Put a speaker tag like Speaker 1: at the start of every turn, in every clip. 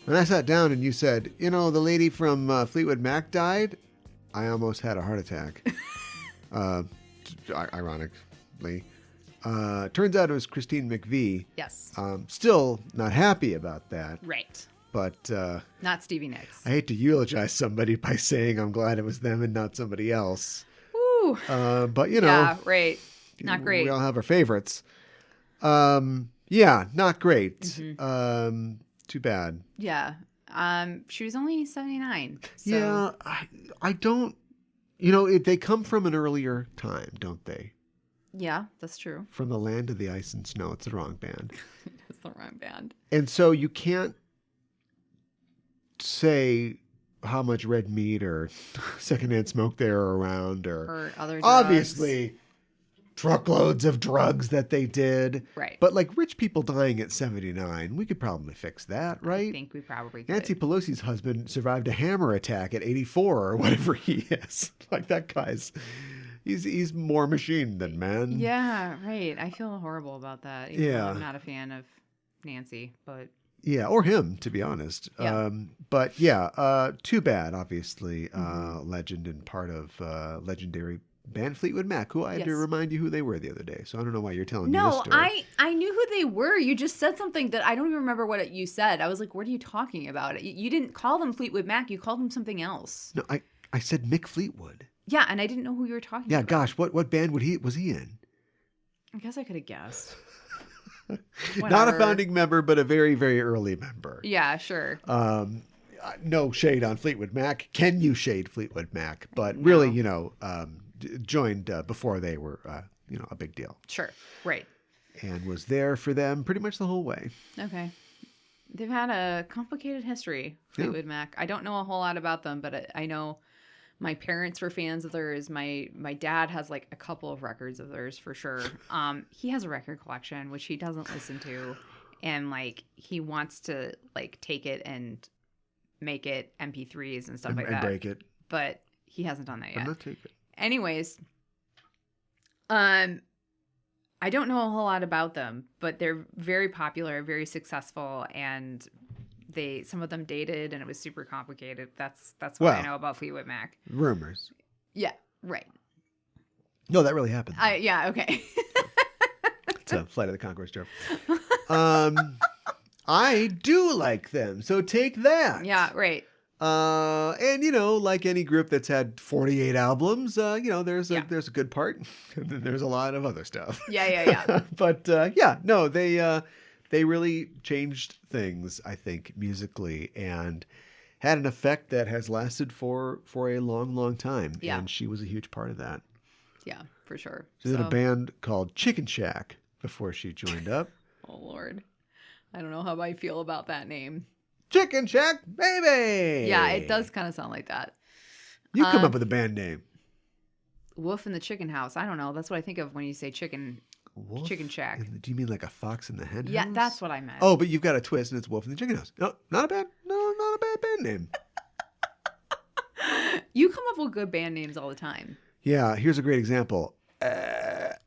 Speaker 1: When I sat down and you said, the lady from Fleetwood Mac died, I almost had a heart attack. Ironically. Turns out it was Christine McVie.
Speaker 2: Yes.
Speaker 1: Still not happy about that.
Speaker 2: Right.
Speaker 1: But
Speaker 2: not Stevie Nicks.
Speaker 1: I hate to eulogize somebody by saying I'm glad it was them and not somebody else.
Speaker 2: Woo.
Speaker 1: But,
Speaker 2: Yeah, right. Not great.
Speaker 1: We all have our favorites. Yeah, not great.
Speaker 2: Mm-hmm.
Speaker 1: Too bad.
Speaker 2: Yeah. She was only 79. So.
Speaker 1: Yeah, I don't... they come from an earlier time, don't they?
Speaker 2: Yeah, that's true.
Speaker 1: From the land of the ice and snow. It's the wrong band.
Speaker 2: It's the wrong band.
Speaker 1: And so you can't say how much red meat or secondhand smoke they are around or
Speaker 2: other drugs.
Speaker 1: Obviously truckloads of drugs that they did.
Speaker 2: Right.
Speaker 1: But like rich people dying at 79, we could probably fix that, right?
Speaker 2: I think we probably could.
Speaker 1: Nancy Pelosi's husband survived a hammer attack at 84 or whatever he is. Like that guy's... He's more machine than man.
Speaker 2: Yeah, right. I feel horrible about that. Even though I'm not a fan of Nancy, but...
Speaker 1: Yeah, or him, to be honest.
Speaker 2: Yeah.
Speaker 1: But yeah, too bad, obviously. Legend and part of legendary band Fleetwood Mac, who I had to remind you who they were the other day. So I don't know why you're telling me this story.
Speaker 2: No, I knew who they were. You just said something that I don't even remember what you said. I was like, what are you talking about? You didn't call them Fleetwood Mac. You called them something else.
Speaker 1: No, I said Mick Fleetwood.
Speaker 2: Yeah, and I didn't know who you were talking about.
Speaker 1: Yeah, gosh, what band was he in?
Speaker 2: I guess I could have guessed.
Speaker 1: Not a founding member, but a very, very early member.
Speaker 2: Yeah, sure.
Speaker 1: No shade on Fleetwood Mac. Can you shade Fleetwood Mac? But really, joined before they were, a big deal.
Speaker 2: Sure, right.
Speaker 1: And was there for them pretty much the whole way.
Speaker 2: Okay. They've had a complicated history, Fleetwood Mac. I don't know a whole lot about them, but I know... My parents were fans of theirs. My dad has like a couple of records of theirs for sure. He has a record collection, which he doesn't listen to. And like, he wants to like take it and make it MP3s and stuff like that.
Speaker 1: And break it.
Speaker 2: But he hasn't done that yet.
Speaker 1: I'm not taking it.
Speaker 2: Anyways, I don't know a whole lot about them, but they're very popular, very successful, and some of them dated, and it was super complicated. That's what I know about Fleetwood Mac.
Speaker 1: Rumors.
Speaker 2: Yeah, right.
Speaker 1: No, that really happened.
Speaker 2: Yeah, okay.
Speaker 1: It's a Flight of the Conchords joke. I do like them, so take that.
Speaker 2: Yeah, right.
Speaker 1: And like any group that's had 48 albums, there's a good part, and then there's a lot of other stuff.
Speaker 2: Yeah.
Speaker 1: But they really changed things, I think, musically, and had an effect that has lasted for a long, long time.
Speaker 2: Yeah.
Speaker 1: And she was a huge part of that.
Speaker 2: Yeah, for sure.
Speaker 1: She had a band called Chicken Shack before she joined up.
Speaker 2: Oh, Lord. I don't know how I feel about that name.
Speaker 1: Chicken Shack, baby!
Speaker 2: Yeah, it does kind of sound like that.
Speaker 1: You come up with a band name.
Speaker 2: Wolf in the Chicken House. I don't know. That's what I think of when you say chicken.
Speaker 1: Wolf
Speaker 2: Chicken Shack.
Speaker 1: Do you mean like a fox in the hen house?
Speaker 2: Yeah, that's what I meant.
Speaker 1: Oh, but you've got a twist, and it's Wolf in the Chicken House. No, not a bad band name.
Speaker 2: You come up with good band names all the time.
Speaker 1: Yeah, here's a great example.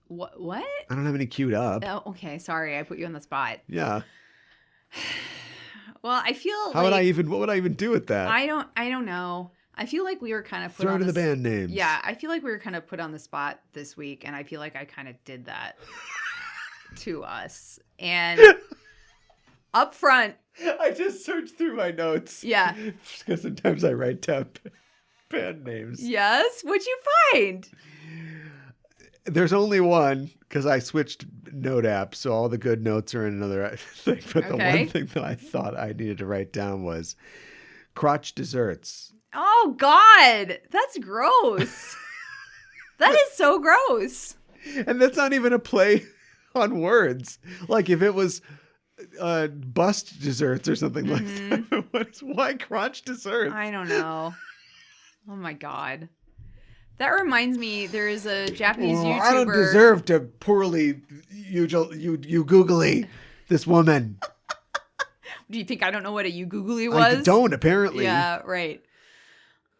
Speaker 2: What?
Speaker 1: I don't have any queued up.
Speaker 2: Oh, okay. Sorry, I put you on the spot.
Speaker 1: Yeah.
Speaker 2: Well, I feel
Speaker 1: what would I even do with that?
Speaker 2: I don't know. I feel like we were kind of put
Speaker 1: Throw
Speaker 2: on
Speaker 1: to the band names.
Speaker 2: Yeah, I feel like we were kind of put on the spot this week, and I feel like I kind of did that to us. And up front,
Speaker 1: I just searched through my notes.
Speaker 2: Yeah.
Speaker 1: Because sometimes I write down band names.
Speaker 2: Yes? What'd you find?
Speaker 1: There's only one, because I switched note apps, so all the good notes are in another thing. But the one thing that I thought I needed to write down was crotch desserts.
Speaker 2: Oh, God. That's gross. That is so gross.
Speaker 1: And that's not even a play on words. Like if it was bust desserts or something like that. Why crotch desserts?
Speaker 2: I don't know. Oh, my God. That reminds me, there is a Japanese YouTuber.
Speaker 1: I don't deserve to poorly you googly this woman.
Speaker 2: Do you think I don't know what a you googly was?
Speaker 1: I don't, apparently.
Speaker 2: Yeah, right.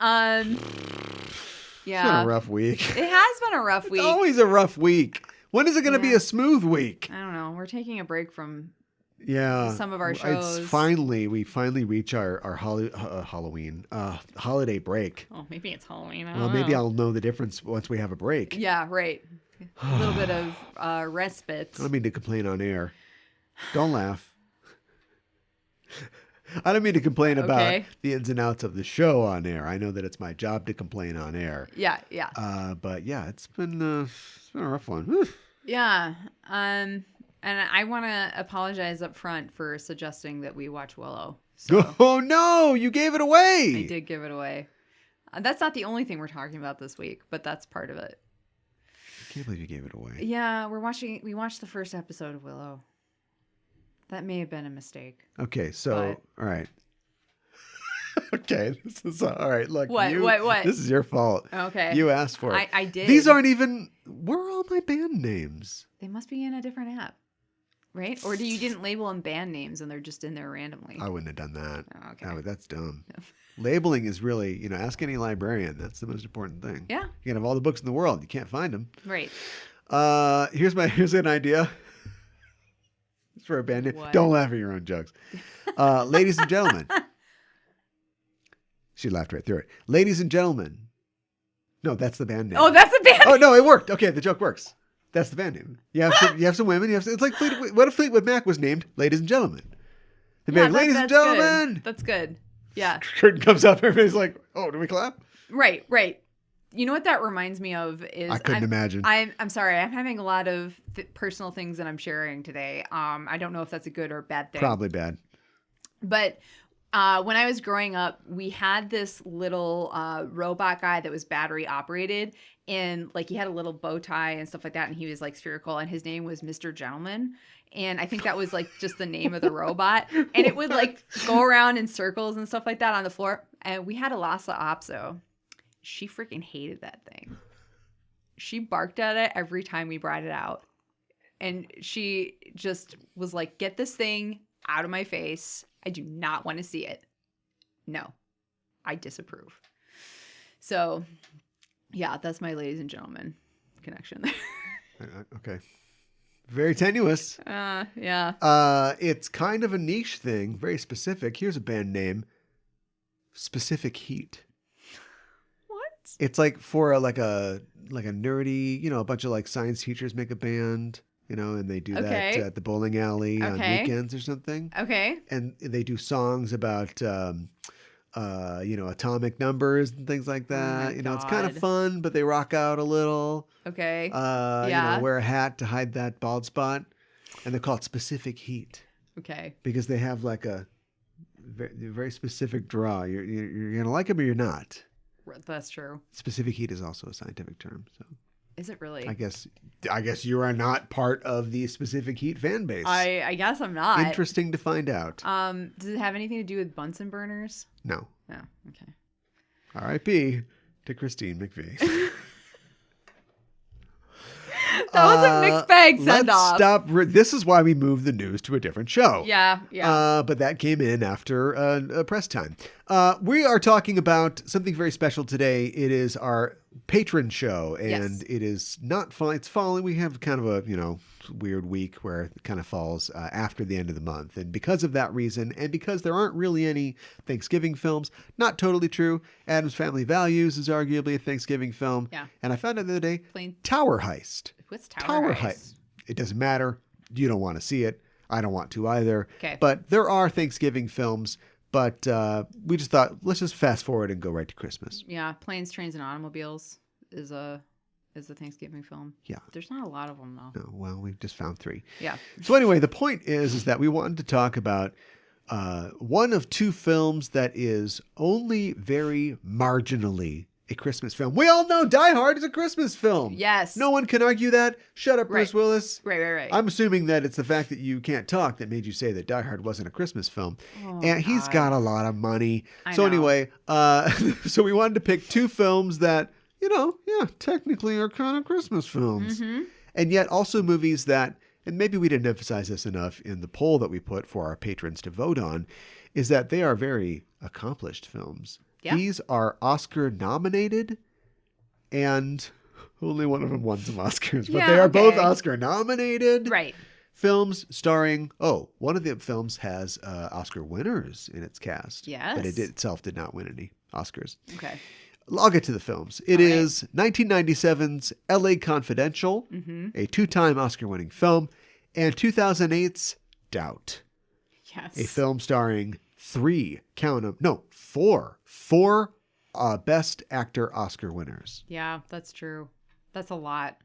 Speaker 2: Yeah.
Speaker 1: It's been a rough week.
Speaker 2: It has been a rough week.
Speaker 1: It's always a rough week. When is it going to be a smooth week?
Speaker 2: I don't know. We're taking a break from
Speaker 1: Yeah.
Speaker 2: some of our shows.
Speaker 1: We finally reach our Halloween holiday break.
Speaker 2: Oh, maybe it's Halloween.
Speaker 1: Maybe I'll know the difference once we have a break.
Speaker 2: Yeah, right. A little bit of respite.
Speaker 1: I don't mean to complain on air. Don't laugh. I don't mean to complain about the ins and outs of the show on air. I know that it's my job to complain on air.
Speaker 2: Yeah.
Speaker 1: But yeah, it's been a rough one. Whew.
Speaker 2: Yeah. And I want to apologize up front for suggesting that we watch Willow. So
Speaker 1: oh no, you gave it away.
Speaker 2: I did give it away. That's not the only thing we're talking about this week, but that's part of it.
Speaker 1: I can't believe you gave it away.
Speaker 2: Yeah, we watched the first episode of Willow. That may have been a mistake.
Speaker 1: Okay, so all right. Okay, this is all right. Look,
Speaker 2: what?
Speaker 1: This is your fault.
Speaker 2: Okay,
Speaker 1: you asked for it.
Speaker 2: I did.
Speaker 1: These aren't even. Where are all my band names?
Speaker 2: They must be in a different app, right? Or you didn't label them band names and they're just in there randomly?
Speaker 1: I wouldn't have done that.
Speaker 2: Oh, okay,
Speaker 1: that's dumb. Labeling is really, ask any librarian. That's the most important thing.
Speaker 2: Yeah,
Speaker 1: you can have all the books in the world, you can't find them.
Speaker 2: Right.
Speaker 1: Here's an idea. It's for a band name.
Speaker 2: What?
Speaker 1: Don't laugh at your own jokes. Ladies and gentlemen. She laughed right through it. Ladies and gentlemen. No, that's the band name.
Speaker 2: Oh, that's the band name.
Speaker 1: Oh, no, it worked. Okay, the joke works. That's the band name. You have some women. It's like what if Fleetwood Mac was named Ladies and Gentlemen? The band, Ladies and Gentlemen.
Speaker 2: Good. That's good. Yeah.
Speaker 1: Curtain comes up. Everybody's like, oh, do we clap?
Speaker 2: Right. You know what that reminds me of is
Speaker 1: I couldn't imagine.
Speaker 2: I'm sorry. I'm having a lot of personal things that I'm sharing today. I don't know if that's a good or bad thing.
Speaker 1: Probably bad.
Speaker 2: But when I was growing up, we had this little robot guy that was battery operated, and like he had a little bow tie and stuff like that, and he was like spherical, and his name was Mr. Gentleman. And I think that was like just the name of the robot. And it would like go around in circles and stuff like that on the floor. And we had a Lhasa Apso. She freaking hated that thing. She barked at it every time we brought it out. And she just was like, get this thing out of my face. I do not want to see it. No, I disapprove. So, yeah, that's my ladies and gentlemen connection there.
Speaker 1: Okay. Very tenuous.
Speaker 2: Yeah.
Speaker 1: It's kind of a niche thing, very specific. Here's a band name. Specific Heat. It's like for a nerdy, a bunch of like science teachers make a band, and they do that at the bowling alley on weekends or something.
Speaker 2: Okay.
Speaker 1: And they do songs about, atomic numbers and things like that. It's kind of fun, but they rock out a little.
Speaker 2: Okay.
Speaker 1: Wear a hat to hide that bald spot. And they're called Specific Heat.
Speaker 2: Okay.
Speaker 1: Because they have like a very, very specific draw. You're going to like them or you're not.
Speaker 2: That's true.
Speaker 1: Specific Heat is also a scientific term. So,
Speaker 2: is it really?
Speaker 1: I guess you are not part of the Specific Heat fan base.
Speaker 2: I guess I'm not.
Speaker 1: Interesting to find out.
Speaker 2: Does it have anything to do with Bunsen burners?
Speaker 1: No.
Speaker 2: No. Okay.
Speaker 1: R.I.P. to Christine McVie.
Speaker 2: That was a mixed bag send off.
Speaker 1: Stop. This is why we moved the news to a different show.
Speaker 2: Yeah.
Speaker 1: But that came in after press time. We are talking about something very special today. It is our patron show, and it is not fall. It's falling. We have kind of a weird week where it kind of falls after the end of the month, and because of that reason, and because there aren't really any Thanksgiving films, not totally true. Addams Family Values is arguably a Thanksgiving film.
Speaker 2: Yeah.
Speaker 1: And I found out the other day, Tower Heist.
Speaker 2: What's Tower Heist?
Speaker 1: It doesn't matter. You don't want to see it. I don't want to either.
Speaker 2: Okay.
Speaker 1: But there are Thanksgiving films, but we just thought, let's just fast forward and go right to Christmas.
Speaker 2: Yeah. Planes, Trains, and Automobiles is a Thanksgiving film.
Speaker 1: Yeah.
Speaker 2: There's not a lot of them, though.
Speaker 1: No, well, we've just found 3.
Speaker 2: Yeah.
Speaker 1: So anyway, the point is that we wanted to talk about one of 2 films that is only very marginally a Christmas film. We all know Die Hard is a Christmas film.
Speaker 2: Yes.
Speaker 1: No one can argue that. Shut up, Bruce Willis.
Speaker 2: Right.
Speaker 1: I'm assuming that it's the fact that you can't talk that made you say that Die Hard wasn't a Christmas film.
Speaker 2: Oh,
Speaker 1: and he's got a lot of money.
Speaker 2: I
Speaker 1: so
Speaker 2: know.
Speaker 1: Anyway, so we wanted to pick 2 films that, technically are kind of Christmas films.
Speaker 2: Mm-hmm.
Speaker 1: And yet also movies that, and maybe we didn't emphasize this enough in the poll that we put for our patrons to vote on, is that they are very accomplished films.
Speaker 2: Yeah.
Speaker 1: These are Oscar nominated, and only one of them won some Oscars, but they are both Oscar nominated.
Speaker 2: Right.
Speaker 1: Films starring, one of the films has Oscar winners in its cast.
Speaker 2: Yes.
Speaker 1: But it itself did not win any Oscars.
Speaker 2: Okay.
Speaker 1: I'll get to the films. It is 1997's L.A. Confidential, a 2-time Oscar-winning film, and 2008's Doubt.
Speaker 2: Yes.
Speaker 1: A film starring 4 Best Actor Oscar winners.
Speaker 2: Yeah, that's true. That's a lot.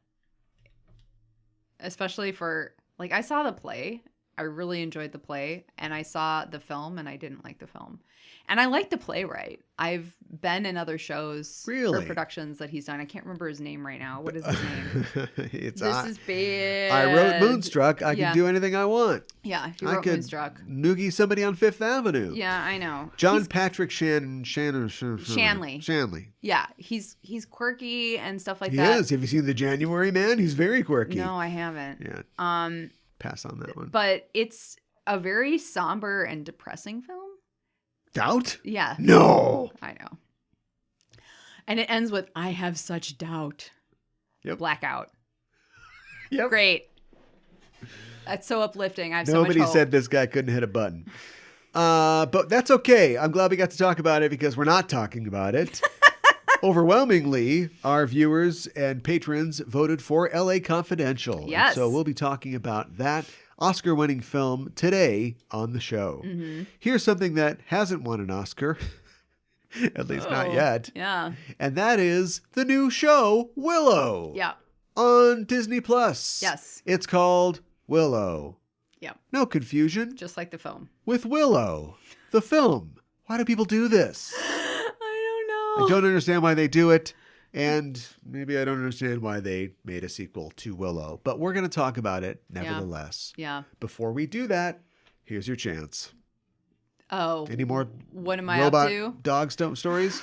Speaker 2: Especially for, like, I saw the play. I really enjoyed the play. And I saw the film, and I didn't like the film. And I like the playwright. I've been in other shows or productions that he's done. I can't remember his name right now. What is his name? This is bad.
Speaker 1: I wrote Moonstruck. I can do anything I want.
Speaker 2: Yeah, he wrote Moonstruck.
Speaker 1: Noogie somebody on Fifth Avenue.
Speaker 2: Yeah, I know.
Speaker 1: John Patrick Shanley.
Speaker 2: Yeah, he's quirky and stuff like
Speaker 1: that.
Speaker 2: He
Speaker 1: is. Have you seen The January Man? He's very quirky.
Speaker 2: No, I haven't.
Speaker 1: Yeah. Pass on that one.
Speaker 2: But it's a very somber and depressing film.
Speaker 1: Doubt?
Speaker 2: Yeah.
Speaker 1: No.
Speaker 2: I know. And it ends with, I have such doubt.
Speaker 1: Yep.
Speaker 2: Blackout.
Speaker 1: Yep.
Speaker 2: Great. That's so uplifting. I have
Speaker 1: Nobody
Speaker 2: so much hope.
Speaker 1: said this guy couldn't hit a button. But that's okay. I'm glad we got to talk about it because we're not talking about it. Overwhelmingly, our viewers and patrons voted for L.A. Confidential.
Speaker 2: Yes.
Speaker 1: And so we'll be talking about that Oscar-winning film today on the show.
Speaker 2: Mm-hmm.
Speaker 1: Here's something that hasn't won an Oscar, at least not yet.
Speaker 2: Yeah.
Speaker 1: And that is the new show, Willow.
Speaker 2: Yeah.
Speaker 1: On Disney Plus.
Speaker 2: Yes.
Speaker 1: It's called Willow.
Speaker 2: Yeah.
Speaker 1: No confusion.
Speaker 2: Just like the film.
Speaker 1: With Willow, the film. Why do people do this?
Speaker 2: I don't know.
Speaker 1: I don't understand why they do it. And maybe I don't understand why they made a sequel to Willow. But we're going to talk about it nevertheless.
Speaker 2: Yeah.
Speaker 1: Before we do that, here's your chance.
Speaker 2: Oh.
Speaker 1: Any more
Speaker 2: what am I
Speaker 1: robot
Speaker 2: up to?
Speaker 1: Dog stories?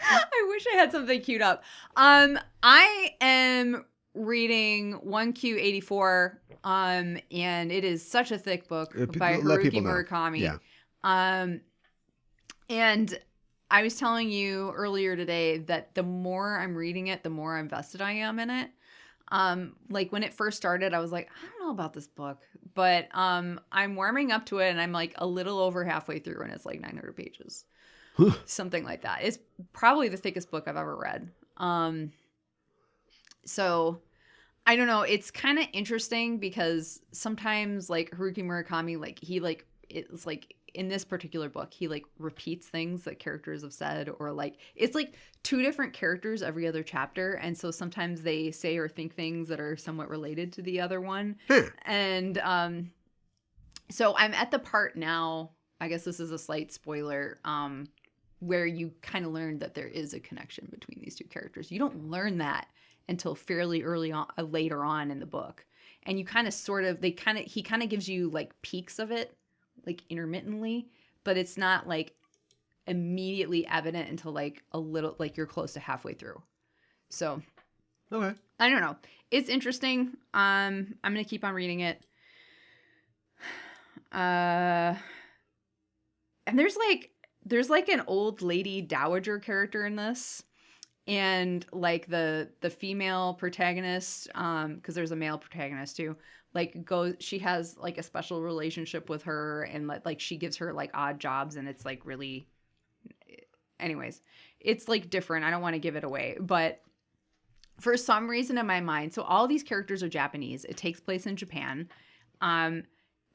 Speaker 2: I wish I had something queued up. I am reading 1Q84, and it is such a thick book by Haruki Murakami.
Speaker 1: Yeah.
Speaker 2: And I was telling you earlier today that the more I'm reading it, the more invested I am in it. Like when it first started, I was like, I don't know about this book, but I'm warming up to it, and I'm like a little over halfway through, and it's like 900 pages. Something like that. It's probably the thickest book I've ever read. So I don't know. It's kind of interesting because sometimes like Haruki Murakami, like it's like in this particular book, he like repeats things that characters have said, or like it's like 2 different characters every other chapter. And so sometimes they say or think things that are somewhat related to the other one. And so I'm at the part now, I guess this is a slight spoiler, where you kind of learn that there is a connection between these 2 characters. You don't learn that until fairly early on, later on in the book. And you kind of he kind of gives you like peaks of it, like intermittently, but it's not like immediately evident until like a little, like you're close to halfway through. So,
Speaker 1: okay.
Speaker 2: I don't know. It's interesting. I'm going to keep on reading it. And there's like an old lady dowager character in this, and like the female protagonist, because there's a male protagonist too, like she has like a special relationship with her, and like she gives her like odd jobs, and it's like really, anyways, it's like different. I don't want to give it away, but for some reason in my mind, so all these characters are Japanese. It takes place in Japan.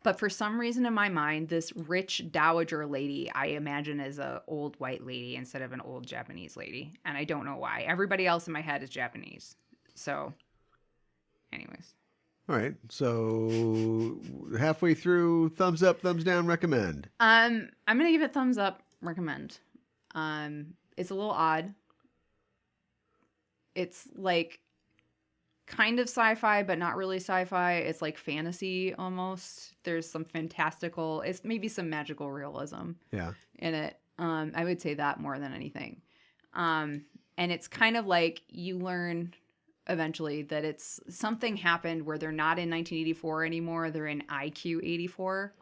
Speaker 2: But for some reason in my mind, this rich dowager lady, I imagine is a old white lady instead of an old Japanese lady. And I don't know why. Everybody else in my head is Japanese. So, anyways.
Speaker 1: All right. So, halfway through, thumbs up, thumbs down, recommend.
Speaker 2: I'm going to give it thumbs up, recommend. It's a little odd. It's like kind of sci-fi, but not really sci-fi. It's like fantasy almost. There's some fantastical, it's maybe some magical realism in it. I would say that more than anything. And it's kind of like you learn eventually that it's something happened where they're not in 1984 anymore. They're in IQ 84.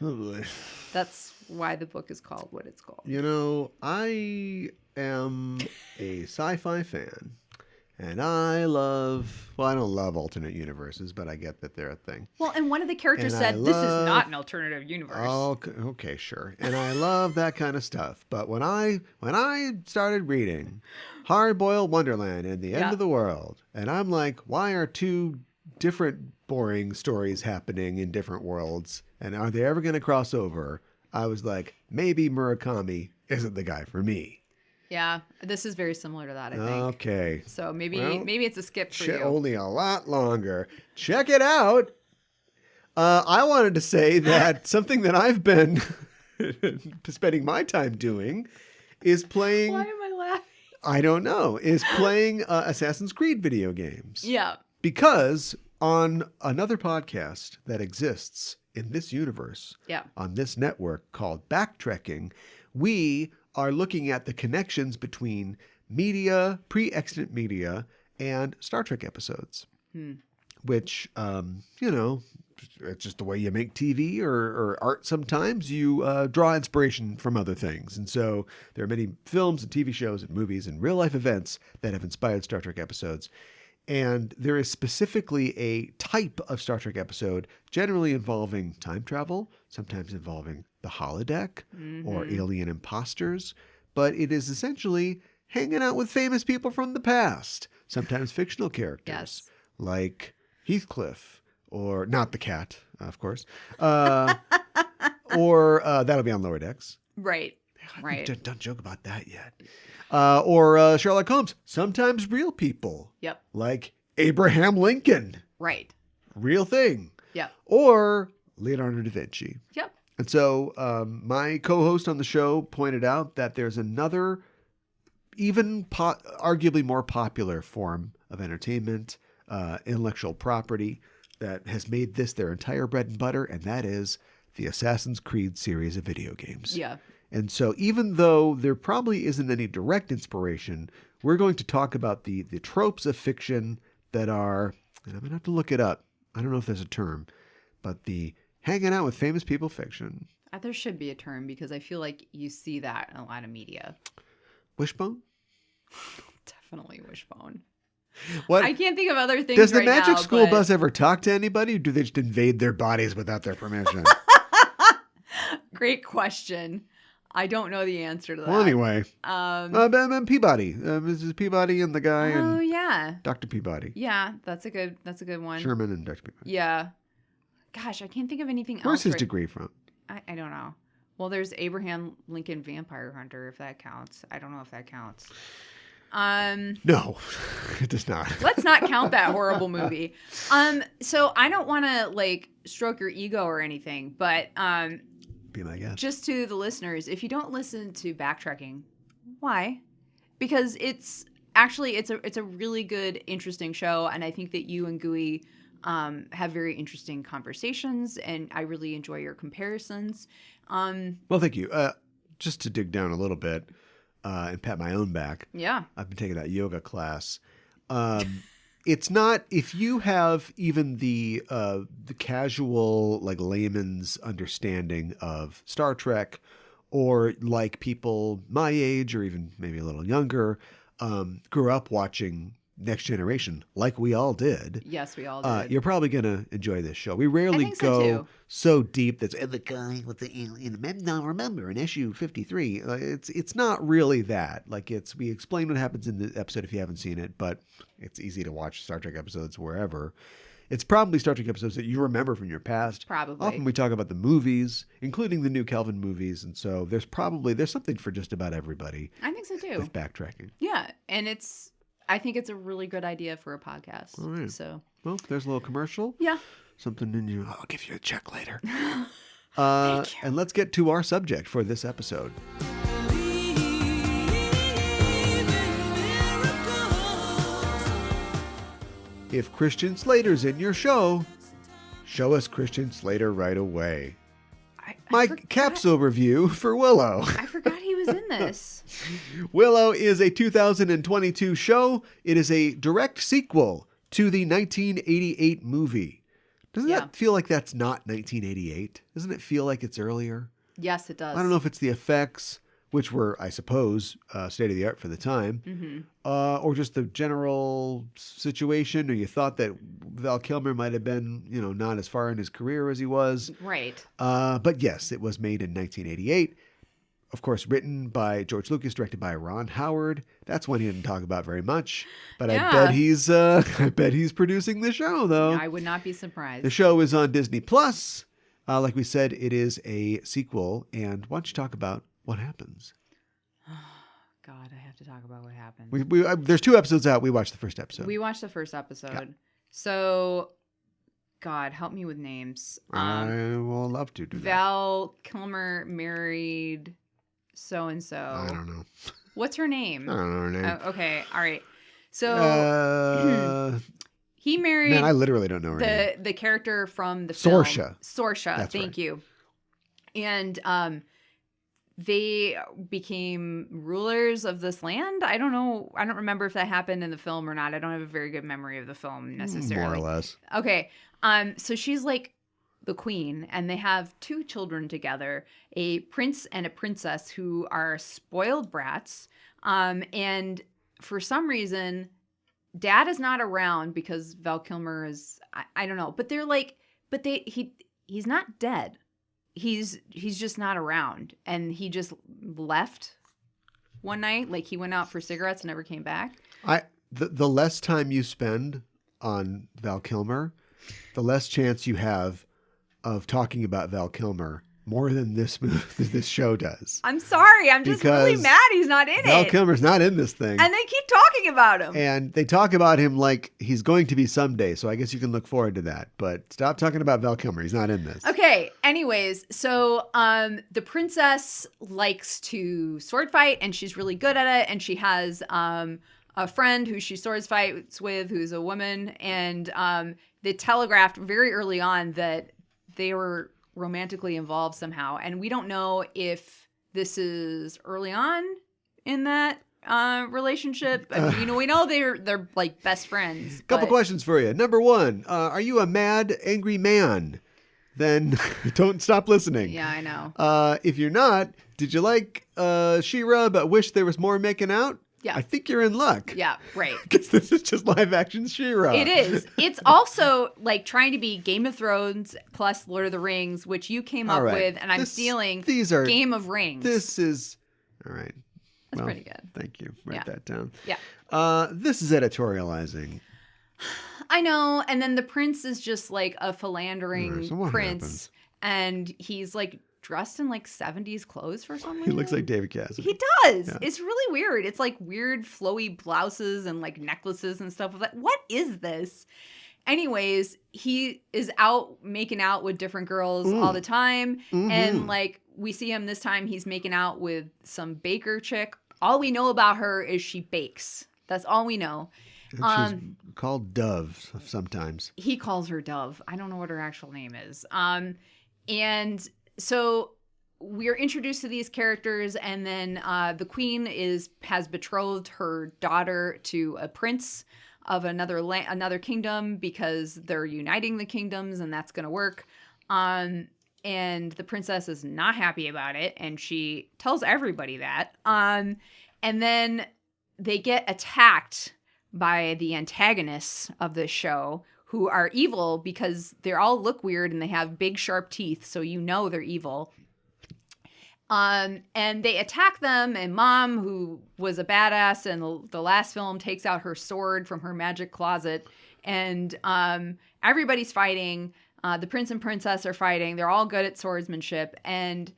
Speaker 1: Oh boy.
Speaker 2: That's why the book is called what it's called.
Speaker 1: You know, I am a sci-fi fan. And I don't love alternate universes, but I get that they're a thing.
Speaker 2: Well, and one of the characters said, this is not an alternative universe.
Speaker 1: Oh, okay, sure. And I love that kind of stuff. But when I started reading Hard-Boiled Wonderland and the End of the World, and I'm like, why are two different boring stories happening in different worlds? And are they ever going to cross over? I was like, maybe Murakami isn't the guy for me.
Speaker 2: Yeah, this is very similar to that, I think.
Speaker 1: Okay.
Speaker 2: So maybe it's a skip for you.
Speaker 1: Only a lot longer. Check it out. I wanted to say that something that I've been spending my time doing is playing...
Speaker 2: Why am I laughing?
Speaker 1: I don't know. Is playing Assassin's Creed video games.
Speaker 2: Yeah.
Speaker 1: Because on another podcast that exists in this universe, on this network called Backtracking, we are looking at the connections between media, pre-extant media, and Star Trek episodes. Which, it's just the way you make TV or art sometimes. You draw inspiration from other things. And so there are many films and TV shows and movies and real-life events that have inspired Star Trek episodes. And there is specifically a type of Star Trek episode generally involving time travel, sometimes involving the holodeck or alien imposters. But it is essentially hanging out with famous people from the past, sometimes fictional characters like Heathcliff, or not the cat, of course, or that'll be on Lower Decks.
Speaker 2: Right.
Speaker 1: Don't joke about that yet. Or Sherlock Holmes, sometimes real people.
Speaker 2: Yep.
Speaker 1: Like Abraham Lincoln.
Speaker 2: Right.
Speaker 1: Real thing.
Speaker 2: Yep.
Speaker 1: Or Leonardo da Vinci.
Speaker 2: Yep.
Speaker 1: And so my co-host on the show pointed out that there's another, even arguably more popular form of entertainment, intellectual property that has made this their entire bread and butter, and that is the Assassin's Creed series of video games.
Speaker 2: Yeah.
Speaker 1: And so even though there probably isn't any direct inspiration, we're going to talk about the tropes of fiction that are, and I'm going to have to look it up. I don't know if there's a term, but the hanging out with famous people fiction.
Speaker 2: There should be a term because I feel like you see that in a lot of media.
Speaker 1: Wishbone?
Speaker 2: Definitely wishbone.
Speaker 1: What?
Speaker 2: I can't think of other things.
Speaker 1: Does the Magic School Bus ever talk to anybody, or do they just invade their bodies without their permission?
Speaker 2: Great question. I don't know the answer to that.
Speaker 1: Well, anyway, Peabody, Mrs. Peabody, and the guy.
Speaker 2: Oh yeah,
Speaker 1: Dr. Peabody.
Speaker 2: Yeah, that's a good one.
Speaker 1: Sherman and Dr. Peabody.
Speaker 2: Yeah. Gosh, I can't think of anything else.
Speaker 1: Where's his degree from?
Speaker 2: I don't know. Well, there's Abraham Lincoln Vampire Hunter, if that counts. I don't know if that counts.
Speaker 1: No, it does not.
Speaker 2: Let's not count that horrible movie. So I don't want to stroke your ego or anything, but
Speaker 1: be my guest.
Speaker 2: Just to the listeners, if you don't listen to Backtracking, why? Because it's a really good, interesting show, and I think that you and Gooey have very interesting conversations, and I really enjoy your comparisons.
Speaker 1: Well, thank you. Just to dig down a little bit and pat my own back.
Speaker 2: Yeah.
Speaker 1: I've been taking that yoga class. It's not, if you have even the casual, layman's understanding of Star Trek, or like people my age or even maybe a little younger, grew up watching Next Generation, like we all did.
Speaker 2: Yes, we all did.
Speaker 1: You're probably going to enjoy this show. We rarely go so deep that's the guy with the alien. Now remember, in issue 53, it's not really that. We explain what happens in the episode if you haven't seen it, but it's easy to watch Star Trek episodes wherever. It's probably Star Trek episodes that you remember from your past.
Speaker 2: Probably.
Speaker 1: Often we talk about the movies, including the new Kelvin movies, and so there's something for just about everybody.
Speaker 2: I think so too.
Speaker 1: With Backtracking.
Speaker 2: Yeah, and I think it's a really good idea for a podcast.
Speaker 1: All right.
Speaker 2: So,
Speaker 1: well, there's a little commercial.
Speaker 2: Yeah.
Speaker 1: Something in you. I'll give you a check later.
Speaker 2: Thank you.
Speaker 1: And let's get to our subject for this episode. If Christian Slater's in your show, show us Christian Slater right away. My capsule review for Willow.
Speaker 2: I forgot he was in this.
Speaker 1: Willow is a 2022 show. It is a direct sequel to the 1988 movie. Doesn't that feel like that's not 1988? Doesn't it feel like it's earlier?
Speaker 2: Yes, it does.
Speaker 1: I don't know if it's the effects. which were, I suppose, state of the art for the time, or just the general situation, or you thought that Val Kilmer might have been, not as far in his career as he was.
Speaker 2: Right.
Speaker 1: But yes, it was made in 1988. Of course, written by George Lucas, directed by Ron Howard. That's one he didn't talk about very much, but I bet he's producing the show, though.
Speaker 2: I would not be surprised.
Speaker 1: The show is on Disney Plus. Like we said, it is a sequel. And why don't you talk about what happens?
Speaker 2: God, I have to talk about what happens.
Speaker 1: There's 2 episodes out. We watched the first episode.
Speaker 2: We watched the first episode.
Speaker 1: Yeah.
Speaker 2: So, God, help me with names.
Speaker 1: I will love to do
Speaker 2: Val Kilmer married so-and-so.
Speaker 1: I don't know.
Speaker 2: What's her name?
Speaker 1: I don't know her name.
Speaker 2: Oh, okay, all right. So he married...
Speaker 1: Man, I literally don't know her name.
Speaker 2: The character from the film.
Speaker 1: Sorsha. That's
Speaker 2: Thank you. And they became rulers of this land. I don't know. I don't remember if that happened in the film or not. I don't have a very good memory of the film necessarily.
Speaker 1: More or less.
Speaker 2: Okay. So she's like the queen, and they have 2 children together, a prince and a princess who are spoiled brats. And for some reason, dad is not around because Val Kilmer is, I don't know, but they're like, he's not dead. He's just not around, and he just left one night. Like, he went out for cigarettes and never came back.
Speaker 1: The less time you spend on Val Kilmer, the less chance you have of talking about Val Kilmer more than this show does.
Speaker 2: I'm sorry. I'm just really mad he's not in it.
Speaker 1: Val Kilmer's not in this thing.
Speaker 2: And they keep talking about him.
Speaker 1: And they talk about him like he's going to be someday. So I guess you can look forward to that. But stop talking about Val Kilmer. He's not in this.
Speaker 2: Okay. Anyways, so the princess likes to sword fight, and she's really good at it. And she has a friend who she sword fights with who's a woman. And they telegraphed very early on that they were romantically involved somehow, and we don't know if this is early on in that relationship. We know they're like best friends.
Speaker 1: Couple questions for you. Number 1, are you a mad, angry man? Then don't stop listening.
Speaker 2: Yeah, I know.
Speaker 1: If you're not, did you like She-Ra but wish there was more making out?
Speaker 2: Yeah.
Speaker 1: I think you're in luck.
Speaker 2: Yeah, right.
Speaker 1: Because this is just live action She-Ra.
Speaker 2: It is. It's also like trying to be Game of Thrones plus Lord of the Rings, which you came up with, and I'm stealing Game of Rings.
Speaker 1: This is, all right.
Speaker 2: That's pretty good.
Speaker 1: Thank you. Write that down.
Speaker 2: Yeah.
Speaker 1: This is editorializing.
Speaker 2: I know. And then the prince is just like a philandering prince. And he's like dressed in like 70s clothes for some reason.
Speaker 1: He looks like David Cassidy.
Speaker 2: He does. Yeah. It's really weird. It's like weird flowy blouses and like necklaces and stuff. Like, what is this? Anyways, he is out making out with different girls all the time. Mm-hmm. And like we see him this time, he's making out with some baker chick. All we know about her is she bakes. That's all we know.
Speaker 1: And she's called Dove sometimes.
Speaker 2: He calls her Dove. I don't know what her actual name is. And so we're introduced to these characters, and then the queen has betrothed her daughter to a prince of another kingdom because they're uniting the kingdoms, and that's going to work. And the princess is not happy about it, and she tells everybody that. And then they get attacked by the antagonists of this show, who are evil because they all look weird and they have big sharp teeth, so you know they're evil. And they attack them, and Mom, who was a badass in the last film, takes out her sword from her magic closet, and everybody's fighting. The prince and princess are fighting. They're all good at swordsmanship, and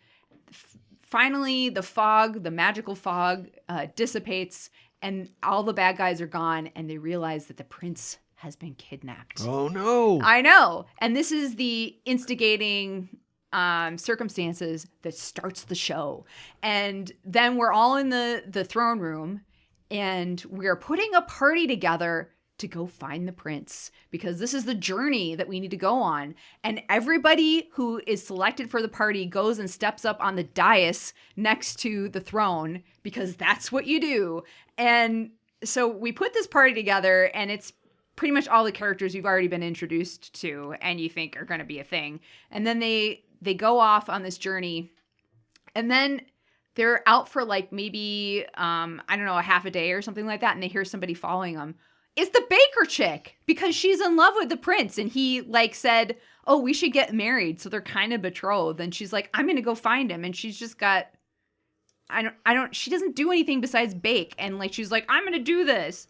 Speaker 2: finally the magical fog dissipates, and all the bad guys are gone, and they realize that the prince has been kidnapped.
Speaker 1: Oh, no.
Speaker 2: I know. And this is the instigating circumstances that starts the show. And then we're all in the throne room, and we're putting a party together to go find the prince, because this is the journey that we need to go on. And everybody who is selected for the party goes and steps up on the dais next to the throne, because that's what you do. And so we put this party together, and it's pretty much all the characters you've already been introduced to and you think are going to be a thing. And then they go off on this journey, and then they're out for like maybe, I don't know, a half a day or something like that. And they hear somebody following them. It's the baker chick because she's in love with the prince. And he like said, oh, we should get married. So they're kind of betrothed. And she's like, I'm going to go find him. And she's just got, she doesn't do anything besides bake. And like, she's like, I'm going to do this.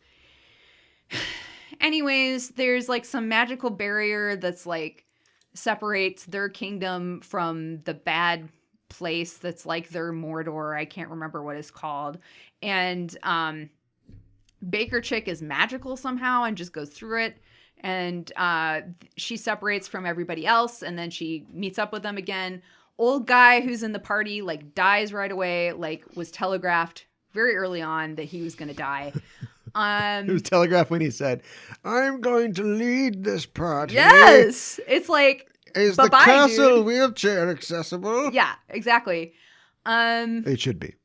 Speaker 2: Anyways, there's like some magical barrier that's like separates their kingdom from the bad place that's like their Mordor. I can't remember what it's called. And Baker Chick is magical somehow and just goes through it. And she separates from everybody else, and then she meets up with them again. Old guy who's in the party like dies right away, like was telegraphed very early on that he was going to die.
Speaker 1: It was telegraphed when he said, I'm going to lead this party.
Speaker 2: Yes. It's like,
Speaker 1: is the castle wheelchair accessible?
Speaker 2: Yeah, exactly.
Speaker 1: It should be.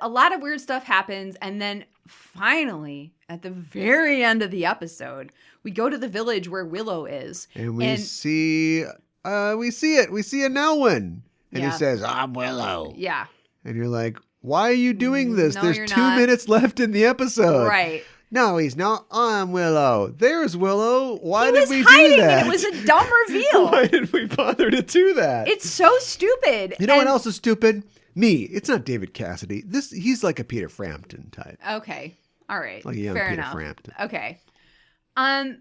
Speaker 2: A lot of weird stuff happens. And then finally, at the very end of the episode, we go to the village where Willow is.
Speaker 1: And we see it. We see a Nelwyn. And he says, I'm Willow.
Speaker 2: Yeah.
Speaker 1: And you're like, why are you doing this?
Speaker 2: No,
Speaker 1: There's 2 minutes left in the episode.
Speaker 2: Right.
Speaker 1: No, he's not. I'm Willow. There's Willow. Why did we
Speaker 2: hiding,
Speaker 1: do that?
Speaker 2: And it was a dumb reveal.
Speaker 1: Why did we bother to do that?
Speaker 2: It's so stupid.
Speaker 1: You know what else is stupid? Me. It's not David Cassidy. He's like a Peter Frampton type.
Speaker 2: Okay. All right.
Speaker 1: Like a young
Speaker 2: Fair
Speaker 1: Peter
Speaker 2: enough.
Speaker 1: Frampton.
Speaker 2: Okay.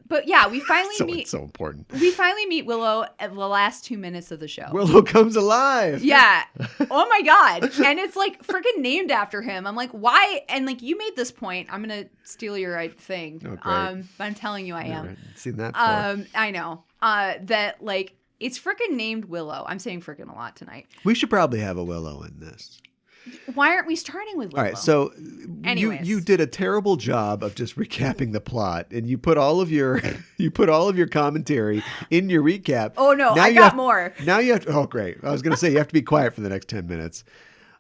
Speaker 2: But yeah, we finally meet.
Speaker 1: It's so important.
Speaker 2: We finally meet Willow at the last 2 minutes of the show.
Speaker 1: Willow comes alive.
Speaker 2: Yeah. Oh my God. And it's like freaking named after him. I'm like, why? And like, you made this point. I'm going to steal your thing.
Speaker 1: Oh, great.
Speaker 2: But I'm telling you I am.
Speaker 1: Never seen that before.
Speaker 2: I know. That like, it's freaking named Willow. I'm saying freaking a lot tonight.
Speaker 1: We should probably have a Willow in this.
Speaker 2: Why aren't we starting with Willow?
Speaker 1: All right, so you did a terrible job of just recapping the plot, and you put all of your commentary in your recap.
Speaker 2: Oh no, I got more.
Speaker 1: Now you have to. Oh great! I was going to say you have to be quiet for the next 10 minutes.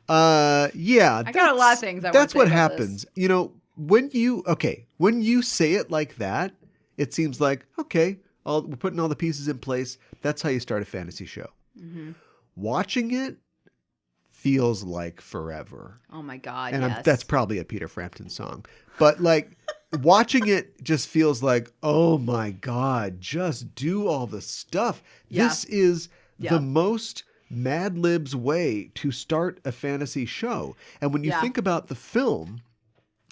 Speaker 1: Yeah,
Speaker 2: I got a lot of things.
Speaker 1: That's what happens. You know, when you say it like that, it seems like okay, we're putting all the pieces in place. That's how you start a fantasy show. Mm-hmm. Watching it feels like forever.
Speaker 2: Oh my God.
Speaker 1: And
Speaker 2: yes.
Speaker 1: That's probably a Peter Frampton song. But like watching it just feels like, oh my God, just do all the stuff. Yeah. This is the most Mad Libs way to start a fantasy show. And when you think about the film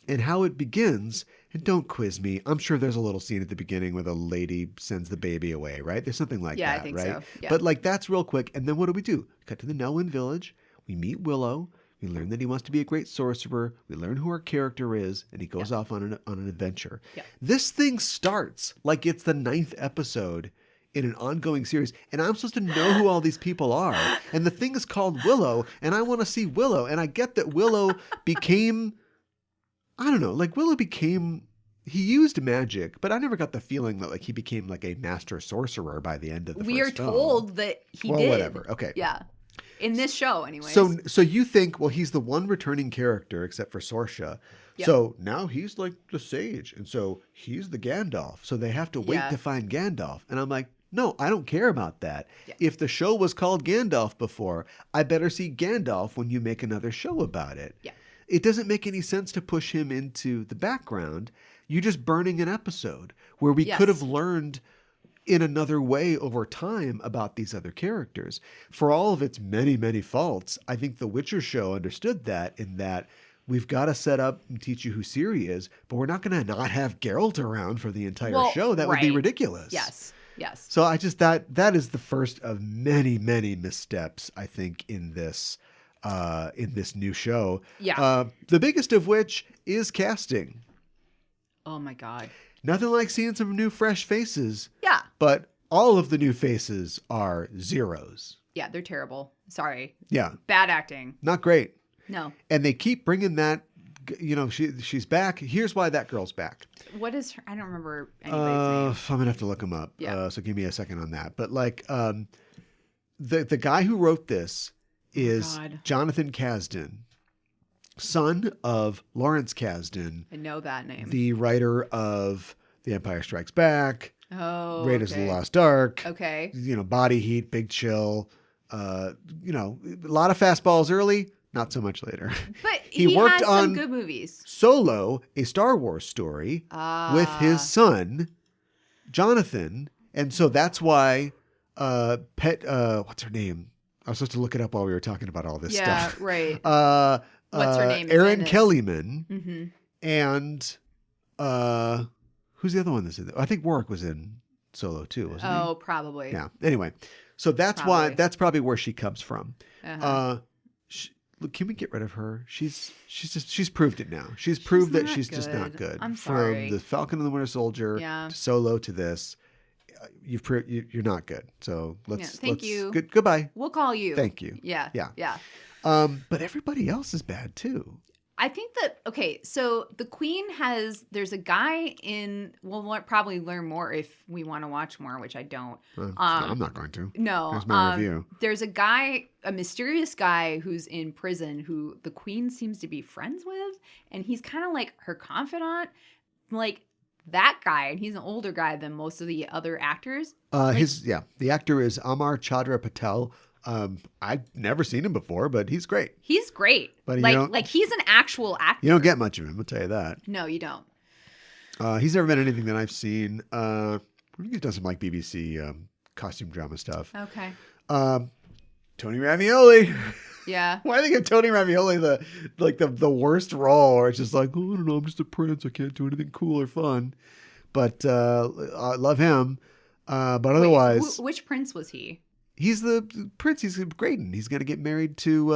Speaker 1: and how it begins, and don't quiz me, I'm sure there's a little scene at the beginning where the lady sends the baby away, right? There's something like that,
Speaker 2: I think
Speaker 1: right?
Speaker 2: So. Yeah.
Speaker 1: But like that's real quick. And then what do? Cut to the Nelwyn village. We meet Willow. We learn that he wants to be a great sorcerer. We learn who our character is, and he goes off on an adventure. Yeah. This thing starts like it's the 9th episode in an ongoing series, and I'm supposed to know who all these people are. And the thing is called Willow, and I want to see Willow. And I get that Willow became, I don't know, like Willow became, he used magic, but I never got the feeling that like he became like a master sorcerer by the end of the first film. We are
Speaker 2: told that he did.
Speaker 1: Well, whatever. Okay.
Speaker 2: Yeah. In this show, anyways.
Speaker 1: So you think, well, he's the one returning character except for Sorsha. Yep. So now he's like the sage. And so he's the Gandalf. So they have to wait to find Gandalf. And I'm like, no, I don't care about that. Yeah. If the show was called Gandalf before, I better see Gandalf when you make another show about it. Yeah. It doesn't make any sense to push him into the background. You're just burning an episode where we could have learned in another way over time about these other characters. For all of its many, many faults, I think The Witcher show understood that in that we've got to set up and teach you who Ciri is, but we're not going to not have Geralt around for the entire show. That would be ridiculous.
Speaker 2: Yes.
Speaker 1: So I just, that is the first of many, many missteps, I think, in this new show. Yeah. The biggest of which is casting.
Speaker 2: Oh my God.
Speaker 1: Nothing like seeing some new fresh faces.
Speaker 2: Yeah.
Speaker 1: But all of the new faces are zeros.
Speaker 2: Yeah, they're terrible. Sorry.
Speaker 1: Yeah.
Speaker 2: Bad acting.
Speaker 1: Not great.
Speaker 2: No.
Speaker 1: And they keep bringing that, you know, she's back. Here's why that girl's back.
Speaker 2: What is her? I don't remember anybody's name.
Speaker 1: I'm going to have to look them up.
Speaker 2: Yeah.
Speaker 1: So give me a second on that. But like the guy who wrote this is Jonathan Kasdan, son of Lawrence Kasdan.
Speaker 2: I know that name.
Speaker 1: The writer of The Empire Strikes Back.
Speaker 2: Oh,
Speaker 1: Raiders of the Lost Ark.
Speaker 2: Okay.
Speaker 1: You know, Body Heat, Big Chill. You know, a lot of fastballs early, not so much later.
Speaker 2: But he worked has some good movies.
Speaker 1: Solo, a Star Wars story with his son, Jonathan. And so that's why what's her name? I was supposed to look it up while we were talking about all this stuff.
Speaker 2: Yeah, right. What's her name?
Speaker 1: Erin Kellyman. And who's the other one that's in there? I think Warwick was in Solo too, wasn't he?
Speaker 2: Oh, probably.
Speaker 1: Yeah. Anyway, so that's probably where she comes from. Look, can we get rid of her? She's proved it now. She's proved that she's just not good.
Speaker 2: I'm sorry.
Speaker 1: From the Falcon and the Winter Soldier to Solo to this, you've proved you're not good. So
Speaker 2: thank you.
Speaker 1: Goodbye.
Speaker 2: We'll call you.
Speaker 1: Thank you.
Speaker 2: Yeah.
Speaker 1: But everybody else is bad too.
Speaker 2: I think that, so the Queen there's a guy we'll probably learn more if we want to watch more, which I don't.
Speaker 1: I'm not going to.
Speaker 2: No.
Speaker 1: Here's my review.
Speaker 2: There's a mysterious guy who's in prison who the Queen seems to be friends with, and he's kind of like her confidant, like that guy, and he's an older guy than most of the other actors.
Speaker 1: The actor is Amar Chandra Patel. I've never seen him before, but he's great.
Speaker 2: He's great. But he's an actual actor.
Speaker 1: You don't get much of him, I'll tell you that.
Speaker 2: No, you don't.
Speaker 1: He's never been anything that I've seen. I think he's done some like BBC costume drama stuff.
Speaker 2: Okay.
Speaker 1: Tony Ravioli.
Speaker 2: Yeah.
Speaker 1: Why do they give Tony Ravioli the worst role? Or it's just like, oh, I don't know, I'm just a prince. I can't do anything cool or fun. But I love him. But otherwise,
Speaker 2: which prince was he?
Speaker 1: He's the prince. He's Graydon. He's going to get married to.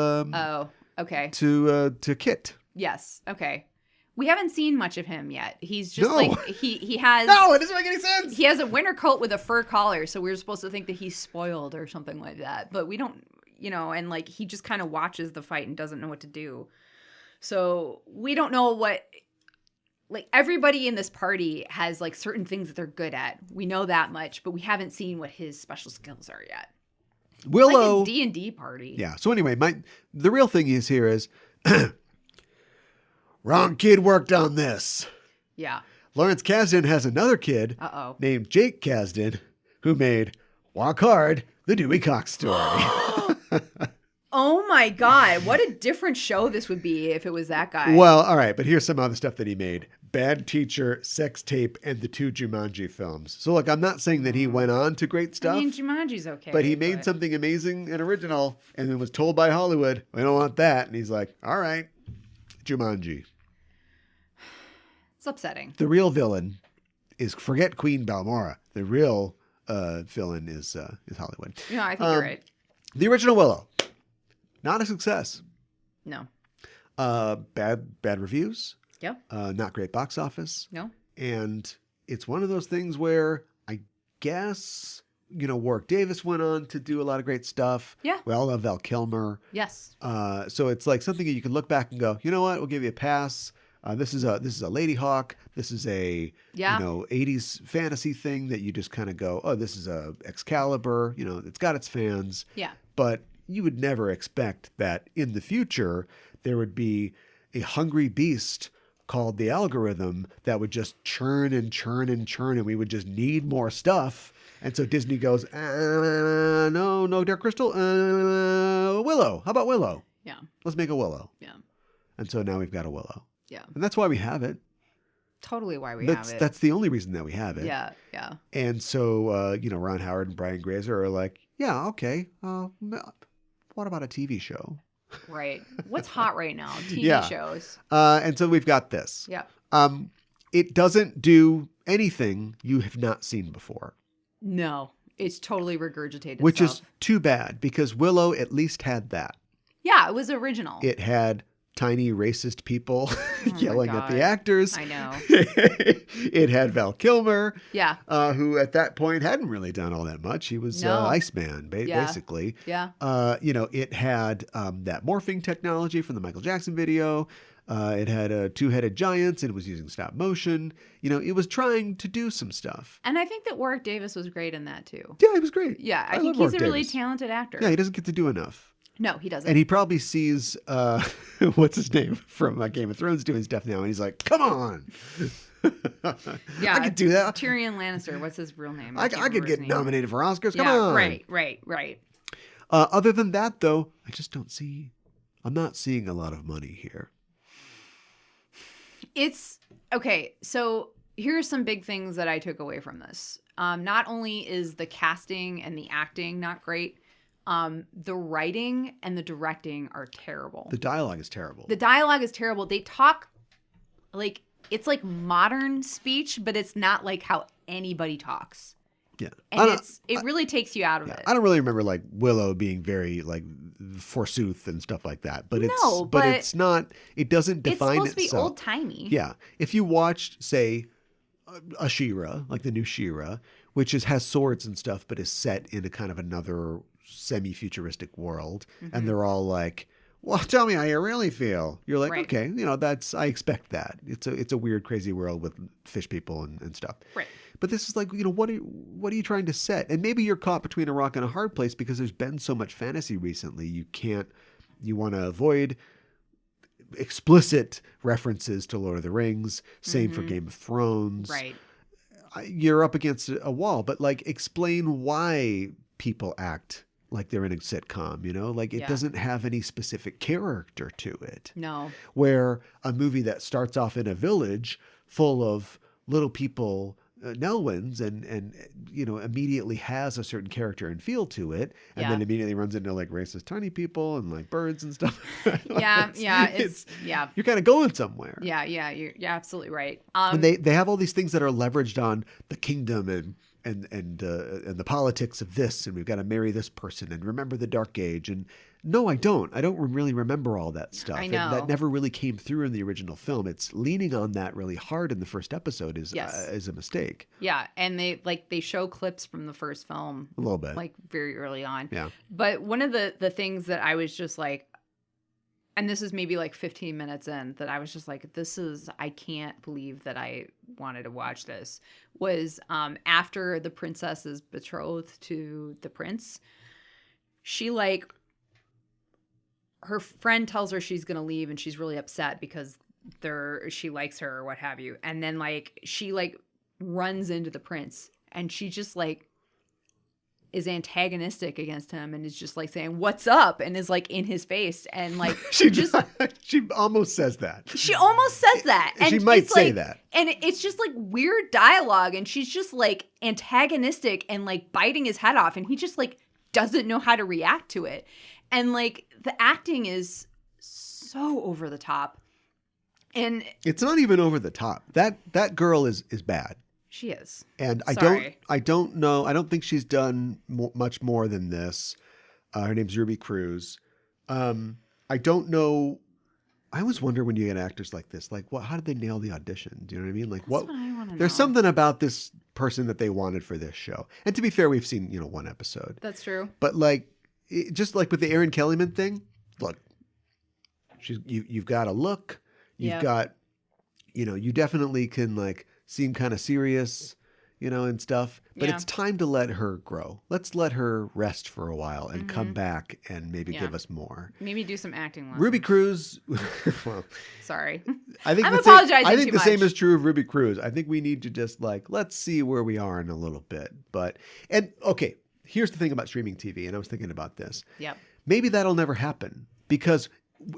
Speaker 2: Okay.
Speaker 1: To Kit.
Speaker 2: Yes. Okay. We haven't seen much of him yet. He's just he has.
Speaker 1: No, it doesn't make any sense.
Speaker 2: He has a winter coat with a fur collar, so we're supposed to think that he's spoiled or something like that. But we don't, and like he just kind of watches the fight and doesn't know what to do. So we don't know what. Like everybody in this party has like certain things that they're good at. We know that much, but we haven't seen what his special skills are yet.
Speaker 1: Willow,
Speaker 2: it's like a D&D party.
Speaker 1: Yeah. So anyway, the real thing is wrong kid worked on this.
Speaker 2: Yeah.
Speaker 1: Lawrence Kasdan has another kid named Jake Kasdan who made Walk Hard, the Dewey Cox story.
Speaker 2: Oh my God. What a different show this would be if it was that guy.
Speaker 1: Well, all right. But here's some other stuff that he made. Bad Teacher, Sex Tape, and the 2 Jumanji films. So look, I'm not saying that he went on to great stuff.
Speaker 2: I mean, Jumanji's okay.
Speaker 1: But he made something amazing and original and then was told by Hollywood, we don't want that. And he's like, all right, Jumanji.
Speaker 2: It's upsetting.
Speaker 1: The real villain is, forget Queen Balmora. The real villain is Hollywood.
Speaker 2: Yeah, I think you're right.
Speaker 1: The original Willow, not a success.
Speaker 2: No.
Speaker 1: Bad reviews.
Speaker 2: Yep.
Speaker 1: Not great box office.
Speaker 2: No.
Speaker 1: And it's one of those things where I guess, Warwick Davis went on to do a lot of great stuff.
Speaker 2: Yeah.
Speaker 1: We all love Val Kilmer.
Speaker 2: Yes.
Speaker 1: So it's like something that you can look back and go, you know what? We'll give you a pass. This is a Lady Hawk. This is a 80s fantasy thing that you just kind of go, oh, this is a Excalibur. It's got its fans.
Speaker 2: Yeah.
Speaker 1: But you would never expect that in the future there would be a hungry beast called the algorithm that would just churn and churn and churn, and we would just need more stuff. And so Disney goes, no, Dark Crystal, Willow. How about Willow?
Speaker 2: Yeah.
Speaker 1: Let's make a Willow.
Speaker 2: Yeah.
Speaker 1: And so now we've got a Willow.
Speaker 2: Yeah.
Speaker 1: And that's why we have it.
Speaker 2: Totally why we have it.
Speaker 1: That's the only reason that we have it.
Speaker 2: Yeah, yeah.
Speaker 1: And so, Ron Howard and Brian Grazer are like, yeah, okay. What about a TV show?
Speaker 2: Right. What's hot right now? TV shows.
Speaker 1: And so we've got this.
Speaker 2: Yeah.
Speaker 1: It doesn't do anything you have not seen before.
Speaker 2: No. It's totally regurgitated
Speaker 1: Which
Speaker 2: stuff.
Speaker 1: is too bad because Willow at least had that.
Speaker 2: Yeah, it was original.
Speaker 1: It had tiny racist people yelling at the actors.
Speaker 2: I know.
Speaker 1: It had Val Kilmer.
Speaker 2: Yeah.
Speaker 1: Who at that point hadn't really done all that much. He was Iceman, basically.
Speaker 2: Yeah.
Speaker 1: It had that morphing technology from the Michael Jackson video. It had 2-headed giants. It was using stop motion. It was trying to do some stuff. And
Speaker 2: I think that Warwick Davis was great in that too.
Speaker 1: Yeah, he was great.
Speaker 2: Yeah, I think he's a really talented actor.
Speaker 1: Yeah, he doesn't get to do enough.
Speaker 2: No, he doesn't.
Speaker 1: And he probably sees, what's his name from Game of Thrones doing stuff now. And he's like, come on.
Speaker 2: Yeah,
Speaker 1: I could do that.
Speaker 2: Tyrion Lannister. What's his real name?
Speaker 1: I could get nominated for Oscars. Come on.
Speaker 2: Right.
Speaker 1: Other than that, though, I just don't see I'm not seeing a lot of money here.
Speaker 2: It's okay. So here are some big things that I took away from this. Not only is the casting and the acting not great, the writing and the directing are terrible.
Speaker 1: The dialogue is terrible.
Speaker 2: They talk like it's like modern speech, but it's not like how anybody talks.
Speaker 1: Yeah.
Speaker 2: And it really takes you out of it.
Speaker 1: I don't really remember like Willow being very like forsooth and stuff like that. But it's not, it doesn't define itself.
Speaker 2: It's supposed to be old timey.
Speaker 1: Yeah. If you watched, say, a She-Ra, like the new She-Ra, which has swords and stuff, but is set in a kind of another semi-futuristic world, and they're all like, well, tell me how you really feel. You're like,
Speaker 2: right.
Speaker 1: Okay, I expect that. It's a weird, crazy world with fish people and stuff.
Speaker 2: Right.
Speaker 1: But this is like, what are you trying to set? And maybe you're caught between a rock and a hard place because there's been so much fantasy recently. You want to avoid explicit references to Lord of the Rings. Same for Game of Thrones.
Speaker 2: Right.
Speaker 1: You're up against a wall, but like explain why people act like they're in a sitcom, like it doesn't have any specific character to it.
Speaker 2: No.
Speaker 1: Where a movie that starts off in a village full of little people, Nelwyns, and immediately has a certain character and feel to it, and then immediately runs into like racist tiny people and like birds and stuff.
Speaker 2: It's
Speaker 1: you're kind of going somewhere.
Speaker 2: Yeah, you're absolutely right.
Speaker 1: And they have all these things that are leveraged on the kingdom and the politics of this, and we've got to marry this person and remember the Dark Age. And no, I don't really remember all that stuff.
Speaker 2: I know.
Speaker 1: That never really came through in the original film. It's leaning on that really hard in the first episode is a mistake.
Speaker 2: Yeah, and they show clips from the first film
Speaker 1: a little bit,
Speaker 2: like very early on.
Speaker 1: Yeah.
Speaker 2: But one of the things that I was just like, and this is maybe like 15 minutes in, that I was just like, I can't believe that I wanted to watch this, was after the princess is betrothed to the prince, her friend tells her she's going to leave and she's really upset because she likes her or what have you. And then she runs into the prince and she just is antagonistic against him and is just saying, "What's up?" and is in his face and
Speaker 1: she almost says that.
Speaker 2: She almost says that. And
Speaker 1: she might say that.
Speaker 2: And it's just weird dialogue, and she's just antagonistic and biting his head off, and he just doesn't know how to react to it. And the acting is so over the top. And
Speaker 1: it's not even over the top. That girl is bad.
Speaker 2: She is.
Speaker 1: And I don't know. I don't think she's done much more than this. Her name's Ruby Cruz. I don't know. I always wonder when you get actors like this, how did they nail the audition? Do you know what I mean?
Speaker 2: That's what I want to know.
Speaker 1: There's something about this person that they wanted for this show. And to be fair, we've seen, one episode.
Speaker 2: That's true.
Speaker 1: But just with the Erin Kellyman thing, look, you've got a look. You've got, you definitely can seem kind of serious, and stuff. But it's time to let her grow. Let's let her rest for a while and come back and maybe give us more.
Speaker 2: Maybe do some acting lessons.
Speaker 1: Ruby Cruz. Well,
Speaker 2: sorry.
Speaker 1: I'm
Speaker 2: apologizing.
Speaker 1: I think the same is true of Ruby Cruz. I think we need to just let's see where we are in a little bit. Okay, here's the thing about streaming TV, and I was thinking about this.
Speaker 2: Yep.
Speaker 1: Maybe that'll never happen because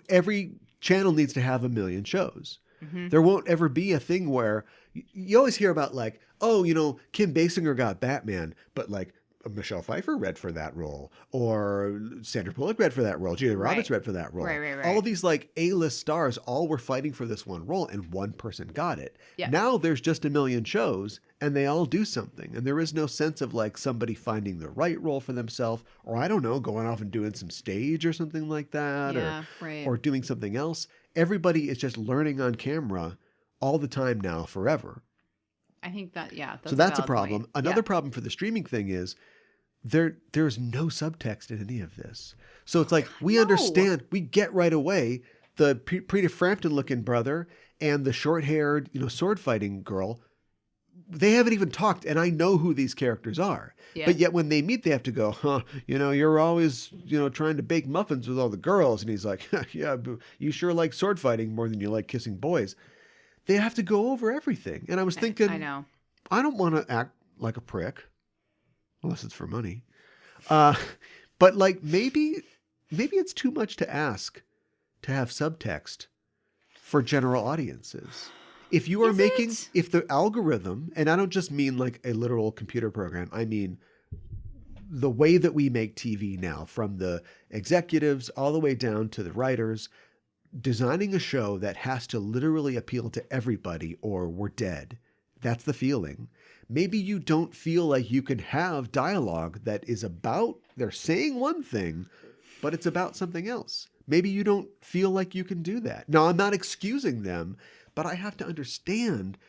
Speaker 1: every channel needs to have a million shows. There won't ever be a thing where you always hear about Kim Basinger got Batman, but Michelle Pfeiffer read for that role, or Sandra Bullock read for that role, Julia Roberts read for that role.
Speaker 2: Right.
Speaker 1: All of these A-list stars all were fighting for this one role, and one person got it.
Speaker 2: Yeah.
Speaker 1: Now there's just a million shows, and they all do something, and there is no sense of somebody finding the right role for themselves, or I don't know, going off and doing some stage or something like that, or doing something else. Everybody is just learning on camera all the time now, forever.
Speaker 2: I think that,
Speaker 1: so that's a problem.
Speaker 2: Point.
Speaker 1: Another problem for the streaming thing is there's no subtext in any of this. So it's we understand, we get right away the Peter Frampton looking brother and the short-haired, sword fighting girl. They haven't even talked, and I know who these characters are. Yeah. But yet when they meet, they have to go, you're always, trying to bake muffins with all the girls. And he's like, yeah, but you sure like sword fighting more than you like kissing boys. They have to go over everything. And I was thinking,
Speaker 2: I know.
Speaker 1: I don't want to act like a prick, unless it's for money. But maybe it's too much to ask to have subtext for general audiences. If you are if the algorithm, and I don't just mean like a literal computer program, I mean the way that we make TV now, from the executives all the way down to the writers, designing a show that has to literally appeal to everybody or we're dead. That's the feeling. Maybe you don't feel like you can have dialogue that is about, they're saying one thing, but it's about something else. Maybe you don't feel like you can do that. Now, I'm not excusing them, but I have to understand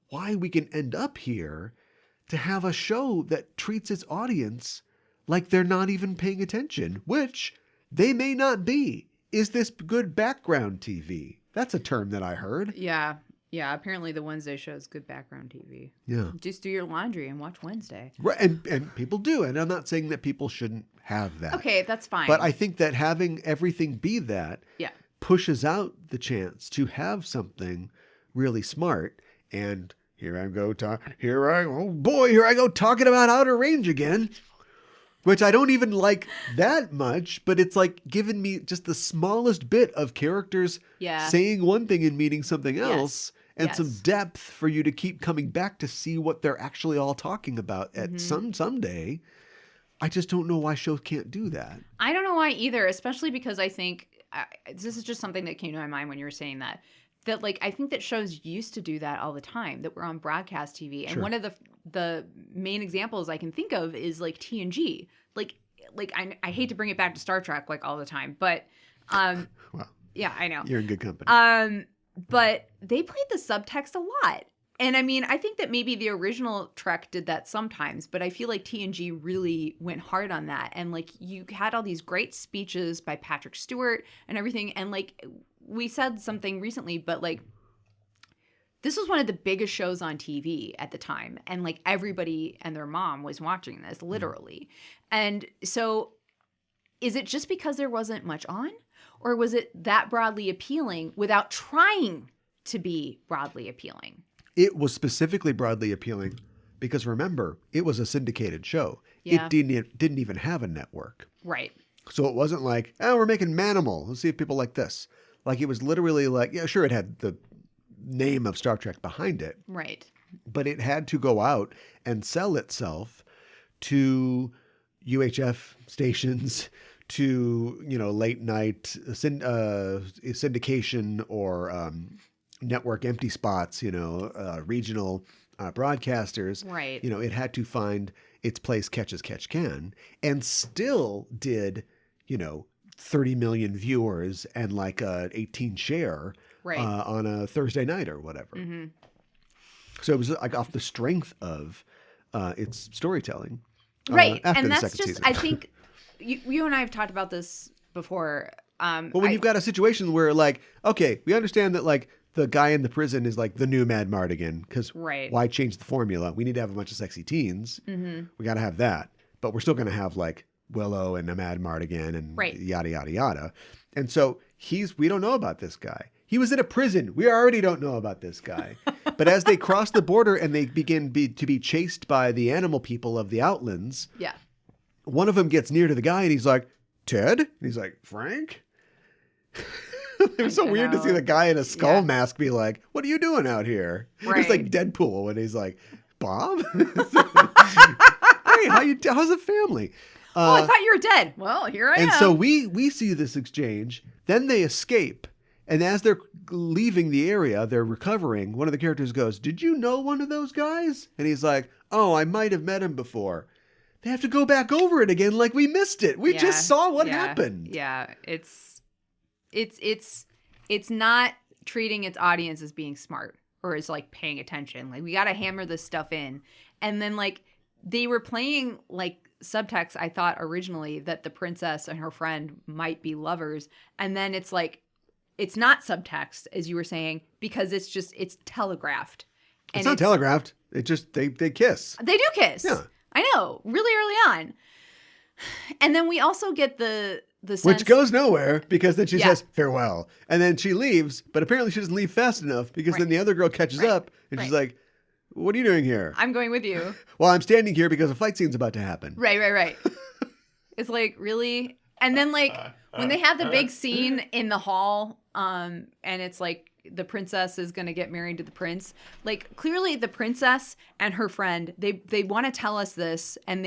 Speaker 1: why we can end up here to have a show that treats its audience like they're not even paying attention, which they may not be. Is this good background TV? That's a term that I heard.
Speaker 2: Yeah. Yeah. Apparently the Wednesday show is good background TV.
Speaker 1: Yeah.
Speaker 2: Just do your laundry and watch Wednesday.
Speaker 1: Right. And people do. And I'm not saying that people shouldn't have that.
Speaker 2: Okay, that's fine.
Speaker 1: But I think that having everything be that pushes out the chance to have something really smart. And here I go talking about Outer Range again. Which I don't even like that much, but it's like giving me just the smallest bit of characters saying one thing and meaning something else, and some depth for you to keep coming back to see what they're actually all talking about at someday. I just don't know why shows can't do that. I
Speaker 2: don't know why either, especially because I think this is just something that came to my mind when you were saying that. That like I think that shows used to do that all the time, that we're on broadcast TV. And one of the main examples I can think of is like TNG. Like I hate to bring it back to Star Trek like all the time, but
Speaker 1: well,
Speaker 2: yeah, I know.
Speaker 1: You're in good company.
Speaker 2: But they played the subtext a lot. And I mean, I think that maybe the original Trek did that sometimes, but I feel like TNG really went hard on that. And like you had all these great speeches by Patrick Stewart and everything, and like we said something recently, but like this was one of the biggest shows on TV at the time. And like everybody and their mom was watching this literally. And so is it just because there wasn't much on, or was it that broadly appealing without trying to be broadly appealing?
Speaker 1: It was specifically broadly appealing because remember, it was a syndicated show. Yeah. It didn't even have a network.
Speaker 2: Right.
Speaker 1: So it wasn't like, oh, we're making Manimal. Let's see if people like this. Like it was literally like, yeah, sure, it had the name of Star Trek behind it.
Speaker 2: Right.
Speaker 1: But it had to go out and sell itself to UHF stations, to, late night syndication or network empty spots, regional broadcasters.
Speaker 2: Right.
Speaker 1: It had to find its place catch as catch can, and still did, 30 million viewers and like a 18 share on a Thursday night or whatever. Mm-hmm. So it was like off the strength of its storytelling.
Speaker 2: Right. And that's just, season. I think you and I have talked about this before.
Speaker 1: Well, when you've got a situation where like, okay, we understand that like the guy in the prison is like the new Mad Mardigan, because why change the formula? We need to have a bunch of sexy teens. Mm-hmm. We got to have that. But we're still going to have like Willow and a Mad Mardigan and yada, yada, yada. And so we don't know about this guy. He was in a prison. We already don't know about this guy. But as they cross the border and they begin to be chased by the animal people of the Outlands, one of them gets near to the guy and he's like, Ted? And he's like, Frank? It was so weird to see the guy in a skull mask be like, what are you doing out here? Right. It's like Deadpool when he's like, Bob? Hey, how's the family?
Speaker 2: I thought you were dead. Well, here I am.
Speaker 1: And so we see this exchange. Then they escape. And as they're leaving the area, they're recovering. One of the characters goes, did you know one of those guys? And he's like, oh, I might have met him before. They have to go back over it again like we missed it. We just saw what happened.
Speaker 2: Yeah, it's not treating its audience as being smart or as like paying attention. Like we got to hammer this stuff in. And then like they were playing like subtext, I thought originally that the princess and her friend might be lovers. And then it's like, it's not subtext, as you were saying, because it's telegraphed. And
Speaker 1: it's not telegraphed. It just, they kiss.
Speaker 2: They do kiss. Yeah. I know. Really early on. And then we also get the sense,
Speaker 1: which goes nowhere, because then she says farewell. And then she leaves, but apparently she doesn't leave fast enough, because then the other girl catches up and she's like, what are you doing here?
Speaker 2: I'm going with you.
Speaker 1: Well, I'm standing here because a fight scene's about to happen.
Speaker 2: Right. It's like, really? And then like when they have the big scene in the hall, and it's like the princess is going to get married to the prince. Like clearly the princess and her friend, they want to tell us this, and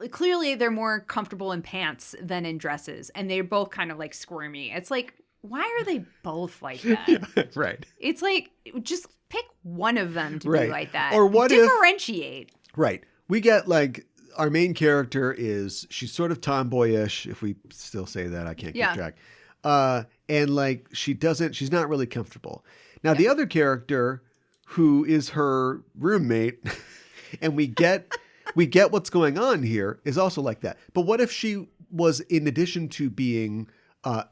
Speaker 2: clearly they're more comfortable in pants than in dresses, and they're both kind of like squirmy. It's like, why are they both like that?
Speaker 1: Yeah, right.
Speaker 2: It's like, just pick one of them to be like that.
Speaker 1: Or what
Speaker 2: differentiate.
Speaker 1: Right. We get like our main character she's sort of tomboyish, if we still say that. I can't keep track. And like she's not really comfortable. Now the other character who is her roommate and we get what's going on here is also like that. But what if she was, in addition to being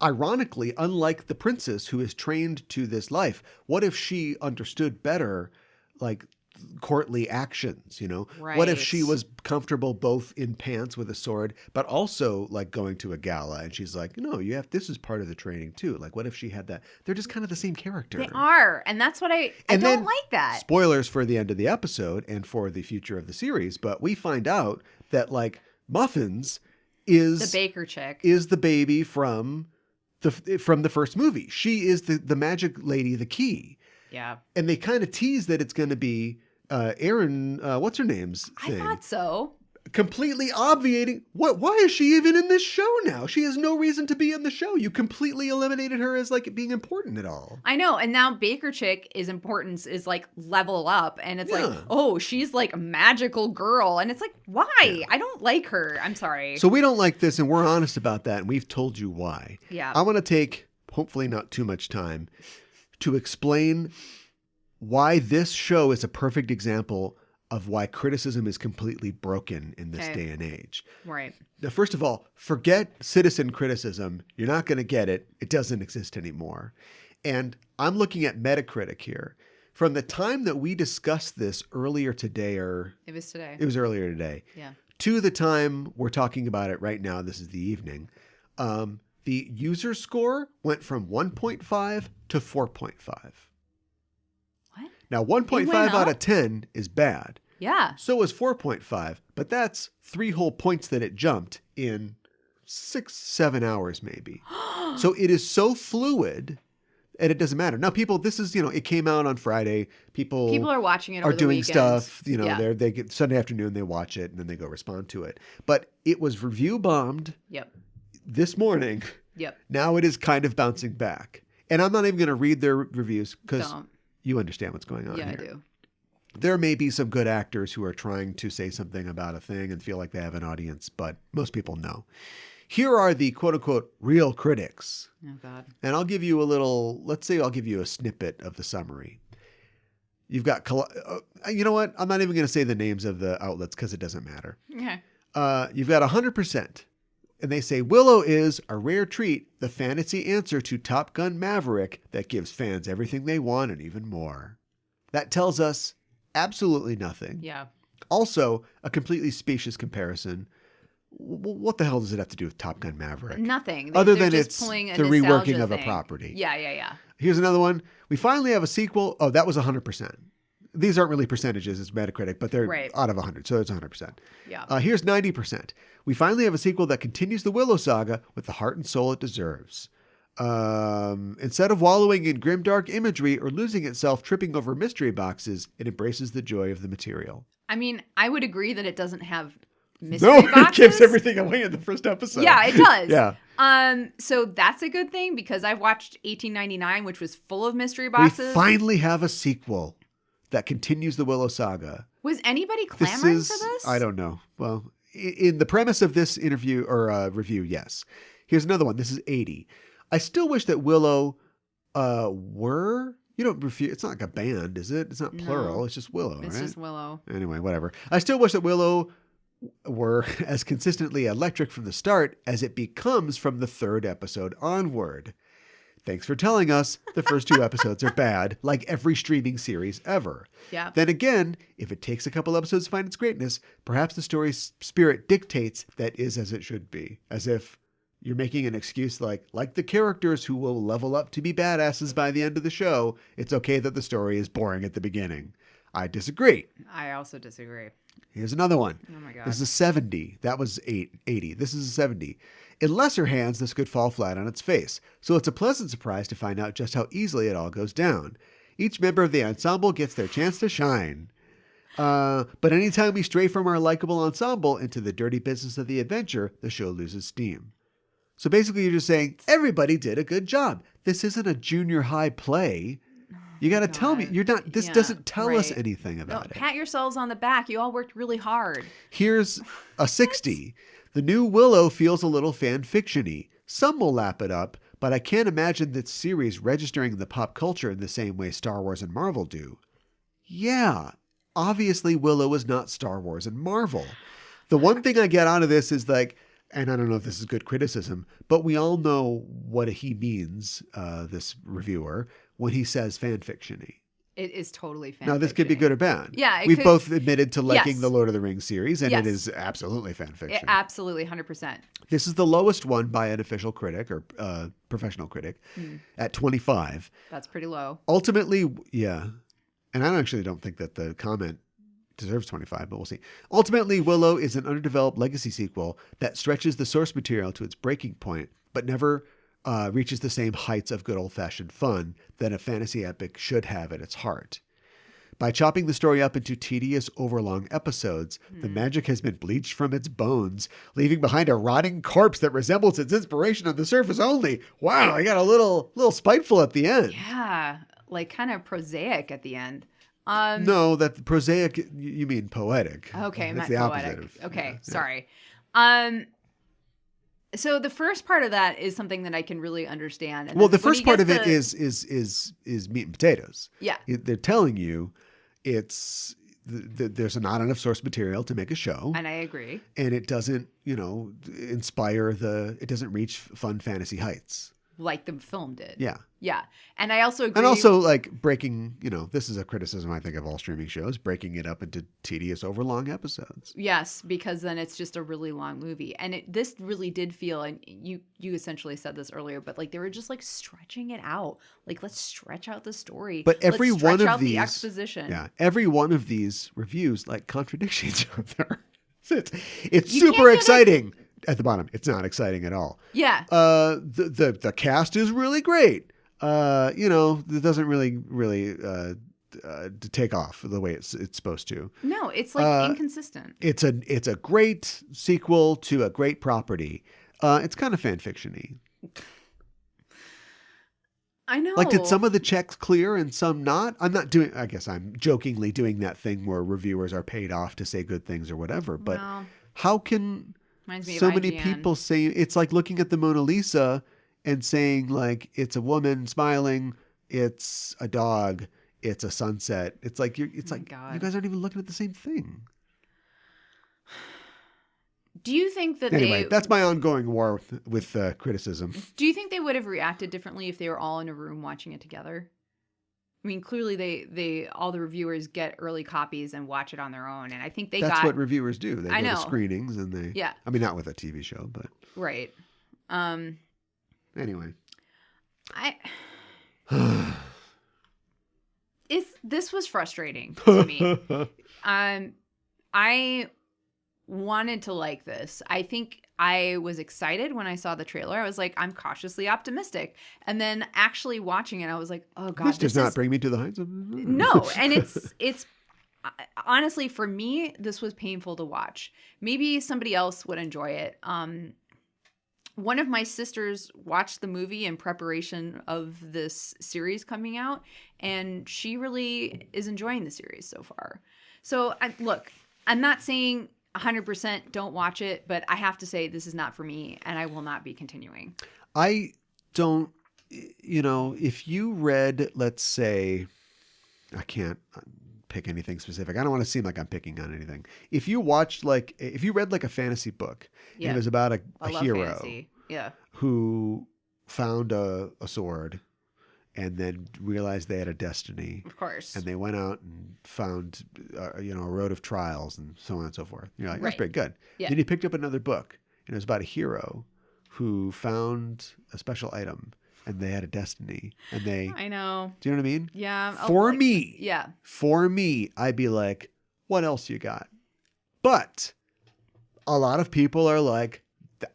Speaker 1: ironically, unlike the princess who is trained to this life, what if she understood better, like courtly actions, you know?
Speaker 2: Right.
Speaker 1: What if she was comfortable both in pants with a sword, but also like going to a gala, and she's like, no, this is part of the training too. Like, what if she had that? They're just kind of the same character.
Speaker 2: They are. And that's what I don't like that.
Speaker 1: Spoilers for the end of the episode and for the future of the series, but we find out that like Muffins is
Speaker 2: the baker chick,
Speaker 1: is the baby from the first movie. She is the magic lady, the key.
Speaker 2: Yeah.
Speaker 1: And they kind of tease that it's going to be Aaron, what's her name's thing.
Speaker 2: I thought so.
Speaker 1: Completely obviating. Why is she even in this show now? She has no reason to be in the show. You completely eliminated her as like being important at all.
Speaker 2: I know. And now Baker Chick is importance is like level up. And it's like, oh, she's like a magical girl. And it's like, why? Yeah. I don't like her. I'm sorry.
Speaker 1: So we don't like this, and we're honest about that. And we've told you why.
Speaker 2: Yeah.
Speaker 1: I want to take, hopefully not too much time, to explain why this show is a perfect example of why criticism is completely broken in this day and age.
Speaker 2: Right.
Speaker 1: Now, first of all, forget citizen criticism. You're not going to get it. It doesn't exist anymore. And I'm looking at Metacritic here. From the time that we discussed this earlier today,
Speaker 2: It was today.
Speaker 1: It was earlier today.
Speaker 2: Yeah.
Speaker 1: To the time we're talking about it right now, this is the evening, the user score went from 1.5 to 4.5.
Speaker 2: What?
Speaker 1: Now, 1.5 out of 10 is bad.
Speaker 2: Yeah.
Speaker 1: So is 4.5, but that's 3 whole points that it jumped in 6-7 hours maybe. So it is so fluid, and it doesn't matter. Now, people, this is, it came out on Friday. People
Speaker 2: are watching it over
Speaker 1: are
Speaker 2: the
Speaker 1: doing
Speaker 2: weekend.
Speaker 1: stuff, they get Sunday afternoon, they watch it, and then they go respond to it. But it was review bombed this morning.
Speaker 2: Yep.
Speaker 1: Now it is kind of bouncing back. And I'm not even going to read their reviews because you understand what's going on here.
Speaker 2: Yeah, I do.
Speaker 1: There may be some good actors who are trying to say something about a thing and feel like they have an audience, but most people know. Here are the quote-unquote real critics.
Speaker 2: Oh, God.
Speaker 1: And I'll give you I'll give you a snippet of the summary. You've got, you know what? I'm not even going to say the names of the outlets because it doesn't matter.
Speaker 2: Okay.
Speaker 1: You've got 100%. And they say, Willow is a rare treat, the fantasy answer to Top Gun Maverick that gives fans everything they want and even more. That tells us absolutely nothing.
Speaker 2: Yeah.
Speaker 1: Also, a completely specious comparison. What the hell does it have to do with Top Gun Maverick?
Speaker 2: Nothing.
Speaker 1: Other than it's the reworking of a property.
Speaker 2: Yeah.
Speaker 1: Here's another one. We finally have a sequel. Oh, that was 100%. These aren't really percentages. It's Metacritic, but they're out of 100, so it's 100%.
Speaker 2: Yeah.
Speaker 1: Here's 90%. We finally have a sequel that continues the Willow saga with the heart and soul it deserves. Instead of wallowing in grimdark imagery or losing itself tripping over mystery boxes, it embraces the joy of the material.
Speaker 2: I mean, I would agree that it doesn't have mystery boxes.
Speaker 1: It gives everything away in the first episode.
Speaker 2: Yeah, it does.
Speaker 1: Yeah.
Speaker 2: So that's a good thing because I've watched 1899, which was full of mystery boxes.
Speaker 1: We finally have a sequel that continues the Willow saga.
Speaker 2: Was anybody clamoring for this?
Speaker 1: I don't know. Well, in the premise of this interview or review, yes. Here's another one. This is 80. I still wish that Willow were... You don't refuse. It's not like a band, is it? It's not plural. It's just Willow,
Speaker 2: It's just Willow.
Speaker 1: Anyway, whatever. I still wish that Willow were as consistently electric from the start as it becomes from the 3rd episode onward. Thanks for telling us the first 2 episodes are bad, like every streaming series ever.
Speaker 2: Yeah.
Speaker 1: Then again, if it takes a couple episodes to find its greatness, perhaps the story's spirit dictates that is as it should be. As if you're making an excuse like the characters who will level up to be badasses by the end of the show, it's okay that the story is boring at the beginning. I disagree.
Speaker 2: I also disagree.
Speaker 1: Here's another one.
Speaker 2: Oh my God.
Speaker 1: This is a 70. That was 80. This is a 70. In lesser hands, this could fall flat on its face, so it's a pleasant surprise to find out just how easily it all goes down. Each member of the ensemble gets their chance to shine. But anytime we stray from our likable ensemble into the dirty business of the adventure, the show loses steam. So basically you're just saying, everybody did a good job. This isn't a junior high play. You got to tell me. You're not. This doesn't tell us anything about it.
Speaker 2: Pat yourselves on the back. You all worked really hard.
Speaker 1: Here's a 60. The new Willow feels a little fan fiction-y. Some will lap it up, but I can't imagine this series registering in the pop culture in the same way Star Wars and Marvel do. Yeah, obviously Willow is not Star Wars and Marvel. The one thing I get out of this is like, and I don't know if this is good criticism, but we all know what he means, this reviewer, when he says fan fiction-y.
Speaker 2: It is totally fan
Speaker 1: Now, this could be good or bad.
Speaker 2: Yeah.
Speaker 1: We've both admitted to liking the Lord of the Rings series, and it is absolutely fan fiction.
Speaker 2: Absolutely, 100%.
Speaker 1: This is the lowest one by an official critic or professional critic at 25.
Speaker 2: That's pretty low.
Speaker 1: Ultimately, yeah. And I actually don't think that the comment deserves 25, but we'll see. Ultimately, Willow is an underdeveloped legacy sequel that stretches the source material to its breaking point, but never reaches the same heights of good old-fashioned fun that a fantasy epic should have at its heart. By chopping the story up into tedious, overlong episodes, the magic has been bleached from its bones, leaving behind a rotting corpse that resembles its inspiration on the surface only. Wow, I got a little spiteful at the end.
Speaker 2: Yeah, like kind of prosaic at the end.
Speaker 1: No, that prosaic, you mean poetic.
Speaker 2: Okay,
Speaker 1: that's
Speaker 2: the
Speaker 1: poetic.
Speaker 2: Okay, sorry. So the first part of that is something that I can really understand. And
Speaker 1: well, the first part of it is meat and potatoes.
Speaker 2: Yeah.
Speaker 1: They're telling you there's not enough source material to make a show.
Speaker 2: And I agree.
Speaker 1: And it doesn't, inspire it doesn't reach fun fantasy heights.
Speaker 2: Like the film did.
Speaker 1: Yeah.
Speaker 2: Yeah. And I also agree.
Speaker 1: And also like breaking, this is a criticism I think of all streaming shows, breaking it up into tedious, overlong episodes.
Speaker 2: Yes, because then it's just a really long movie. And this really did feel, and you essentially said this earlier, but like they were just like stretching it out. Like, let's stretch out the story.
Speaker 1: But every
Speaker 2: let's
Speaker 1: one
Speaker 2: stretch
Speaker 1: of
Speaker 2: out
Speaker 1: these
Speaker 2: the exposition.
Speaker 1: Yeah. Every one of these reviews like contradicts each other. It's super exciting. At the bottom, it's not exciting at all.
Speaker 2: Yeah.
Speaker 1: The cast is really great. It doesn't really take off the way it's supposed to.
Speaker 2: No, it's like inconsistent.
Speaker 1: It's a great sequel to a great property. It's kind of fan fiction-y.
Speaker 2: I know.
Speaker 1: Like, did some of the checks clear and some not? I guess I'm jokingly doing that thing where reviewers are paid off to say good things or whatever. But how can so many people say it's like looking at the Mona Lisa and saying like it's a woman smiling, it's a dog, it's a sunset. It's like you guys aren't even looking at the same thing.
Speaker 2: Do you think that
Speaker 1: that's my ongoing war with criticism.
Speaker 2: Do you think they would have reacted differently if they were all in a room watching it together? I mean, clearly they all the reviewers get early copies and watch it on their own, and I think that's
Speaker 1: what reviewers do. They go to screenings and they.
Speaker 2: Yeah.
Speaker 1: I mean, not with a TV show, but.
Speaker 2: Right.
Speaker 1: Anyway.
Speaker 2: This was frustrating to me. I wanted to like this. I think I was excited when I saw the trailer. I was like, I'm cautiously optimistic. And then actually watching it, I was like, oh God.
Speaker 1: This does not bring me to the heights of...
Speaker 2: No. And it's honestly, for me, this was painful to watch. Maybe somebody else would enjoy it. One of my sisters watched the movie in preparation of this series coming out, and she really is enjoying the series so far. So look, I'm not saying 100% don't watch it, but I have to say this is not for me, and I will not be continuing.
Speaker 1: I don't, if you read, let's say, I can't pick anything specific. I don't want to seem like I'm picking on anything. If you read like a fantasy book, and it was about a hero who found a sword and then realized they had a destiny.
Speaker 2: Of course.
Speaker 1: And they went out and found, a road of trials and so on and so forth. You're like, that's pretty good. Yeah. Then you picked up another book, and it was about a hero who found a special item, and they had a destiny. And they...
Speaker 2: I know.
Speaker 1: Do you know what I mean?
Speaker 2: Yeah.
Speaker 1: For me, I'd be like, what else you got? But a lot of people are like,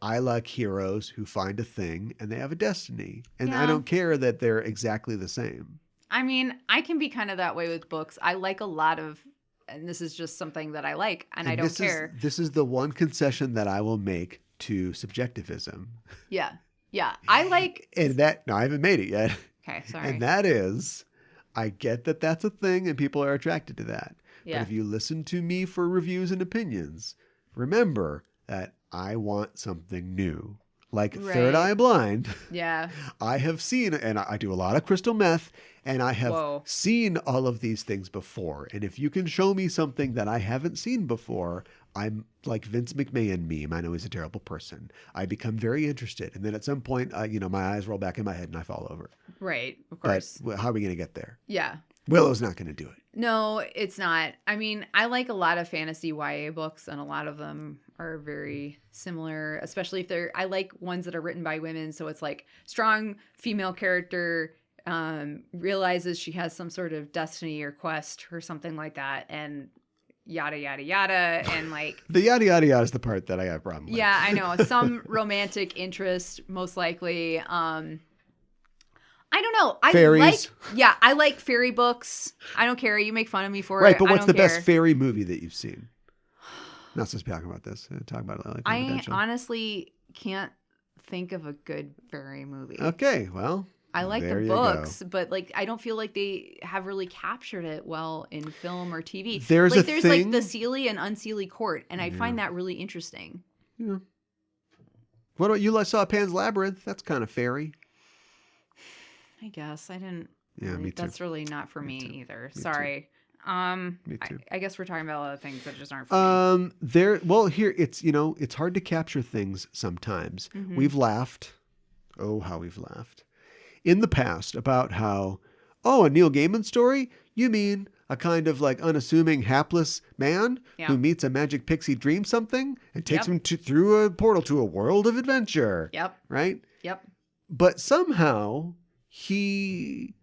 Speaker 1: I like heroes who find a thing and they have a destiny. And
Speaker 2: Yeah.
Speaker 1: I don't care that they're exactly the same.
Speaker 2: I mean, I can be kind of that way with books. I like a lot of, and this is just something that I like, and I don't care.
Speaker 1: This is the one concession that I will make to subjectivism.
Speaker 2: Yeah. Yeah. I like.
Speaker 1: And that, no, I haven't made it yet.
Speaker 2: Okay. Sorry.
Speaker 1: And that is, I get that that's a thing and people are attracted to that.
Speaker 2: Yeah.
Speaker 1: But if you listen to me for reviews and opinions, remember that I want something new. Like Third Eye Blind.
Speaker 2: Yeah.
Speaker 1: I have seen, and I do a lot of crystal meth, and I have seen all of these things before. And if you can show me something that I haven't seen before, I'm like Vince McMahon meme. I know he's a terrible person. I become very interested. And then at some point, my eyes roll back in my head and I fall over.
Speaker 2: Right. Of course.
Speaker 1: But how are we going to get there?
Speaker 2: Yeah.
Speaker 1: Willow's not going to do it.
Speaker 2: No, it's not. I mean, I like a lot of fantasy YA books, and a lot of them are very similar, especially if I like ones that are written by women. So it's like strong female character realizes she has some sort of destiny or quest or something like that, and yada, yada, yada. And like
Speaker 1: the yada, yada, yada is the part that I got a problem with.
Speaker 2: Yeah, I know. Some romantic interest, most likely. I don't know.
Speaker 1: Fairies.
Speaker 2: I like fairy books. I don't care. You make fun of me for it.
Speaker 1: Right, but what's the best fairy movie that you've seen? Not supposed to be talking about this. Talk about it like
Speaker 2: I honestly can't think of a good fairy movie.
Speaker 1: Okay, well,
Speaker 2: I like the books, but like I don't feel like they have really captured it well in film or TV.
Speaker 1: There's
Speaker 2: like the Seelie and Unseelie Court, and I find that really interesting.
Speaker 1: Yeah. What about you? I saw Pan's Labyrinth. That's kind of fairy.
Speaker 2: I guess I didn't.
Speaker 1: Yeah, me too.
Speaker 2: That's really not for me either. Sorry.
Speaker 1: Me too.
Speaker 2: I guess we're talking about other things that just aren't for me.
Speaker 1: Well, here it's hard to capture things sometimes.
Speaker 2: Mm-hmm.
Speaker 1: We've laughed. Oh, how we've laughed in the past about how, a Neil Gaiman story? You mean a kind of like unassuming, hapless man who meets a magic pixie dream something and takes him through a portal to a world of adventure.
Speaker 2: Yep.
Speaker 1: Right?
Speaker 2: Yep.
Speaker 1: But somehow he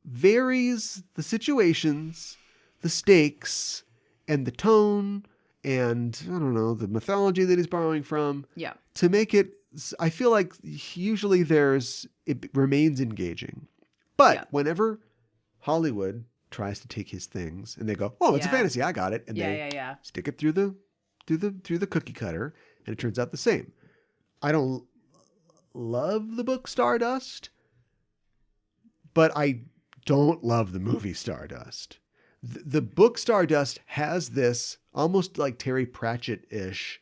Speaker 1: varies the situations, the stakes, and the tone, and I don't know, the mythology that he's borrowing from.
Speaker 2: Yeah.
Speaker 1: To make it, I feel like usually it remains engaging. But whenever Hollywood tries to take his things and they go, oh, it's a fantasy, I got it. And they stick it through the cookie cutter, and it turns out the same. I don't love the book Stardust, but I don't love the movie Stardust. The book Stardust has this almost like Terry Pratchett-ish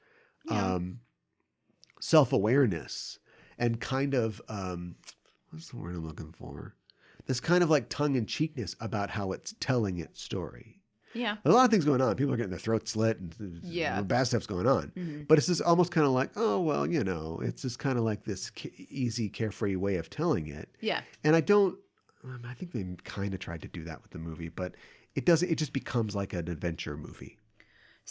Speaker 1: self-awareness and kind of, what's the word I'm looking for? This kind of like tongue-in-cheekness about how it's telling its story.
Speaker 2: Yeah.
Speaker 1: There's a lot of things going on. People are getting their throats slit and bad stuff's going on.
Speaker 2: Mm-hmm.
Speaker 1: But it's just almost kind of like, oh, well, it's just kind of like this easy, carefree way of telling it.
Speaker 2: Yeah.
Speaker 1: And I think they kind of tried to do that with the movie, but it just becomes like an adventure movie.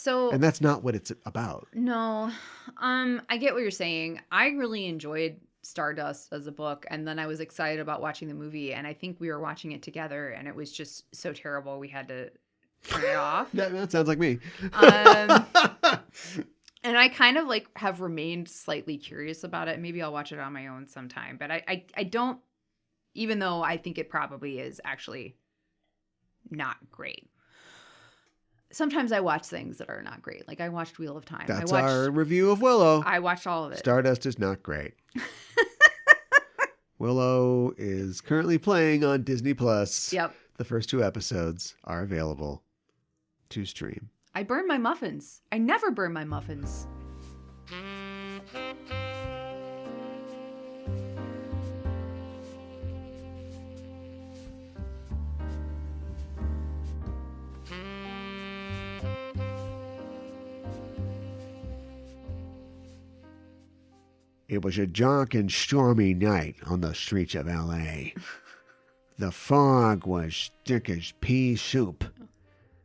Speaker 1: And that's not what it's about.
Speaker 2: No. I get what you're saying. I really enjoyed Stardust as a book, and then I was excited about watching the movie, and I think we were watching it together, and it was just so terrible we had to turn it off.
Speaker 1: That sounds like me.
Speaker 2: And I kind of like have remained slightly curious about it. Maybe I'll watch it on my own sometime, but I don't, even though I think it probably is actually not great. Sometimes I watch things that are not great. Like I watched Wheel of Time.
Speaker 1: That's our review of Willow.
Speaker 2: I watched all of it.
Speaker 1: Stardust is not great. Willow is currently playing on Disney Plus.
Speaker 2: Yep.
Speaker 1: The first 2 episodes are available to stream.
Speaker 2: I burn my muffins. I never burn my muffins.
Speaker 1: It was a dark and stormy night on the streets of L.A. The fog was thick as pea soup,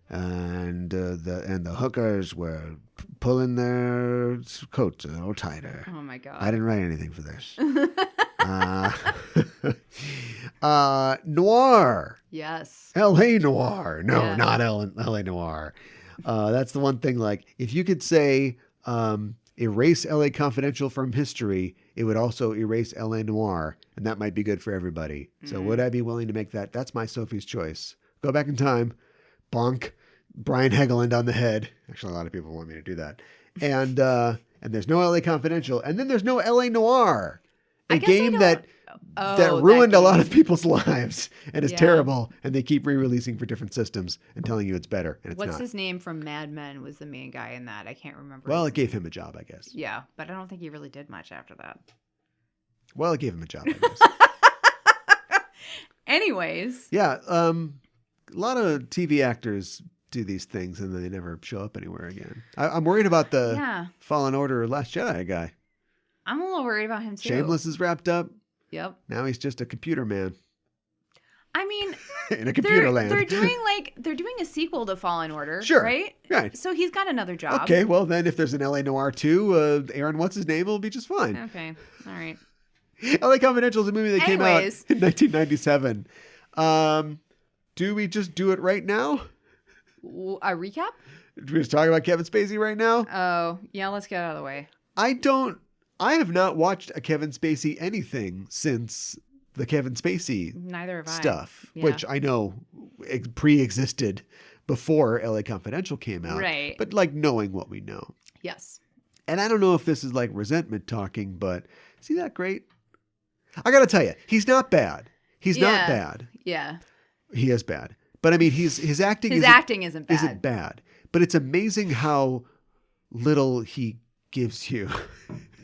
Speaker 1: and the hookers were pulling their coats a little tighter.
Speaker 2: Oh my God!
Speaker 1: I didn't write anything for this. Noir.
Speaker 2: Yes.
Speaker 1: L.A. Noir. No, not L.A. Noir. That's the one thing. Like, if you could say, erase LA Confidential from history, it would also erase LA Noire, and that might be good for everybody. So would I be willing to make that? That's my Sophie's choice. Go back in time, bonk Brian Hegeland on the head. Actually, a lot of people want me to do that. And there's no LA Confidential, and then there's no LA Noire, a game that ruined a lot of people's lives and is terrible, and they keep re-releasing for different systems and telling you it's better, and it's
Speaker 2: What's
Speaker 1: not.
Speaker 2: his name from Mad Men was the main guy in that? I can't remember.
Speaker 1: Well, it gave him a job, I guess.
Speaker 2: Yeah, but I don't think he really did much after that.
Speaker 1: Well, it gave him a job, I guess.
Speaker 2: Anyways.
Speaker 1: Yeah, a lot of TV actors do these things and then they never show up anywhere again. I'm worried about the Fallen Order Last Jedi guy.
Speaker 2: I'm a little worried about him too.
Speaker 1: Shameless is wrapped up.
Speaker 2: Yep.
Speaker 1: Now he's just a computer man.
Speaker 2: I mean,
Speaker 1: in a computer land.
Speaker 2: They're doing a sequel to Fallen Order,
Speaker 1: sure,
Speaker 2: right?
Speaker 1: Right.
Speaker 2: So he's got another job.
Speaker 1: Okay, well then if there's an LA Noire 2, Aaron what's his name will be just fine.
Speaker 2: Okay. All right.
Speaker 1: LA Confidential is a movie that came out in 1997. Do we just do it right now?
Speaker 2: A recap?
Speaker 1: Do we just talk about Kevin Spacey right now?
Speaker 2: Oh, yeah, let's get out of the way.
Speaker 1: I have not watched a Kevin Spacey anything since the Kevin Spacey stuff, which I know pre-existed before LA Confidential came out.
Speaker 2: Right.
Speaker 1: But like knowing what we know.
Speaker 2: Yes.
Speaker 1: And I don't know if this is like resentment talking, but is he that great? I got to tell you, he's not bad. He's not bad.
Speaker 2: Yeah.
Speaker 1: He is bad. But I mean, his acting
Speaker 2: isn't bad.
Speaker 1: Isn't bad. But it's amazing how little he gives you.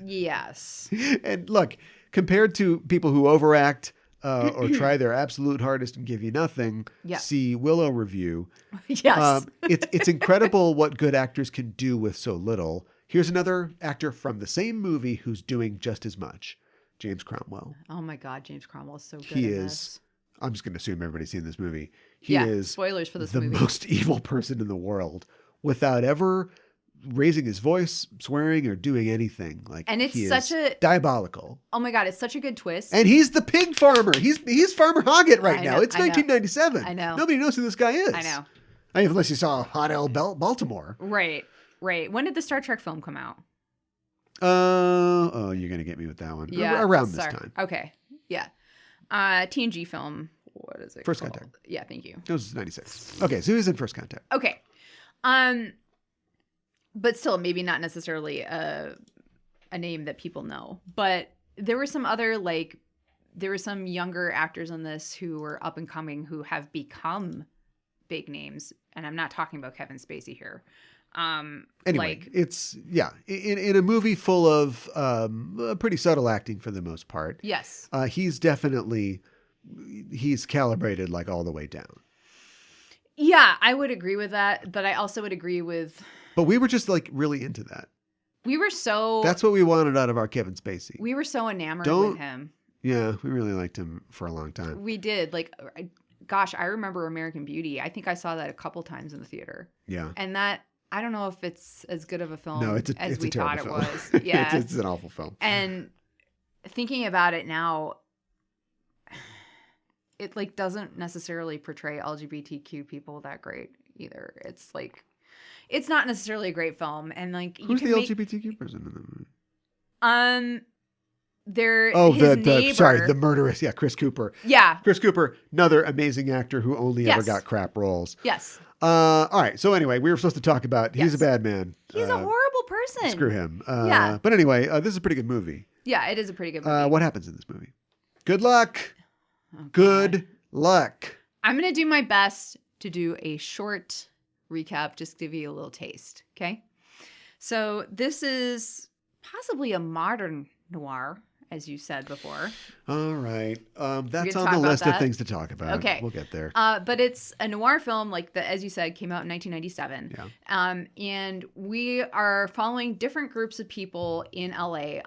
Speaker 2: Yes.
Speaker 1: And look, compared to people who overact or try their absolute hardest and give you nothing, see Willow review.
Speaker 2: Yes.
Speaker 1: It's incredible what good actors can do with so little. Here's another actor from the same movie who's doing just as much. James Cromwell.
Speaker 2: Oh my God, James Cromwell is so good.
Speaker 1: He is.
Speaker 2: This.
Speaker 1: I'm just going to assume everybody's seen this movie. He is
Speaker 2: spoilers for this
Speaker 1: the
Speaker 2: movie.
Speaker 1: most evil person in the world without ever raising his voice, swearing, or doing anything.
Speaker 2: And it's such a
Speaker 1: diabolical.
Speaker 2: Oh my God, it's such a good twist.
Speaker 1: And he's the pig farmer. He's Farmer Hoggett right now. It's 1997.
Speaker 2: I know.
Speaker 1: Nobody knows who this guy is.
Speaker 2: I know.
Speaker 1: Unless you saw Hot L Baltimore.
Speaker 2: Right. When did the Star Trek film come out?
Speaker 1: You're going to get me with that one.
Speaker 2: Yeah.
Speaker 1: Around this time.
Speaker 2: Okay. Yeah. TNG film. What is it
Speaker 1: First
Speaker 2: called?
Speaker 1: Contact.
Speaker 2: Yeah, thank you.
Speaker 1: It was 96. Okay, so he was in First Contact.
Speaker 2: Okay. But still, maybe not necessarily a name that people know. But there were some other, there were some younger actors in this who were up and coming who have become big names. And I'm not talking about Kevin Spacey here.
Speaker 1: Anyway, it's, in a movie full of pretty subtle acting for the most part.
Speaker 2: Yes.
Speaker 1: He's calibrated all the way down.
Speaker 2: Yeah, I would agree with that. But I also would agree with...
Speaker 1: But we were just really into that.
Speaker 2: We were so...
Speaker 1: That's what we wanted out of our Kevin Spacey.
Speaker 2: We were so enamored with him.
Speaker 1: Yeah, we really liked him for a long time.
Speaker 2: We did. Gosh, I remember American Beauty. I think I saw that a couple times in the theater.
Speaker 1: Yeah.
Speaker 2: And that... I don't know if it's as good of a film
Speaker 1: as we thought it was.
Speaker 2: Yeah.
Speaker 1: it's an awful film.
Speaker 2: And thinking about it now, it doesn't necessarily portray LGBTQ people that great either. It's it's not necessarily a great film. And
Speaker 1: who's the LGBTQ person in the movie? The murderous. Yeah, Chris Cooper.
Speaker 2: Yeah.
Speaker 1: Chris Cooper, another amazing actor who only ever got crap roles.
Speaker 2: Yes.
Speaker 1: All right. So anyway, we were supposed to talk about he's a bad man.
Speaker 2: He's a horrible person.
Speaker 1: Screw him. But anyway, this is a pretty good movie.
Speaker 2: Yeah, it is a pretty good movie.
Speaker 1: What happens in this movie? Good luck. Oh, good luck.
Speaker 2: I'm going to do my best to do a short recap, just to give you a little taste. Okay. So this is possibly a modern noir, as you said before.
Speaker 1: All right. That's on the list of things to talk about.
Speaker 2: Okay.
Speaker 1: We'll get there.
Speaker 2: But it's a noir film, as you said, came out in 1997.
Speaker 1: Yeah.
Speaker 2: And we are following different groups of people in LA.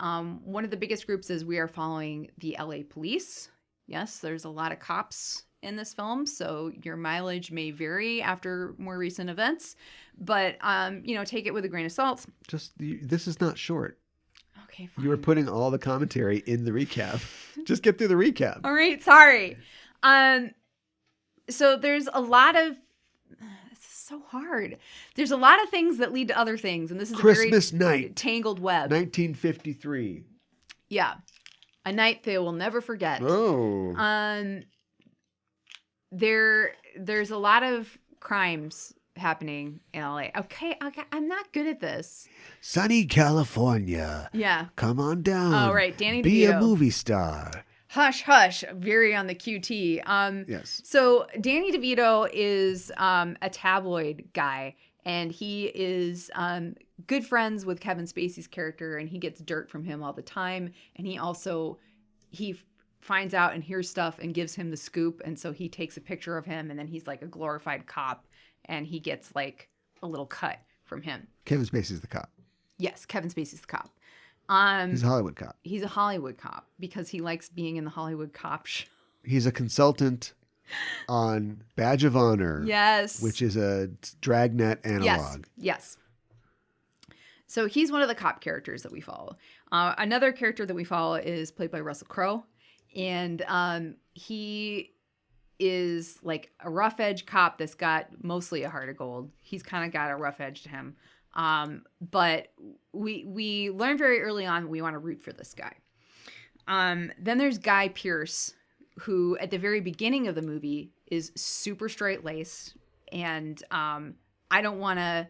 Speaker 2: One of the biggest groups is we are following the LA police. Yes, there's a lot of cops in this film, so your mileage may vary after more recent events. But, take it with a grain of salt.
Speaker 1: This is not short.
Speaker 2: Okay, fine.
Speaker 1: You were putting all the commentary in the recap. Just get through the recap.
Speaker 2: All right, sorry. So there's a lot of so hard. There's a lot of things that lead to other things, and this is
Speaker 1: Christmas
Speaker 2: a very
Speaker 1: night,
Speaker 2: tangled web.
Speaker 1: 1953.
Speaker 2: Yeah, a night they will never forget.
Speaker 1: Oh.
Speaker 2: There's a lot of crimes happening in LA. Okay, I'm not good at this.
Speaker 1: Sunny California.
Speaker 2: Yeah.
Speaker 1: Come on down.
Speaker 2: Oh, right, Danny DeVito.
Speaker 1: Be a movie star.
Speaker 2: Hush, hush. Very on the QT.
Speaker 1: Yes.
Speaker 2: So Danny DeVito is a tabloid guy, and he is good friends with Kevin Spacey's character, and he gets dirt from him all the time. And he finds out and hears stuff and gives him the scoop, and so he takes a picture of him, and then he's like a glorified cop, and he gets like a little cut from him.
Speaker 1: Kevin Spacey's the cop.
Speaker 2: Yes, Kevin Spacey's the cop.
Speaker 1: He's a Hollywood cop.
Speaker 2: He's a Hollywood cop because he likes being in the Hollywood cop show.
Speaker 1: He's a consultant on Badge of Honor.
Speaker 2: Yes.
Speaker 1: Which is a Dragnet analog.
Speaker 2: Yes. So he's one of the cop characters that we follow. Another character that we follow is played by Russell Crowe. And he is like a rough edge cop that's got mostly a heart of gold. He's kind of got a rough edge to him. But we learn very early on we want to root for this guy. Then there's Guy Pearce, who at the very beginning of the movie is super straight-laced. And I don't want to,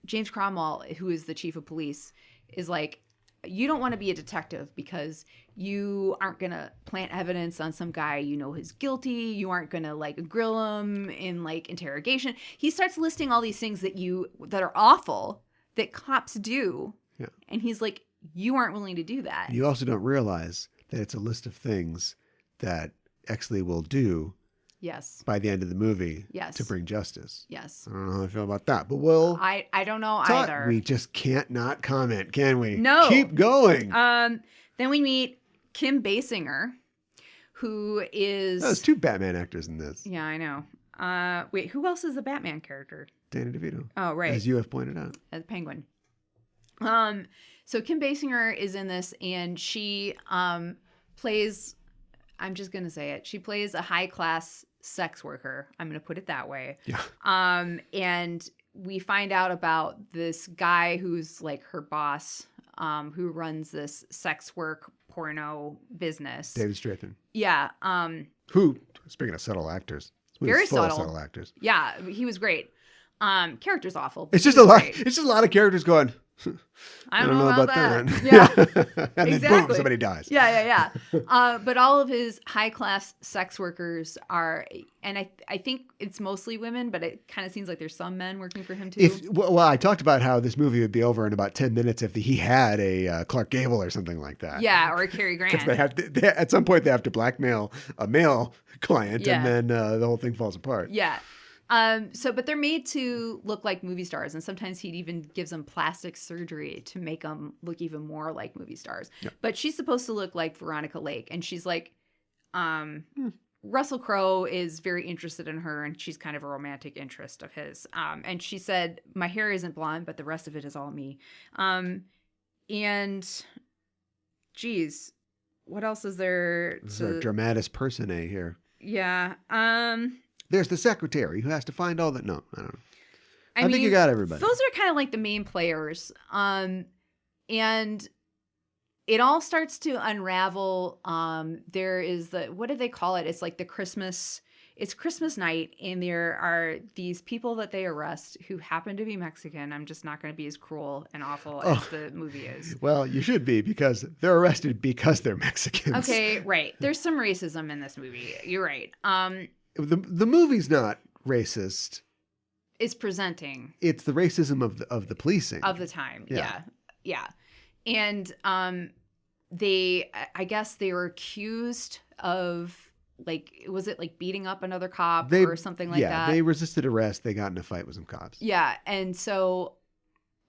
Speaker 2: James Cromwell, who is the chief of police, is like, you don't want to be a detective because you aren't going to plant evidence on some guy you know is guilty. You aren't going to like grill him in like interrogation. He starts listing all these things that are awful that cops do. Yeah. And he's like, you aren't willing to do that.
Speaker 1: You also don't realize that it's a list of things that Exley will do.
Speaker 2: Yes.
Speaker 1: By the end of the movie.
Speaker 2: Yes.
Speaker 1: To bring justice.
Speaker 2: Yes.
Speaker 1: I don't know how I feel about that, but we'll.
Speaker 2: I don't know either.
Speaker 1: We just can't not comment, can we?
Speaker 2: No.
Speaker 1: Keep going.
Speaker 2: Then we meet Kim Basinger, who is.
Speaker 1: There's two Batman actors in this.
Speaker 2: Yeah, I know. Wait, who else is the Batman character?
Speaker 1: Danny DeVito.
Speaker 2: Oh, right.
Speaker 1: As you have pointed out.
Speaker 2: As Penguin. So Kim Basinger is in this, and she plays. I'm just gonna say it. She plays a high class sex worker. I'm going to put it that way.
Speaker 1: Yeah.
Speaker 2: And we find out about this guy who's like her boss, who runs this sex work porno business.
Speaker 1: David Strathairn.
Speaker 2: Yeah.
Speaker 1: Who, speaking of subtle actors,
Speaker 2: very
Speaker 1: subtle. Subtle actors.
Speaker 2: Yeah, he was great. Character's awful.
Speaker 1: It's just a lot. It's just a lot of characters going.
Speaker 2: I don't know about that.
Speaker 1: Yeah. And
Speaker 2: exactly.
Speaker 1: Then boom, somebody dies.
Speaker 2: Yeah. But all of his high-class sex workers are, and I think it's mostly women, but it kind of seems like there's some men working for him too.
Speaker 1: Well, I talked about how this movie would be over in about 10 minutes if he had a Clark Gable or something like that.
Speaker 2: Yeah, or a Cary Grant.
Speaker 1: Because at some point they have to blackmail a male client, and then the whole thing falls apart.
Speaker 2: Yeah. But they're made to look like movie stars, and sometimes he even gives them plastic surgery to make them look even more like movie stars. Yep. But she's supposed to look like Veronica Lake, and she's like, Russell Crowe is very interested in her, and she's kind of a romantic interest of his. And she said, my hair isn't blonde, but the rest of it is all me. And geez, what else is there?
Speaker 1: This is a dramatis personae here.
Speaker 2: Yeah.
Speaker 1: There's the secretary who has to find all that. No, I don't know. I think you got everybody.
Speaker 2: Those are kind of like the main players. And it all starts to unravel. There is what do they call it? It's like it's Christmas night, and there are these people that they arrest who happen to be Mexican. I'm just not going to be as cruel and awful as the movie is.
Speaker 1: Well, you should be, because they're arrested because they're Mexicans.
Speaker 2: Okay, right. There's some racism in this movie. You're right.
Speaker 1: The movie's not racist.
Speaker 2: It's presenting.
Speaker 1: It's the racism of the policing
Speaker 2: of the time. Yeah. And I guess they were accused of was it like beating up another cop or something like that?
Speaker 1: Yeah, they resisted arrest. They got in a fight with some cops.
Speaker 2: Yeah, and so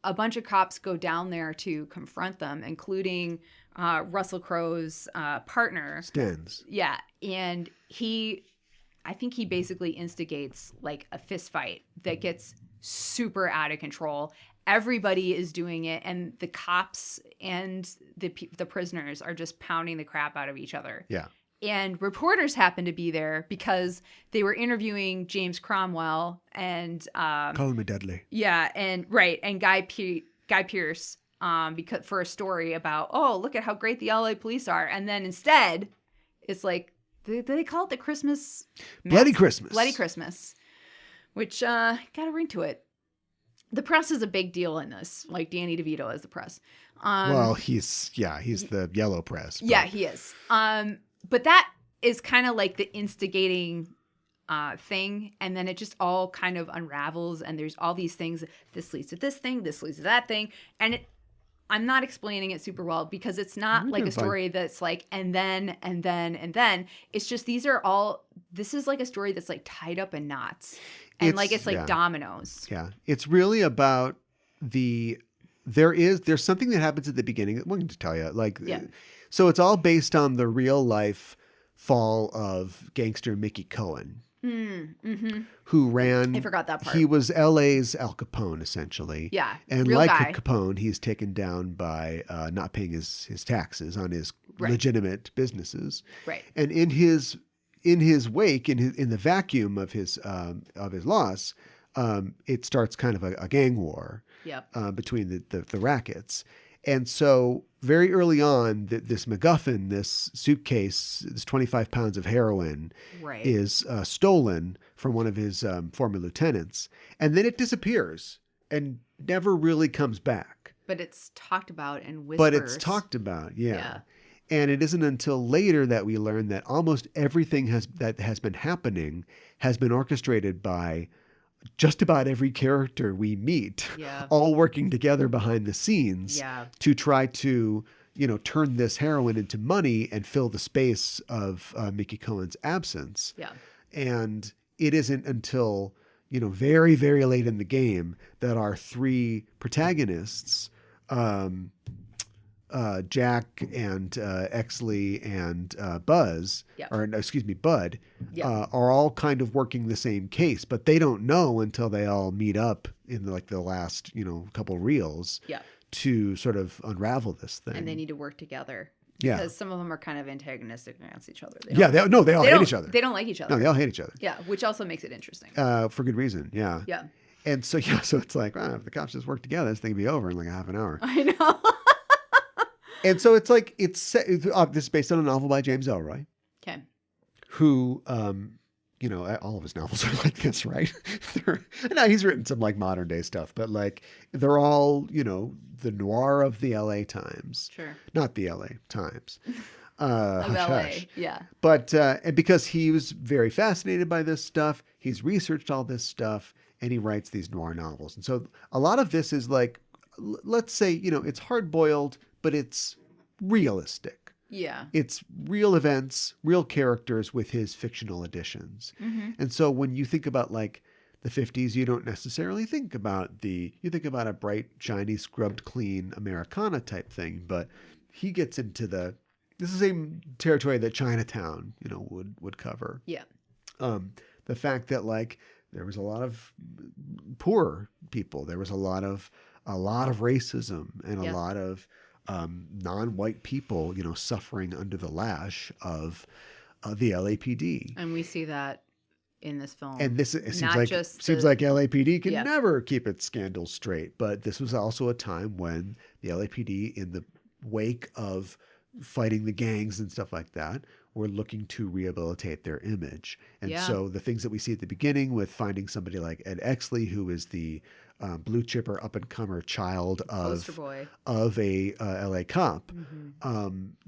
Speaker 2: a bunch of cops go down there to confront them, including Russell Crowe's partner.
Speaker 1: Stens.
Speaker 2: Yeah, and I think he basically instigates like a fist fight that gets super out of control. Everybody is doing it, and the cops and the prisoners are just pounding the crap out of each other.
Speaker 1: Yeah.
Speaker 2: And reporters happened to be there because they were interviewing James Cromwell and
Speaker 1: Call me Dudley.
Speaker 2: Yeah, and Guy Pearce because for a story about, oh, look at how great the LA police are. And then instead, it's like, they call it the Christmas
Speaker 1: Bloody Christmas.
Speaker 2: Bloody Christmas, which got a ring to it. The press is a big deal in this, like Danny DeVito is the press.
Speaker 1: Well, he's the yellow press.
Speaker 2: But... Yeah, he is. But that is kind of like the instigating thing, and then it just all kind of unravels, and there's all these things. This leads to this thing, this leads to that thing, and I'm not explaining it super well because it's not like a story that's like and then. It's just this is like a story that's like tied up in knots, and it's like dominoes.
Speaker 1: Yeah, it's really about there's something that happens at the beginning. I'm going to tell you, so it's all based on the real life fall of gangster Mickey Cohen.
Speaker 2: Mm-hmm.
Speaker 1: Who ran...
Speaker 2: I forgot that part.
Speaker 1: He was LA's Al Capone, essentially.
Speaker 2: Yeah,
Speaker 1: and
Speaker 2: real
Speaker 1: like
Speaker 2: guy.
Speaker 1: Capone, he's taken down by not paying his taxes on his legitimate businesses.
Speaker 2: Right.
Speaker 1: And in his wake, in the vacuum of his loss, it starts kind of a gang war.
Speaker 2: Yep.
Speaker 1: Between the rackets. And so very early on, this MacGuffin, this suitcase, this 25 pounds of heroin is stolen from one of his former lieutenants. And then it disappears and never really comes back.
Speaker 2: But it's talked about in whispers.
Speaker 1: But it's talked about, yeah. And it isn't until later that we learn that almost everything that has been happening has been orchestrated by just about every character we meet, all working together behind the scenes to try to, turn this heroin into money and fill the space of Mickey Cohen's absence. Yeah. And it isn't until, very, very late in the game that our three protagonists, Jack and Exley and Bud, are all kind of working the same case, but they don't know until they all meet up in the last, couple reels to sort of unravel this thing.
Speaker 2: And they need to work together.
Speaker 1: Yeah.
Speaker 2: Because some of them are kind of antagonistic against each other.
Speaker 1: They all hate each other.
Speaker 2: They don't like each other.
Speaker 1: No, they all hate each other.
Speaker 2: Yeah, which also makes it interesting.
Speaker 1: For good reason, yeah.
Speaker 2: Yeah.
Speaker 1: And so, so it's like, if the cops just work together, this thing will be over in like a half an hour.
Speaker 2: I know.
Speaker 1: And so it's like, this is based on a novel by James Ellroy.
Speaker 2: Okay.
Speaker 1: Who, all of his novels are like this, right? Now he's written some like modern day stuff, but like they're all, the noir of the LA Times.
Speaker 2: Sure.
Speaker 1: Not the LA Times.
Speaker 2: Of
Speaker 1: hush,
Speaker 2: LA,
Speaker 1: hush.
Speaker 2: yeah.
Speaker 1: But, and because he was very fascinated by this stuff, he's researched all this stuff and he writes these noir novels. And so a lot of this is like, let's say, it's hard boiled, but it's realistic.
Speaker 2: Yeah.
Speaker 1: It's real events, real characters with his fictional additions. Mm-hmm. And so when you think about like the 50s, you don't necessarily think about you think about a bright, shiny, scrubbed clean Americana type thing, but he gets into this is the same territory that Chinatown, would cover.
Speaker 2: Yeah.
Speaker 1: The fact that like there was a lot of poor people, there was a lot of racism and a lot of non-white people, suffering under the lash of the LAPD.
Speaker 2: And we see that in this film.
Speaker 1: And it seems like LAPD can never keep its scandals straight. But this was also a time when the LAPD, in the wake of fighting the gangs and stuff like that, were looking to rehabilitate their image. And so the things that we see at the beginning with finding somebody like Ed Exley, who is the blue chipper up-and-comer child of a LA cop,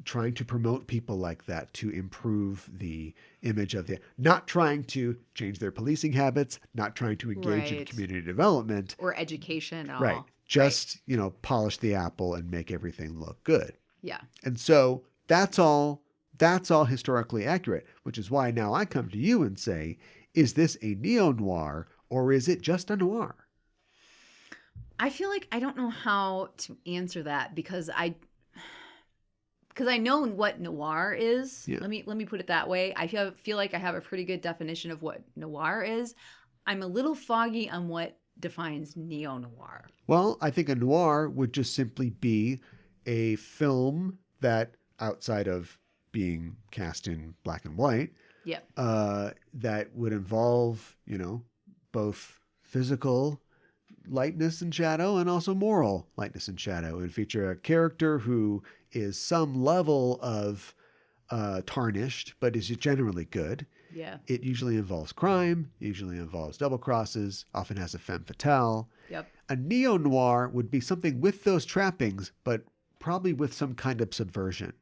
Speaker 1: trying to promote people like that to improve the image of not trying to change their policing habits, not trying to engage in community development.
Speaker 2: Or education at all.
Speaker 1: Right. Just, polish the apple and make everything look good.
Speaker 2: Yeah.
Speaker 1: And so that's all historically accurate, which is why now I come to you and say, is this a neo-noir or is it just a noir?
Speaker 2: I feel like I don't know how to answer that because I know what noir is. Yeah. Let me put it that way. I feel like I have a pretty good definition of what noir is. I'm a little foggy on what defines neo-noir.
Speaker 1: Well, I think a noir would just simply be a film that, outside of being cast in black and white.
Speaker 2: Yep.
Speaker 1: That would involve, both physical lightness and shadow and also moral lightness and shadow. It would feature a character who is some level of tarnished, but is generally good.
Speaker 2: Yeah.
Speaker 1: It usually involves crime, usually involves double crosses, often has a femme fatale.
Speaker 2: Yep.
Speaker 1: A neo-noir would be something with those trappings, but probably with some kind of subversion.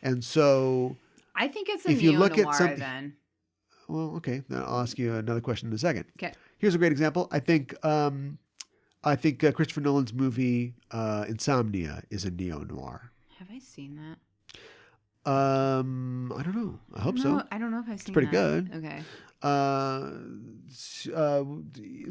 Speaker 1: And so
Speaker 2: I think it's a neo-noir then.
Speaker 1: Well, okay. Then I'll ask you another question in a second.
Speaker 2: Okay.
Speaker 1: Here's a great example. I think Christopher Nolan's movie Insomnia is a neo-noir.
Speaker 2: Have I seen that?
Speaker 1: I don't know. I hope so.
Speaker 2: I don't know if I've seen
Speaker 1: that. It's pretty
Speaker 2: good.
Speaker 1: Okay.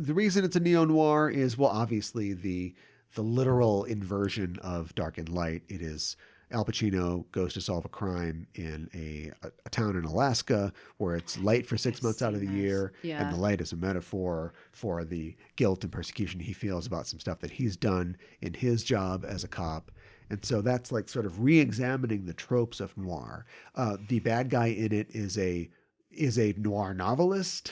Speaker 1: The reason it's a neo-noir is, well, obviously the literal inversion of dark and light. It is Al Pacino goes to solve a crime in a town in Alaska where it's light for 6 months out of the year.
Speaker 2: Yeah.
Speaker 1: And the light is a metaphor for the guilt and persecution he feels about some stuff that he's done in his job as a cop. And so that's like sort of re-examining the tropes of noir. The bad guy in it is a noir novelist.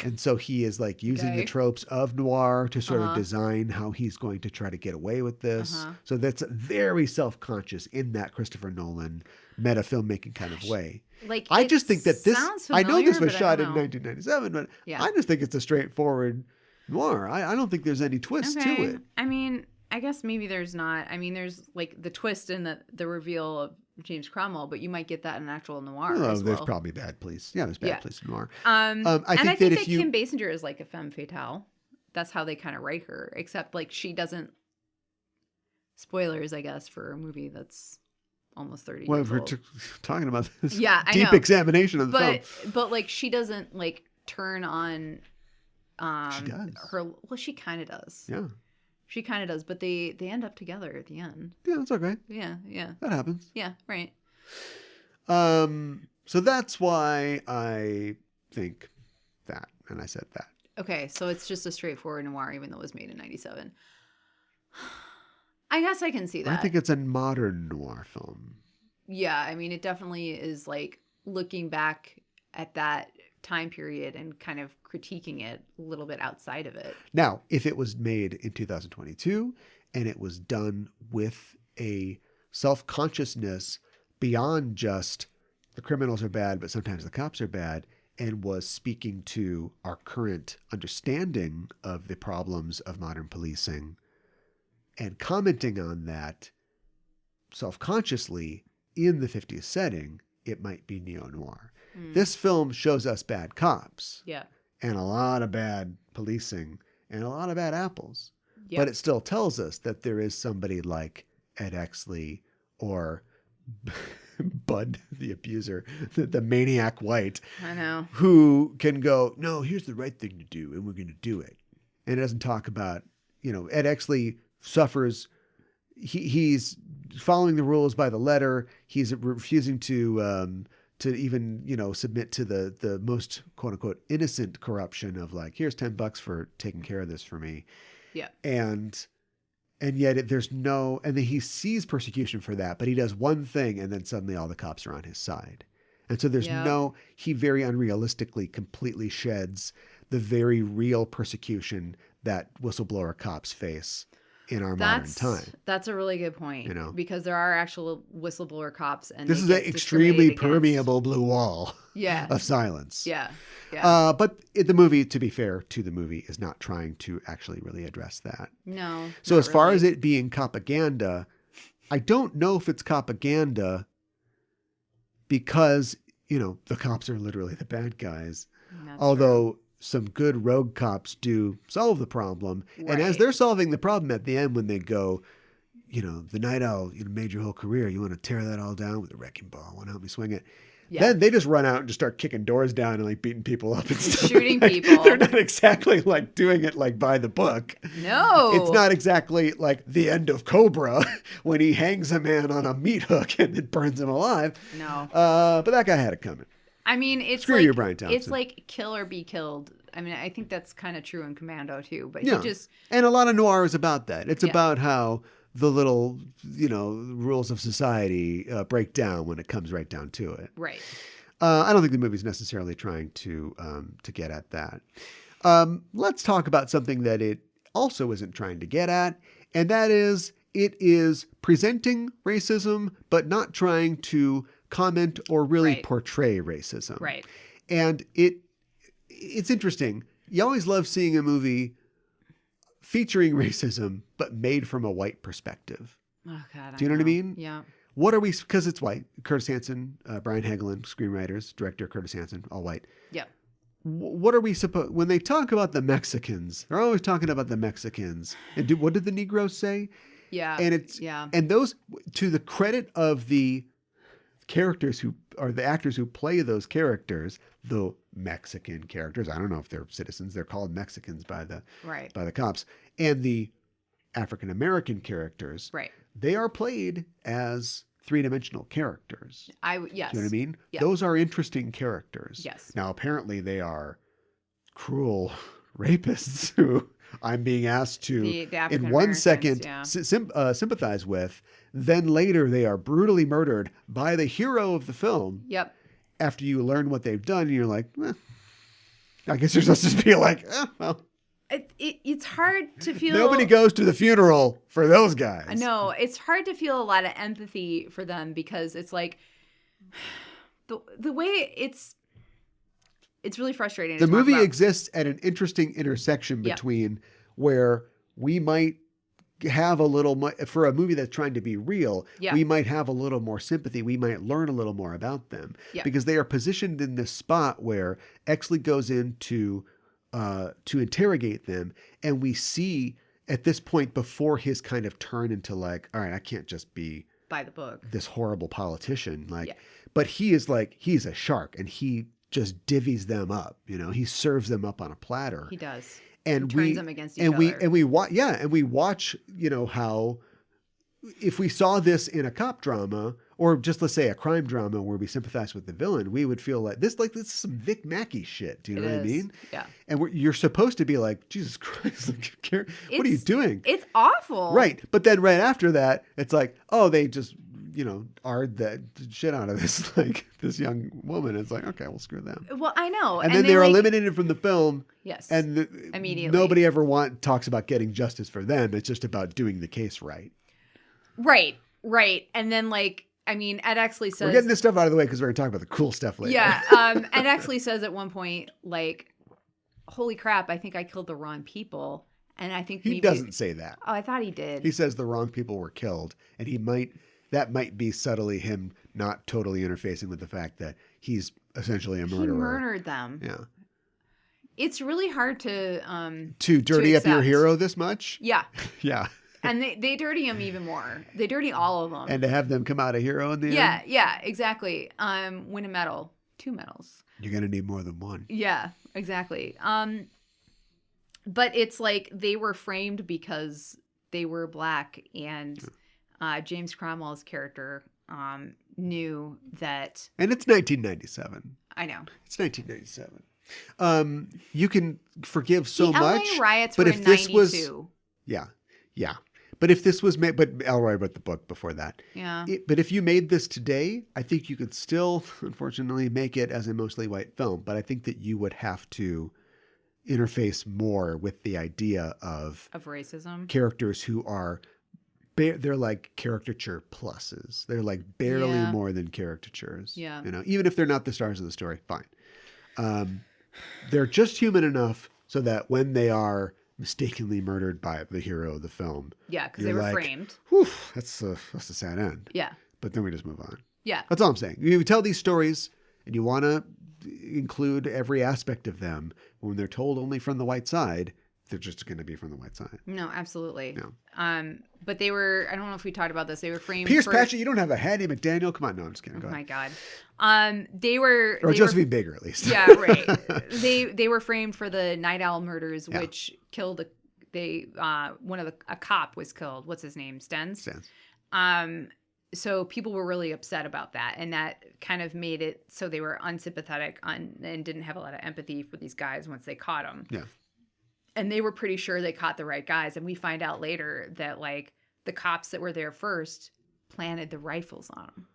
Speaker 1: And so he is like using the tropes of noir to sort of design how he's going to try to get away with this. So that's very self-conscious in that Christopher Nolan meta filmmaking kind of way.
Speaker 2: Like,
Speaker 1: I just think that this,
Speaker 2: familiar,
Speaker 1: I know this was shot in 1997, but
Speaker 2: yeah.
Speaker 1: I just think it's a straightforward noir. I don't think there's any twist to it.
Speaker 2: I mean, I guess maybe there's not. I mean, there's like the twist in the reveal of James Cromwell, but you might get that in actual noir.
Speaker 1: Oh,
Speaker 2: as
Speaker 1: there's
Speaker 2: well.
Speaker 1: probably bad police. Yeah, there's bad police in noir.
Speaker 2: I think that
Speaker 1: you...
Speaker 2: Kim Basinger is like a femme fatale. That's how they kind of write her, except like she doesn't. Spoilers, I guess, for a movie that's almost 30 years old.
Speaker 1: We're talking about this
Speaker 2: deep
Speaker 1: examination of the film.
Speaker 2: But like she doesn't like turn on
Speaker 1: she does.
Speaker 2: her. Well, she kind of does.
Speaker 1: Yeah.
Speaker 2: She kind of does, but they end up together at the end.
Speaker 1: Yeah, that's okay.
Speaker 2: Yeah.
Speaker 1: That happens.
Speaker 2: Yeah, right.
Speaker 1: So that's why I think that, and I said that.
Speaker 2: Okay, so it's just a straightforward noir, even though it was made in 97. I guess I can see that.
Speaker 1: I think it's a modern noir film.
Speaker 2: Yeah, I mean, it definitely is like looking back at that time period and kind of critiquing it a little bit outside of it.
Speaker 1: Now, if it was made in 2022 and it was done with a self-consciousness beyond just the criminals are bad, but sometimes the cops are bad, and was speaking to our current understanding of the problems of modern policing and commenting on that self-consciously in the 50s setting, it might be neo-noir. This film shows us bad cops.
Speaker 2: Yeah.
Speaker 1: And a lot of bad policing and a lot of bad apples.
Speaker 2: Yep.
Speaker 1: But it still tells us that there is somebody like Ed Exley or Bud, the abuser, the maniac white.
Speaker 2: I know.
Speaker 1: Who can go, no, here's the right thing to do, and we're going to do it. And it doesn't talk about, Ed Exley suffers. He's following the rules by the letter. He's refusing to even, submit to the most quote unquote innocent corruption of like, here's $10 for taking care of this for me.
Speaker 2: Yeah. And
Speaker 1: yet there's no, and then he sees persecution for that, but he does one thing and then suddenly all the cops are on his side. And so there's he very unrealistically completely sheds the very real persecution that whistleblower cops face in our modern time.
Speaker 2: That's a really good point. Because there are actual whistleblower cops, and
Speaker 1: this is an extremely permeable blue wall. Of silence.
Speaker 2: Yeah.
Speaker 1: But the movie, to be fair to the movie, is not trying to actually really address that.
Speaker 2: No.
Speaker 1: So as far as it being propaganda, I don't know if it's propaganda because the cops are literally the bad guys. Although some good rogue cops do solve the problem. Right. And as they're solving the problem at the end, when they go, the night owl, made your whole career. You want to tear that all down with a wrecking ball. Want to help me swing it? Yeah. Then they just run out and just start kicking doors down and like beating people up and stuff.
Speaker 2: Shooting people.
Speaker 1: They're not exactly like doing it like by the book.
Speaker 2: No.
Speaker 1: It's not exactly like the end of Cobra when he hangs a man on a meat hook and it burns him alive.
Speaker 2: No.
Speaker 1: But that guy had it coming.
Speaker 2: I mean, it's
Speaker 1: Screw
Speaker 2: like,
Speaker 1: you, Brian Thompson.
Speaker 2: It's like kill or be killed. I mean, I think that's kind of true in Commando too, but
Speaker 1: and a lot of noir is about that. It's about how the little, rules of society break down when it comes right down to it.
Speaker 2: Right.
Speaker 1: I don't think the movie's necessarily trying to get at that. Let's talk about something that it also isn't trying to get at, and that is it is presenting racism, but not trying to comment or really portray racism.
Speaker 2: Right.
Speaker 1: And it's interesting. You always love seeing a movie featuring racism, but made from a white perspective.
Speaker 2: Oh, God.
Speaker 1: Do you know what I mean?
Speaker 2: Yeah.
Speaker 1: What are we, because it's white. Curtis Hanson, Brian Hagelin, screenwriters, director Curtis Hanson, all white.
Speaker 2: Yeah.
Speaker 1: What are we supposed, when they talk about the Mexicans, they're always talking about the Mexicans. And what did the Negroes say?
Speaker 2: Yeah.
Speaker 1: And those, to the credit of the characters who are the actors who play those characters, the Mexican characters, I don't know if they're citizens, they're called Mexicans by the cops, and the African American characters, they are played as three-dimensional characters.
Speaker 2: Yes.
Speaker 1: Do you know what I mean?
Speaker 2: Yeah.
Speaker 1: Those are interesting characters.
Speaker 2: Yes.
Speaker 1: Now, apparently they are cruel rapists who I'm being asked to, in 1 second, sympathize with. Then later they are brutally murdered by the hero of the film.
Speaker 2: Yep.
Speaker 1: After you learn what they've done, and you're like, I guess you're supposed to be like, well.
Speaker 2: It's hard to feel.
Speaker 1: Nobody goes to the funeral for those guys.
Speaker 2: No, it's hard to feel a lot of empathy for them because it's like the way it's really frustrating.
Speaker 1: The movie exists at an interesting intersection between where we might have a little for a movie that's trying to be real, we might have a little more sympathy. We might learn a little more about them because they are positioned in this spot where Exley goes in to interrogate them, and we see at this point before his kind of turn into like, all right, I can't just be
Speaker 2: by the book,
Speaker 1: this horrible politician, but he's a shark, and he just divvies them up. He serves them up on a platter.
Speaker 2: He does.
Speaker 1: And
Speaker 2: he turns them against each other.
Speaker 1: And we watch, how if we saw this in a cop drama or just let's say a crime drama where we sympathize with the villain, we would feel like this is some Vic Mackey shit. Do you know what I mean?
Speaker 2: Yeah.
Speaker 1: And you're supposed to be like, Jesus Christ, what are you doing?
Speaker 2: It's awful.
Speaker 1: Right. But then right after that, it's like, oh, they just, ard that shit out of this young woman. It's like, okay, well, screw them.
Speaker 2: Well, I know.
Speaker 1: And then they're eliminated from the film.
Speaker 2: Yes.
Speaker 1: And
Speaker 2: immediately.
Speaker 1: Nobody ever talks about getting justice for them. It's just about doing the case right.
Speaker 2: Right. And then Ed Exley says...
Speaker 1: We're getting this stuff out of the way because we're going to talk about the cool stuff later.
Speaker 2: Yeah. Ed Exley says at one point, holy crap, I think I killed the wrong people. And I think
Speaker 1: he doesn't say that.
Speaker 2: Oh, I thought he did.
Speaker 1: He says the wrong people were killed. And that might be subtly him not totally interfacing with the fact that he's essentially a murderer.
Speaker 2: He murdered them.
Speaker 1: Yeah.
Speaker 2: It's really hard to
Speaker 1: dirty up your hero this much?
Speaker 2: Yeah.
Speaker 1: Yeah.
Speaker 2: And they dirty him even more. They dirty all of them.
Speaker 1: And to have them come out a hero in the end?
Speaker 2: Yeah, exactly. Win a medal. 2 medals.
Speaker 1: You're going to need more than one.
Speaker 2: Yeah, exactly. But it's like they were framed because they were black, and James Cromwell's character knew that...
Speaker 1: And it's 1997.
Speaker 2: I know.
Speaker 1: It's 1997. You can forgive so
Speaker 2: the
Speaker 1: much.
Speaker 2: LA riots
Speaker 1: but
Speaker 2: were
Speaker 1: if
Speaker 2: in
Speaker 1: this
Speaker 2: 92.
Speaker 1: was... Yeah. But if this was made... But Elroy wrote the book before that.
Speaker 2: Yeah.
Speaker 1: But if you made this today, I think you could still, unfortunately, make it as a mostly white film. But I think that you would have to interface more with the idea of
Speaker 2: racism.
Speaker 1: Characters who are... They're like caricature pluses. They're like barely more than caricatures.
Speaker 2: Yeah.
Speaker 1: Even if they're not the stars of the story, fine. They're just human enough so that when they are mistakenly murdered by the hero of the film.
Speaker 2: Yeah, because they were framed.
Speaker 1: Whew, that's a sad end.
Speaker 2: Yeah.
Speaker 1: But then we just move on.
Speaker 2: Yeah.
Speaker 1: That's all I'm saying. You tell these stories and you want to include every aspect of them. When they're told only from the white side, they're just going to be from the white side.
Speaker 2: No, absolutely.
Speaker 1: No.
Speaker 2: But they were, I don't know if we talked about this, they were framed
Speaker 1: Pierce Patchett, you don't have a Hattie McDaniel? Come on, no, I'm just kidding. Go
Speaker 2: ahead.
Speaker 1: My
Speaker 2: God. They were...
Speaker 1: Or Josephine Baker, at least.
Speaker 2: Yeah, right. They were framed for the Night Owl murders, which killed a cop was killed. What's his name? Stens? So people were really upset about that, and that kind of made it so they were unsympathetic and didn't have a lot of empathy for these guys once they caught them.
Speaker 1: Yeah.
Speaker 2: And they were pretty sure they caught the right guys, and we find out later that the cops that were there first planted the rifles on him.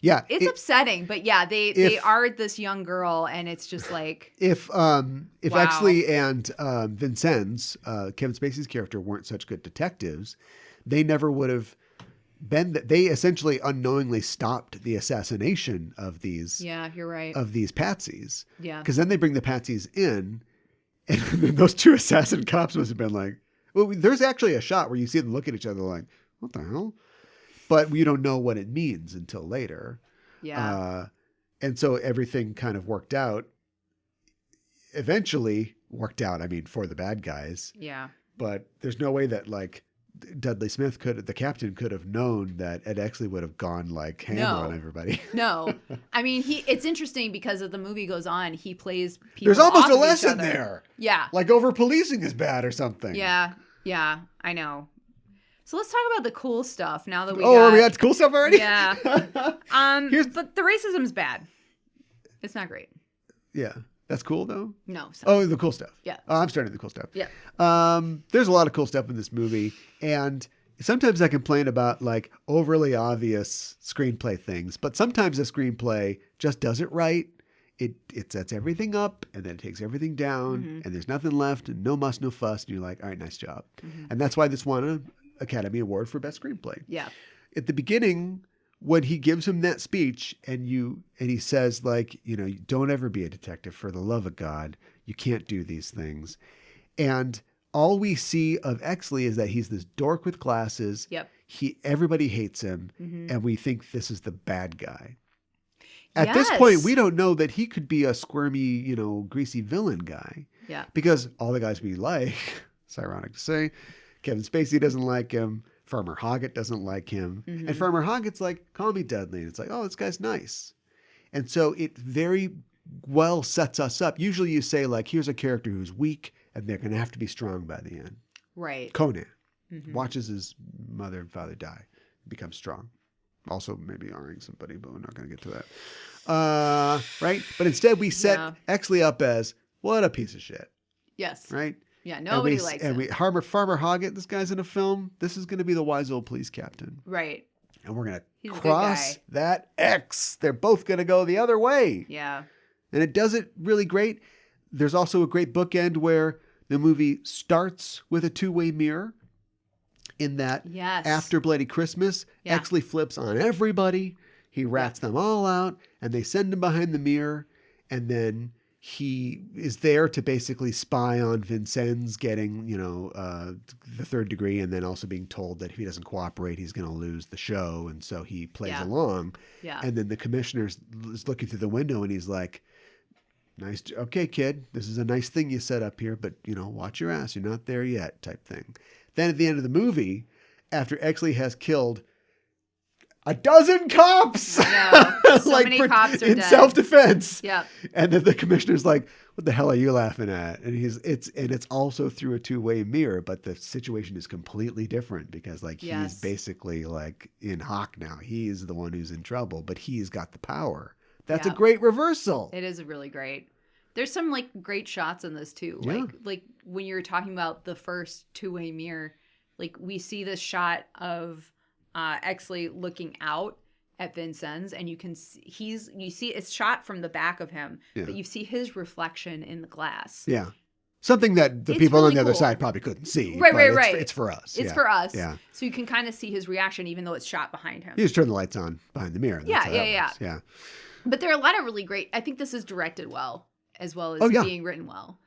Speaker 1: Yeah.
Speaker 2: It's upsetting, but yeah, they are this young girl, and it's just like
Speaker 1: if
Speaker 2: wow.
Speaker 1: Exley and Vincennes, Kevin Spacey's character, weren't such good detectives, they never would have been. They essentially unknowingly stopped the assassination of these.
Speaker 2: Yeah, you're right.
Speaker 1: Of these patsies.
Speaker 2: Yeah.
Speaker 1: Because then they bring the patsies in, and then those two assassin cops must have been like, well, there's actually a shot where you see them look at each other like, what the hell? But we don't know what it means until later.
Speaker 2: Yeah.
Speaker 1: And so everything kind of worked out. Eventually worked out, I mean, for the bad guys.
Speaker 2: Yeah.
Speaker 1: But there's no way that like Dudley Smith the captain could have known that Ed Exley would have gone like hammer on everybody.
Speaker 2: No. I mean, it's interesting because as the movie goes on, he plays people.
Speaker 1: There's almost
Speaker 2: off
Speaker 1: a
Speaker 2: of
Speaker 1: lesson
Speaker 2: each other.
Speaker 1: there.
Speaker 2: Yeah.
Speaker 1: Like over policing is bad or something.
Speaker 2: Yeah. Yeah. I know. So let's talk about the cool stuff now that we
Speaker 1: we got cool stuff already?
Speaker 2: Yeah. But the racism's bad. It's not great.
Speaker 1: Yeah. That's cool though?
Speaker 2: No.
Speaker 1: The cool stuff.
Speaker 2: Yeah.
Speaker 1: I'm starting the cool stuff.
Speaker 2: Yeah.
Speaker 1: There's a lot of cool stuff in this movie. And sometimes I complain about like overly obvious screenplay things, but sometimes a screenplay just does it right. It sets everything up and then it takes everything down and there's nothing left and no muss, no fuss. And you're like, all right, nice job. And that's why this won an Academy Award for Best Screenplay.
Speaker 2: Yeah.
Speaker 1: At the beginning, when he gives him that speech and he says like, you know, don't ever be a detective for the love of God. You can't do these things. And all we see of Exley is that he's this dork with glasses.
Speaker 2: Yep.
Speaker 1: Everybody hates him and we think this is the bad guy. At this point, we don't know that he could be a squirmy, you know, greasy villain guy.
Speaker 2: Yeah.
Speaker 1: Because all the guys we like, it's ironic to say, Kevin Spacey doesn't like him. Farmer Hoggett doesn't like him. And Farmer Hoggett's like, call me Dudley. And it's like, oh, this guy's nice. And so it very well sets us up. Usually you say like, here's a character who's weak and they're going to have to be strong by the end.
Speaker 2: Right.
Speaker 1: Conan watches his mother and father die, becomes strong. Also maybe R-ing somebody, but we're not going to get to that. Right? But instead we set Exley up as, what a piece of shit.
Speaker 2: Yes.
Speaker 1: Right?
Speaker 2: Yeah, nobody likes him.
Speaker 1: And Farmer Hoggett, this guy's in a film. This is going to be the wise old police captain.
Speaker 2: Right.
Speaker 1: And we're going to cross that X. They're both going to go the other way.
Speaker 2: Yeah.
Speaker 1: And it does it really great. There's also a great bookend where the movie starts with a two-way mirror in that after Bloody Christmas, Exley flips on everybody. He rats them all out and they send him behind the mirror. And then he is there to basically spy on Vincennes getting, you know, the third degree and then also being told that if he doesn't cooperate, he's going to lose the show. And so he plays along. Yeah. And then the commissioner is looking through the window and he's like, nice. Okay, kid, this is a nice thing you set up here, but, you know, watch your ass. You're not there yet type thing. Then at the end of the movie, after Exley has killed a dozen cops.
Speaker 2: I know. So like many cops are
Speaker 1: in
Speaker 2: dead.
Speaker 1: Self-defense.
Speaker 2: Yeah.
Speaker 1: And then the commissioner's like, what the hell are you laughing at? And it's also through a two-way mirror, but the situation is completely different because like he's basically like in hock now. He's the one who's in trouble, but he's got the power. That's a great reversal.
Speaker 2: It is really great. There's some like great shots in this too.
Speaker 1: Yeah.
Speaker 2: Like when you're talking about the first two-way mirror, like we see this shot of Exley looking out at Vincennes, and you can see you see it's shot from the back of him, but you see his reflection in the glass.
Speaker 1: Yeah, something that the people on the other side probably couldn't see.
Speaker 2: Right.
Speaker 1: It's for us.
Speaker 2: It's for us. Yeah. So you can kind of see his reaction, even though it's shot behind him.
Speaker 1: You just turn the lights on behind the mirror.
Speaker 2: Yeah. But there are a lot of really great. I think this is directed well as being written well.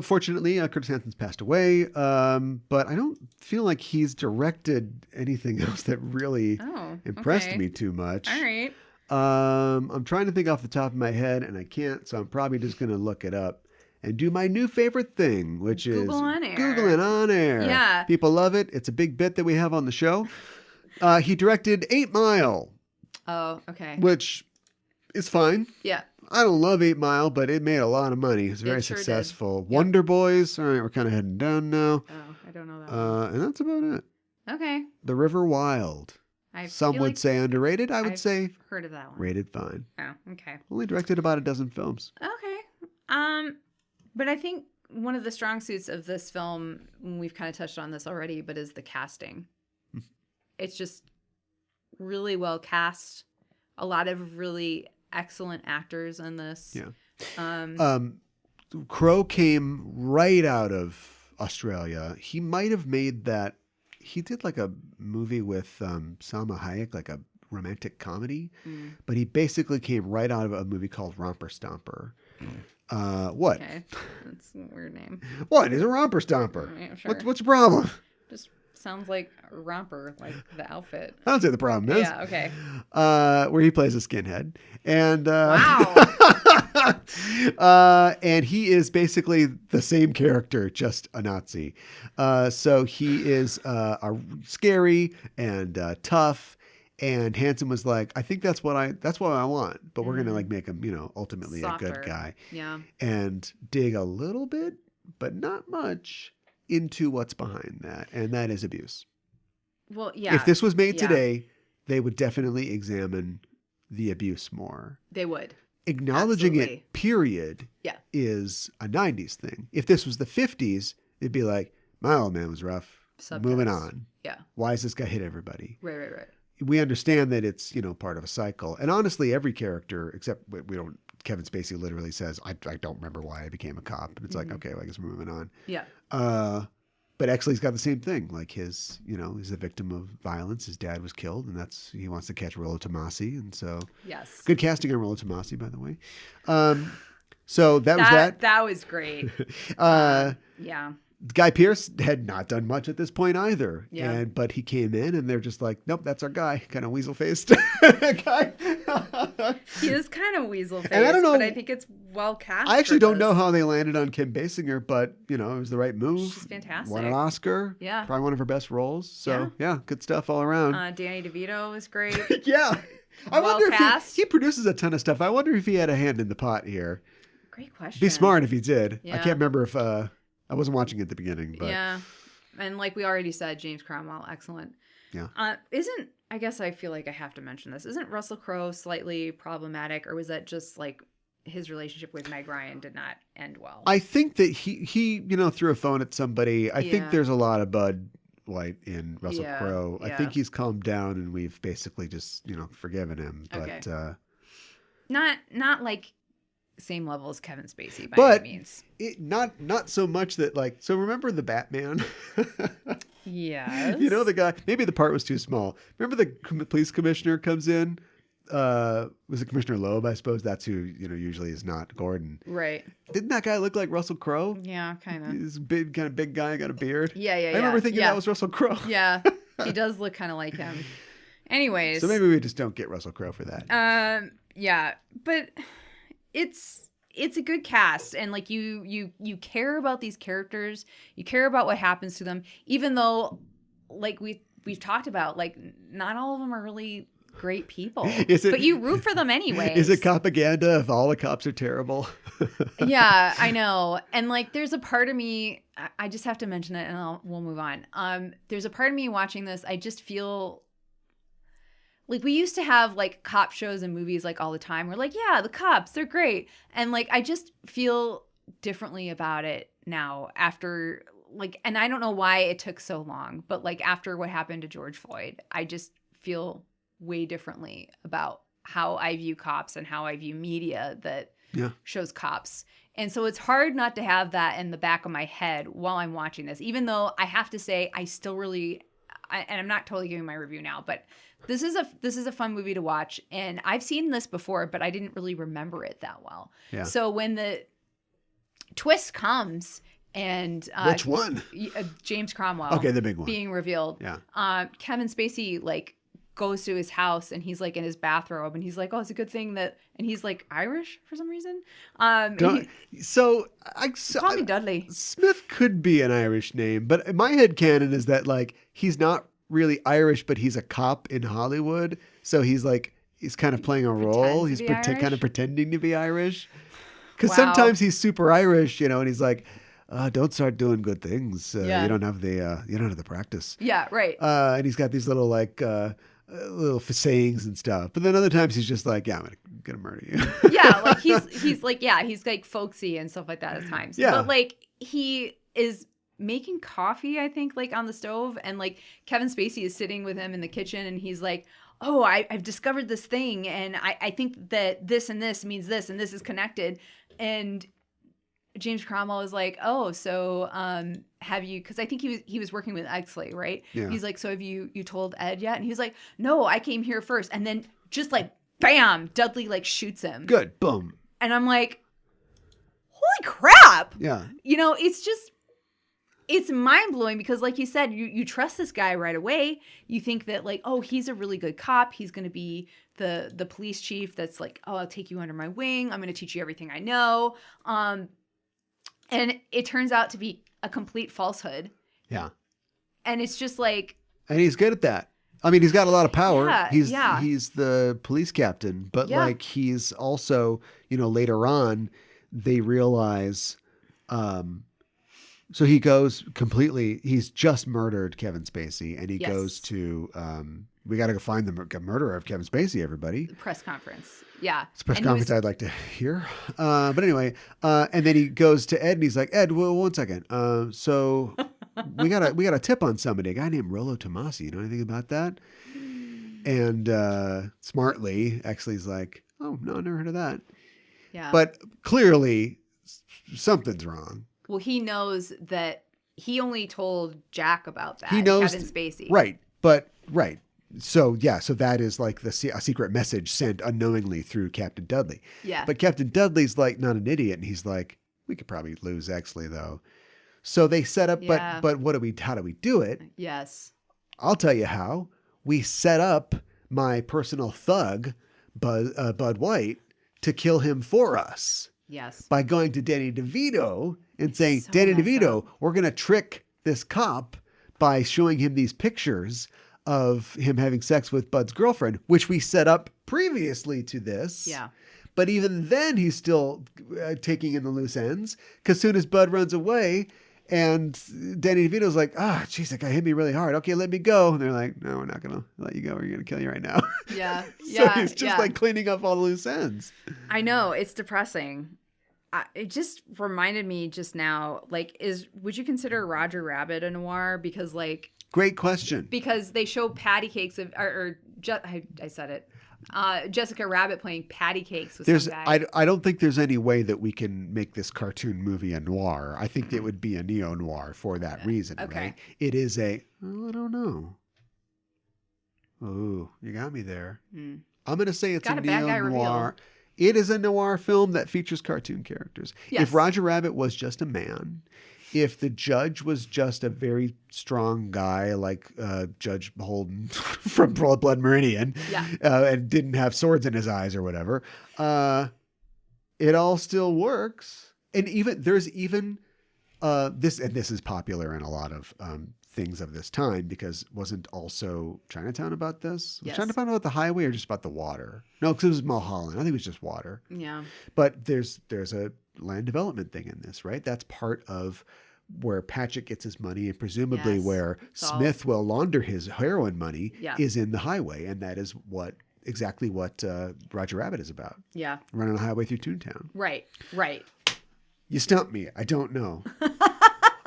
Speaker 1: Fortunately, Curtis Hanson's passed away, but I don't feel like he's directed anything else that really impressed me too much.
Speaker 2: All right.
Speaker 1: I'm trying to think off the top of my head, and I can't, so I'm probably just going to look it up and do my new favorite thing, which is Googling on air.
Speaker 2: Yeah.
Speaker 1: People love it. It's a big bit that we have on the show. He directed 8 Mile.
Speaker 2: Oh, okay.
Speaker 1: Which is fine.
Speaker 2: Yeah.
Speaker 1: I don't love 8 Mile, but it made a lot of money. It's very successful. Yep. Wonder Boys. All right, we're kind of heading down now.
Speaker 2: Oh, I don't know that.
Speaker 1: And that's about it.
Speaker 2: Okay.
Speaker 1: The River Wild. Some would say underrated. I would say
Speaker 2: heard of that one.
Speaker 1: Rated fine.
Speaker 2: Oh, okay.
Speaker 1: Only directed about a dozen films.
Speaker 2: Okay. But I think one of the strong suits of this film, we've kind of touched on this already, but is the casting. It's just really well cast. A lot of really excellent actors in this.
Speaker 1: Yeah. Crow came right out of Australia. He might have made that. He did like a movie with Salma Hayek, like a romantic comedy, but he basically came right out of a movie called Romper Stomper. What?
Speaker 2: Okay, that's a weird name.
Speaker 1: What is a Romper Stomper?
Speaker 2: Yeah, sure.
Speaker 1: What's the problem?
Speaker 2: Just sounds like a romper, like the outfit.
Speaker 1: I don't say the problem is.
Speaker 2: Yeah, okay.
Speaker 1: Where he plays a skinhead. And
Speaker 2: wow.
Speaker 1: And he is basically the same character, just a Nazi. So he is scary and tough. And Hansen was like, I think that's what I want, but we're gonna like make him, ultimately
Speaker 2: Softer.
Speaker 1: A good guy.
Speaker 2: Yeah.
Speaker 1: And dig a little bit, but not much, into what's behind that, and that is abuse.
Speaker 2: Well, yeah.
Speaker 1: If this was made today, they would definitely examine the abuse more.
Speaker 2: They would.
Speaker 1: Acknowledging
Speaker 2: Absolutely.
Speaker 1: it, period, is a 90s thing. If this was the 50s, it'd be like, my old man was rough. Moving on.
Speaker 2: Yeah.
Speaker 1: Why does this guy hit everybody?
Speaker 2: Right.
Speaker 1: We understand that it's, part of a cycle. And honestly, every character, except Kevin Spacey literally says, I don't remember why I became a cop. And it's like, okay, well, I guess we're moving on.
Speaker 2: Yeah.
Speaker 1: But Exley's got the same thing. Like he's a victim of violence. His dad was killed, and he wants to catch Rollo Tomasi. And so,
Speaker 2: yes.
Speaker 1: Good casting on Rollo Tomasi, by the way. So that was that.
Speaker 2: That was great. Yeah.
Speaker 1: Guy Pearce had not done much at this point either.
Speaker 2: Yeah.
Speaker 1: But he came in and they're just like, nope, that's our guy. Kind of weasel faced guy.
Speaker 2: He is kind of weasel faced,
Speaker 1: and I don't know,
Speaker 2: but I think it's well cast.
Speaker 1: I actually don't know how they landed on Kim Basinger, but it was the right move.
Speaker 2: She's fantastic.
Speaker 1: Won an Oscar.
Speaker 2: Yeah.
Speaker 1: Probably one of her best roles. So yeah, good stuff all around.
Speaker 2: Danny DeVito was great.
Speaker 1: Yeah. I
Speaker 2: well
Speaker 1: wonder
Speaker 2: cast.
Speaker 1: if he produces a ton of stuff. I wonder if he had a hand in the pot here.
Speaker 2: Great question.
Speaker 1: Be smart if he did.
Speaker 2: Yeah.
Speaker 1: I can't remember if I wasn't watching at the beginning, but
Speaker 2: yeah. And like we already said, James Cromwell, excellent.
Speaker 1: Yeah.
Speaker 2: I guess I feel like I have to mention this. Isn't Russell Crowe slightly problematic, or was that just like his relationship with Meg Ryan did not end well?
Speaker 1: I think that he threw a phone at somebody. I think there's a lot of Bud White in Russell Crowe. I think he's calmed down and we've basically just, forgiven him. But
Speaker 2: not like same level as Kevin Spacey by any means.
Speaker 1: Not so much that so remember the Batman?
Speaker 2: Yes.
Speaker 1: The guy, maybe the part was too small. Remember the police commissioner comes in? Was it Commissioner Loeb? I suppose that's who, usually is not Gordon.
Speaker 2: Right.
Speaker 1: Didn't that guy look like Russell Crowe?
Speaker 2: Yeah, kind of.
Speaker 1: He's a big guy, got a beard.
Speaker 2: Yeah.
Speaker 1: I remember thinking that was Russell Crowe.
Speaker 2: Yeah. He does look kind of like him. Anyways.
Speaker 1: So maybe we just don't get Russell Crowe for that.
Speaker 2: Yeah, but it's a good cast, and like you care about these characters, you care about what happens to them, even though like we've talked about, like not all of them are really great people. But you root for them anyway.
Speaker 1: Is it propaganda if all the cops are terrible?
Speaker 2: Yeah, I know. And like there's a part of me, I just have to mention it and we'll move on. There's a part of me watching this, I just feel like we used to have like cop shows and movies like all the time. We're like, yeah, the cops, they're great. And like, I just feel differently about it now after like, and I don't know why it took so long, but like after what happened to George Floyd, I just feel way differently about how I view cops and how I view media that shows cops. And so it's hard not to have that in the back of my head while I'm watching this, even though I have to say I still really, and I'm not totally giving my review now, but this is a fun movie to watch, and I've seen this before, but I didn't really remember it that well. Yeah. So when the twist comes, and
Speaker 1: which one?
Speaker 2: James Cromwell.
Speaker 1: Okay, the big one
Speaker 2: being revealed.
Speaker 1: Yeah.
Speaker 2: Kevin Spacey like goes to his house, and he's like in his bathrobe, and he's like, "Oh, it's a good thing that," and he's like Irish for some reason.
Speaker 1: Call
Speaker 2: me Dudley.
Speaker 1: Smith could be an Irish name, but my headcanon is that like he's not really Irish, but he's a cop in Hollywood. So he's kind of playing a role. He's kind of pretending to be Irish. Because sometimes he's super Irish, and he's like, don't start doing good things. You don't have the practice.
Speaker 2: Yeah, right.
Speaker 1: And he's got these little little sayings and stuff. But then other times he's just like, yeah, I'm gonna murder you.
Speaker 2: Yeah, like he's like folksy and stuff like that at times.
Speaker 1: Yeah.
Speaker 2: But like he is making coffee, I think, like on the stove, and like Kevin Spacey is sitting with him in the kitchen, and he's like, oh, I've discovered this thing, and I think that this and this means this, and this is connected. And James Cromwell is like, oh, so have you, because I think he was working with Exley, right?
Speaker 1: Yeah.
Speaker 2: He's like, so have you told Ed yet? And he's like, no, I came here first. And then just like, bam, Dudley like shoots him.
Speaker 1: Good. Boom.
Speaker 2: And I'm like, holy crap.
Speaker 1: Yeah.
Speaker 2: You know, it's mind-blowing because like you said, you trust this guy right away. You think that like, oh, he's a really good cop. He's going to be the police chief that's like, oh, I'll take you under my wing. I'm going to teach you everything I know. And it turns out to be a complete falsehood.
Speaker 1: Yeah.
Speaker 2: And it's just like...
Speaker 1: And he's good at that. I mean, he's got a lot of power.
Speaker 2: Yeah,
Speaker 1: he's the police captain, but like he's also, you know, later on they realize, so he goes completely, he's just murdered Kevin Spacey and he goes to, we got to go find the murderer of Kevin Spacey, everybody.
Speaker 2: The press conference. Yeah.
Speaker 1: It's a press conference I'd like to hear. But anyway, and then he goes to Ed and he's like, Ed, well, one second. So we got a tip on somebody, a guy named Rollo Tomasi. You know anything about that? And smartly, Exley's like, oh, no, I never heard of that.
Speaker 2: Yeah.
Speaker 1: But clearly something's wrong.
Speaker 2: Well, he knows that he only told Jack about that.
Speaker 1: He knows
Speaker 2: Kevin Spacey.
Speaker 1: Right. But, right. So, yeah. So that is like a secret message sent unknowingly through Captain Dudley.
Speaker 2: Yeah.
Speaker 1: But Captain Dudley's like not an idiot. And he's like, we could probably lose Exley though. So they set up, but how do we do it?
Speaker 2: Yes.
Speaker 1: I'll tell you how. We set up my personal thug, Bud White, to kill him for us.
Speaker 2: Yes.
Speaker 1: By going to Danny DeVito and saying, Danny DeVito, we're going to trick this cop by showing him these pictures of him having sex with Bud's girlfriend, which we set up previously to this.
Speaker 2: Yeah.
Speaker 1: But even then, he's still taking in the loose ends because soon as Bud runs away and Danny DeVito's like, geez, that guy hit me really hard. Okay, let me go. And they're like, no, we're not going to let you go. We're going to kill you right now.
Speaker 2: Yeah.
Speaker 1: So he's just like cleaning up all the loose ends.
Speaker 2: I know. It's depressing. It just reminded me just now, like, would you consider Roger Rabbit a noir? Because like...
Speaker 1: Great question.
Speaker 2: Because they show patty cakes of, I said it. Jessica Rabbit playing patty cakes with some guy.
Speaker 1: I don't think there's any way that we can make this cartoon movie a noir. I think it would be a neo-noir for that reason, right? It is I don't know. Oh, you got me there. I'm going to say it's a neo-noir. It is a noir film that features cartoon characters. Yes. If Roger Rabbit was just a man, if the judge was just a very strong guy like Judge Holden from Blood Meridian and didn't have swords in his eyes or whatever, it all still works. And there's this is popular in a lot of things of this time because wasn't also Chinatown about this? Was Chinatown about the highway or just about the water? No, because it was Mulholland. I think it was just water.
Speaker 2: Yeah.
Speaker 1: But there's a land development thing in this, right? That's part of where Patchett gets his money and presumably where Smith will launder his heroin money is in the highway. And that is exactly what Roger Rabbit is about. Yeah. Running a highway through Toontown.
Speaker 2: Right.
Speaker 1: You stumped me. I don't know.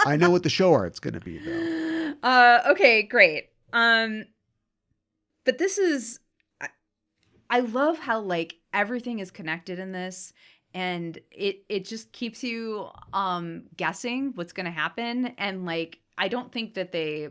Speaker 1: I know what the show art's going to be though.
Speaker 2: Okay, great. But this is, I love how like everything is connected in this. And it just keeps you guessing what's going to happen. And like, I don't think that they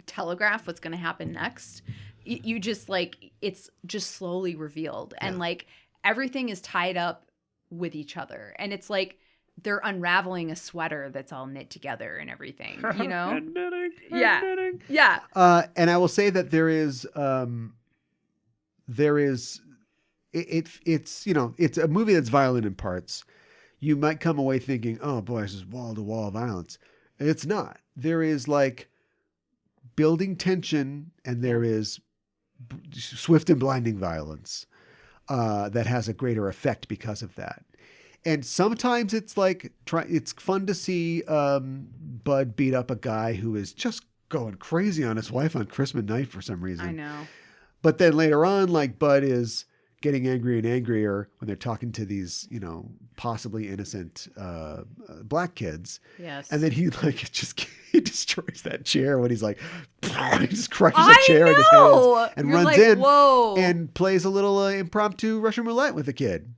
Speaker 2: telegraph what's going to happen next. You just like, it's just slowly revealed. And like, everything is tied up with each other. And it's like, they're unraveling a sweater that's all knit together and everything, you know? Yeah.
Speaker 1: And I will say that it's you know, it's a movie that's violent in parts. You might come away thinking, oh boy, this is wall to wall violence. It's not. There is like building tension and there is swift and blinding violence that has a greater effect because of that. And sometimes it's like, it's fun to see Bud beat up a guy who is just going crazy on his wife on Christmas night for some reason.
Speaker 2: I know.
Speaker 1: But then later on, like Bud is getting angrier and angrier when they're talking to these, possibly innocent black kids.
Speaker 2: Yes.
Speaker 1: And then he he destroys that chair when he's like, he just crushes a chair in his hands and
Speaker 2: you're
Speaker 1: runs
Speaker 2: like,
Speaker 1: in
Speaker 2: whoa.
Speaker 1: and plays a little impromptu Russian roulette with the kid.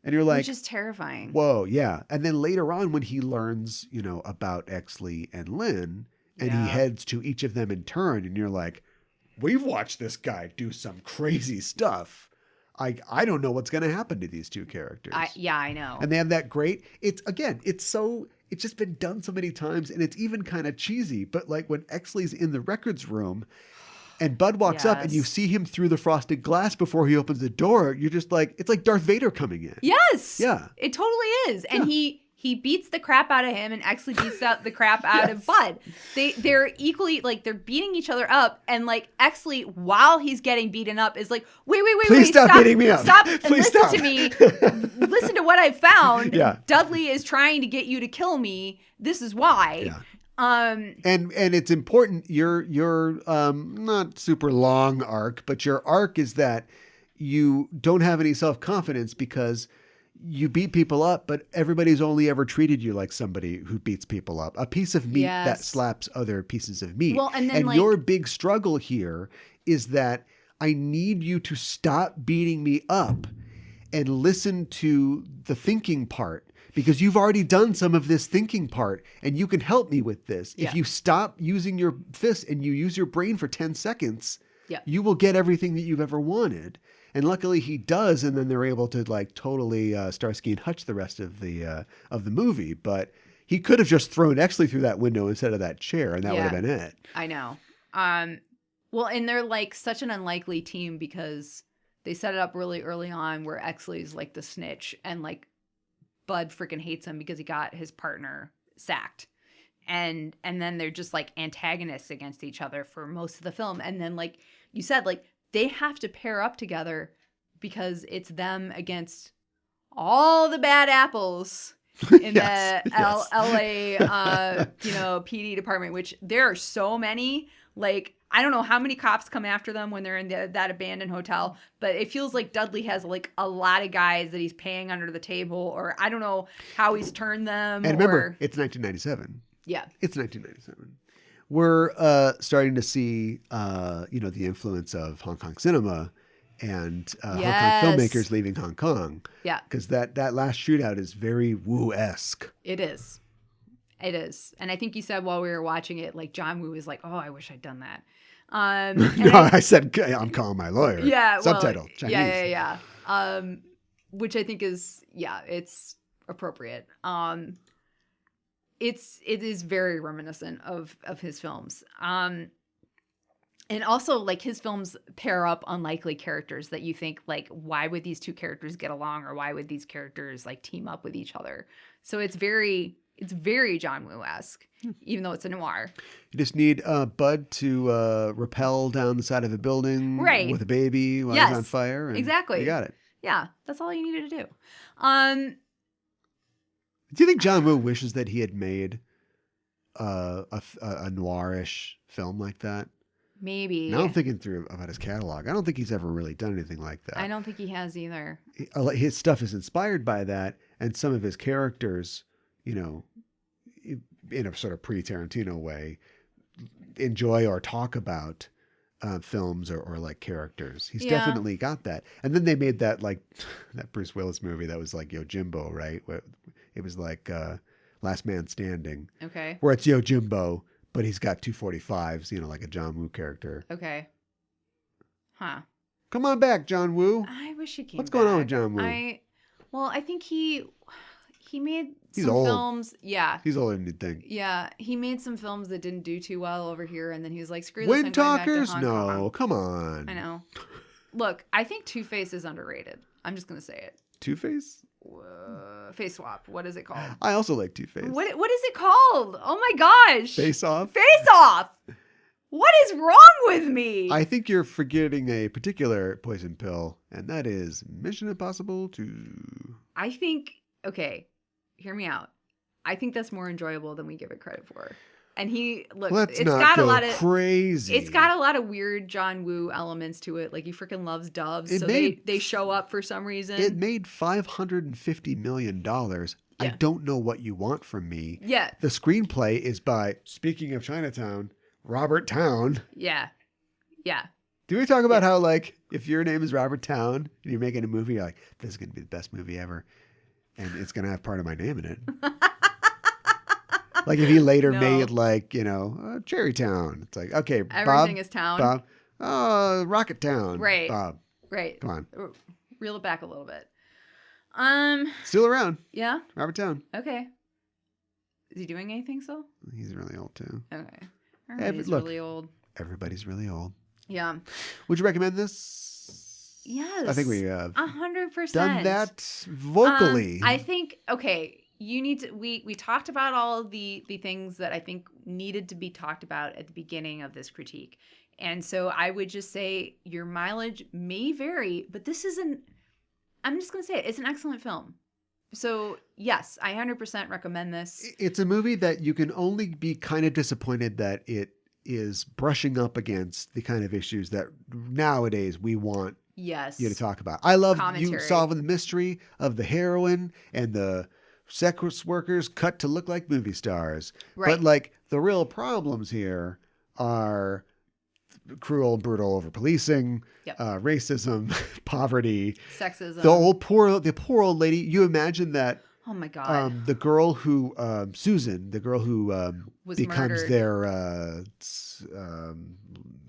Speaker 1: And you're like,
Speaker 2: which is terrifying.
Speaker 1: Whoa, yeah. And then later on, when he learns, about Exley and Lynn, and he heads to each of them in turn, and you're like, we've watched this guy do some crazy stuff. I don't know what's going to happen to these two characters.
Speaker 2: I know.
Speaker 1: And they have that great. It's just been done so many times, and it's even kind of cheesy. But like when Exley's in the records room. And Bud walks up and you see him through the frosted glass before he opens the door. You're just like, it's like Darth Vader coming in.
Speaker 2: Yes.
Speaker 1: Yeah.
Speaker 2: It totally is. And he beats the crap out of him and Exley beats the crap out of Bud. They're equally, like, they're beating each other up. And like Exley, while he's getting beaten up, is like, wait.
Speaker 1: Please stop beating me up.
Speaker 2: Stop and
Speaker 1: Please
Speaker 2: listen
Speaker 1: stop.
Speaker 2: to me. Listen to what I've found.
Speaker 1: Yeah.
Speaker 2: Dudley is trying to get you to kill me. This is why.
Speaker 1: Yeah. And it's important. Your not super long arc, but your arc is that you don't have any self-confidence because you beat people up, but everybody's only ever treated you like somebody who beats people up. A piece of meat that slaps other pieces of meat.
Speaker 2: Well, and then
Speaker 1: your big struggle here is that I need you to stop beating me up and listen to the thinking part. Because you've already done some of this thinking part and you can help me with this.
Speaker 2: Yeah.
Speaker 1: If you stop using your fist and you use your brain for 10 seconds,
Speaker 2: yeah.
Speaker 1: you will get everything that you've ever wanted. And luckily he does. And then they're able to like totally Starsky and Hutch the rest of the movie. But he could have just thrown Exley through that window instead of that chair. And that would have been it.
Speaker 2: I know. Well, and they're like such an unlikely team because they set it up really early on where Exley's like the snitch and like Bud freaking hates him because he got his partner sacked. And then they're just like antagonists against each other for most of the film. And then like you said, like they have to pair up together because it's them against all the bad apples in the LA PD department, which there are so many. Like, I don't know how many cops come after them when they're in that abandoned hotel, but it feels like Dudley has like a lot of guys that he's paying under the table, or I don't know how he's turned them.
Speaker 1: And remember, it's 1997.
Speaker 2: Yeah.
Speaker 1: It's 1997. We're starting to see, the influence of Hong Kong cinema and Hong Kong filmmakers leaving Hong Kong.
Speaker 2: Yeah.
Speaker 1: Because that last shootout is very Woo-esque.
Speaker 2: It is. It is. And I think you said while we were watching it, like John Woo was like, oh, I wish I'd done that.
Speaker 1: I said, I'm calling my lawyer.
Speaker 2: Yeah.
Speaker 1: Subtitle. Chinese.
Speaker 2: Yeah. Which I think is, it's appropriate. It is very reminiscent of his films. And also like his films pair up unlikely characters that you think like, why would these two characters get along? Or why would these characters like team up with each other? So it's very John Woo-esque, even though it's a noir. You
Speaker 1: just need Bud to rappel down the side of a building with a baby while he's on fire. And
Speaker 2: exactly.
Speaker 1: You got it.
Speaker 2: Yeah, that's all you needed to do.
Speaker 1: Do you think John Woo wishes that he had made a noirish film like that?
Speaker 2: Maybe.
Speaker 1: Now I'm thinking through about his catalog. I don't think he's ever really done anything like that.
Speaker 2: I don't think he has either.
Speaker 1: His stuff is inspired by that, and some of his characters, in a sort of pre-Tarantino way, enjoy or talk about films or like characters. He's definitely got that. And then they made that like that Bruce Willis movie that was like Yojimbo, right? It was like Last Man Standing.
Speaker 2: Okay.
Speaker 1: Where it's Yojimbo, but he's got 245s, like a John Woo character.
Speaker 2: Okay. Huh.
Speaker 1: Come on back, John Woo.
Speaker 2: I wish he came
Speaker 1: What's going on with John Woo?
Speaker 2: I think he made
Speaker 1: He's
Speaker 2: some
Speaker 1: old.
Speaker 2: Films. Yeah.
Speaker 1: He's older than you'd think.
Speaker 2: Yeah. He made some films that didn't do too well over here, and then he was like, screw this.
Speaker 1: Wind Talkers? No, come on.
Speaker 2: I know. Look, I think Two-Face is underrated. I'm just going to say it.
Speaker 1: Two-Face?
Speaker 2: Face Swap. What is it called?
Speaker 1: I also like Two-Face.
Speaker 2: What is it called? Oh my gosh.
Speaker 1: Face Off?
Speaker 2: Face Off. What is wrong with me?
Speaker 1: I think you're forgetting a particular poison pill, and that is Mission Impossible 2.
Speaker 2: I think, okay, hear me out. I think that's more enjoyable than we give it credit for. And
Speaker 1: Let's
Speaker 2: it's
Speaker 1: not
Speaker 2: got
Speaker 1: go
Speaker 2: a lot of
Speaker 1: crazy.
Speaker 2: It's got a lot of weird John Woo elements to it. Like he freaking loves doves, they show up for some reason.
Speaker 1: It made $550 million. Yeah. I don't know what you want from me.
Speaker 2: Yeah.
Speaker 1: The screenplay is by, speaking of Chinatown, Robert Towne.
Speaker 2: Yeah. Yeah.
Speaker 1: Do we talk about how, like, if your name is Robert Towne and you're making a movie, you're like, this is going to be the best movie ever. And it's going to have part of my name in it. Like if he later made like, Cherry Town. It's like, okay,
Speaker 2: everything is town.
Speaker 1: Bob, Rocket Town.
Speaker 2: Right.
Speaker 1: Bob.
Speaker 2: Right.
Speaker 1: Come on.
Speaker 2: Reel it back a little bit.
Speaker 1: Still around.
Speaker 2: Yeah.
Speaker 1: Robert Towne.
Speaker 2: Okay. Is he doing anything still?
Speaker 1: He's really old too.
Speaker 2: Okay. Everybody's really old.
Speaker 1: Everybody's really old.
Speaker 2: Yeah.
Speaker 1: Would you recommend this?
Speaker 2: Yes.
Speaker 1: I think we have
Speaker 2: 100%
Speaker 1: done that vocally.
Speaker 2: I think, okay, you need to, we talked about all of the things that I think needed to be talked about at the beginning of this critique. And so I would just say your mileage may vary, but this is I'm just going to say it's an excellent film. So yes, I 100% recommend this.
Speaker 1: It's a movie that you can only be kind of disappointed that it is brushing up against the kind of issues that nowadays we want you to talk about. I love you solving the mystery of the heroine and the sex workers cut to look like movie stars. Right. But like the real problems here are cruel, brutal over-policing, racism, poverty,
Speaker 2: sexism.
Speaker 1: The poor old lady. You imagine that.
Speaker 2: Oh my God.
Speaker 1: The girl who, Susan, the girl who becomes
Speaker 2: murdered.
Speaker 1: their,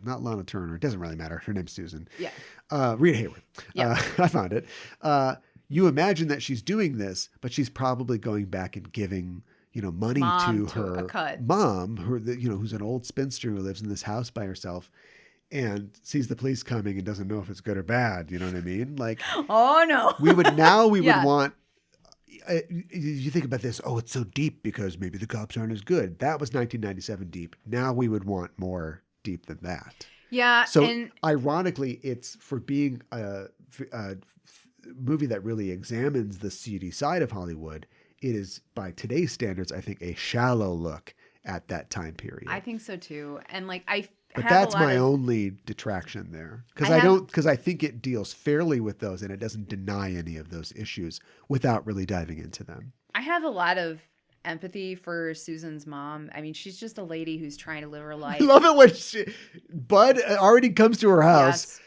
Speaker 1: not Lana Turner. It doesn't really matter. Her name's Susan.
Speaker 2: Yeah.
Speaker 1: Rita Hayworth.
Speaker 2: Yeah.
Speaker 1: I found it. You imagine that she's doing this, but she's probably going back and giving, money to her mom, who's an old spinster who lives in this house by herself and sees the police coming and doesn't know if it's good or bad. You know what I mean? Like,
Speaker 2: oh no,
Speaker 1: we would want, you think about this, it's so deep because maybe the cops aren't as good. That was 1997 deep. Now we would want more deep than that.
Speaker 2: Yeah.
Speaker 1: So ironically, it's for being a movie that really examines the seedy side of Hollywood. It is, by today's standards, I think, a shallow look at that time period.
Speaker 2: I think so too. And like
Speaker 1: but that's my only detraction there, because I think it deals fairly with those, and it doesn't deny any of those issues without really diving into them.
Speaker 2: I have a lot of empathy for Susan's mom. I mean, she's just a lady who's trying to live her life. I love it
Speaker 1: when Bud already comes to her house. Yes.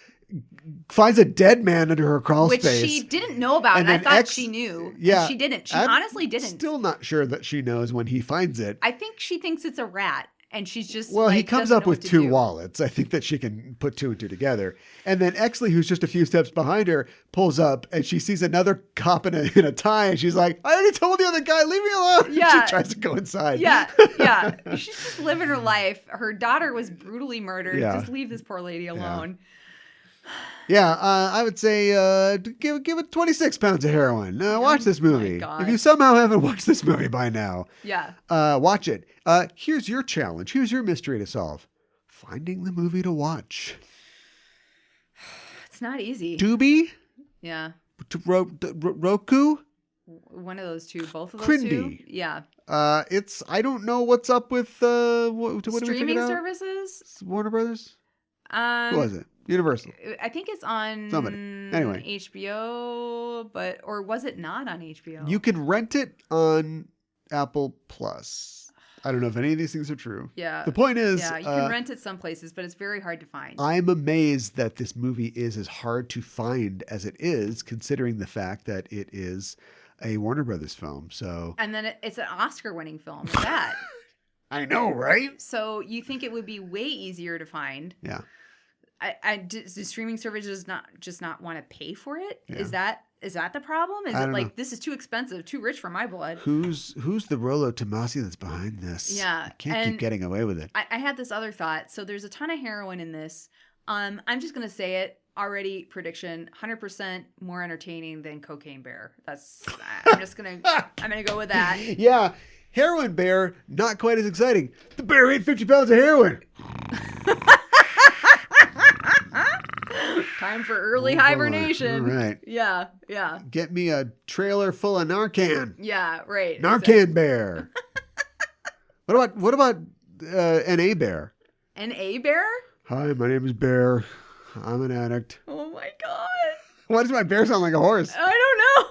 Speaker 1: Finds a dead man under her crawl space.
Speaker 2: Which she didn't know about. And I thought she knew. Yeah. She didn't. She honestly didn't.
Speaker 1: Still not sure that she knows when he finds it.
Speaker 2: I think she thinks it's a rat. And she's just
Speaker 1: he comes up with two wallets. I think that she can put two and two together. And then Exley, who's just a few steps behind her, pulls up and she sees another cop in a tie. And she's like, I already told the other guy, leave me alone. Yeah. She tries to go inside.
Speaker 2: Yeah. Yeah. She's just living her life. Her daughter was brutally murdered. Yeah. Just leave this poor lady alone.
Speaker 1: Yeah. Yeah, I would say give it 26 pounds of heroin. Watch this movie. If you somehow haven't watched this movie by now, watch it. Here's your challenge. Here's your mystery to solve. Finding the movie to watch.
Speaker 2: It's not easy.
Speaker 1: Tubi?
Speaker 2: Yeah.
Speaker 1: Roku?
Speaker 2: One of those two. Both of those
Speaker 1: Crindy.
Speaker 2: two? Yeah.
Speaker 1: I don't know what's up with what
Speaker 2: streaming services?
Speaker 1: Warner Brothers? Who was it? Universal.
Speaker 2: I think it's on
Speaker 1: Anyway.
Speaker 2: HBO, or was it not on HBO?
Speaker 1: You can rent it on Apple Plus. I don't know if any of these things are true.
Speaker 2: Yeah.
Speaker 1: The point is...
Speaker 2: Yeah, you can rent it some places, but it's very hard to find.
Speaker 1: I'm amazed that this movie is as hard to find as it is, considering the fact that it is a Warner Brothers film. So.
Speaker 2: And then it's an Oscar-winning film at that.
Speaker 1: I know, right?
Speaker 2: So you think it would be way easier to find.
Speaker 1: Yeah.
Speaker 2: Do streaming services not want to pay for it? Yeah. Is that the problem? Is it like know. This is too expensive, too rich for my blood?
Speaker 1: Who's the Rollo Tomasi that's behind this?
Speaker 2: Yeah,
Speaker 1: I can't keep getting away with it.
Speaker 2: I had this other thought. So there's a ton of heroin in this. I'm just gonna say it already. Prediction: 100% more entertaining than Cocaine Bear. I'm gonna go with that.
Speaker 1: Yeah, Heroin Bear not quite as exciting. The bear ate 50 pounds of heroin.
Speaker 2: Time for early hibernation.
Speaker 1: All right.
Speaker 2: Yeah.
Speaker 1: Get me a trailer full of Narcan.
Speaker 2: Yeah, right.
Speaker 1: Narcan Bear. What about N.A. Bear.
Speaker 2: N.A. Bear?
Speaker 1: Hi, my name is Bear. I'm an addict.
Speaker 2: Oh my God.
Speaker 1: Why does my bear sound like a horse?
Speaker 2: I don't know.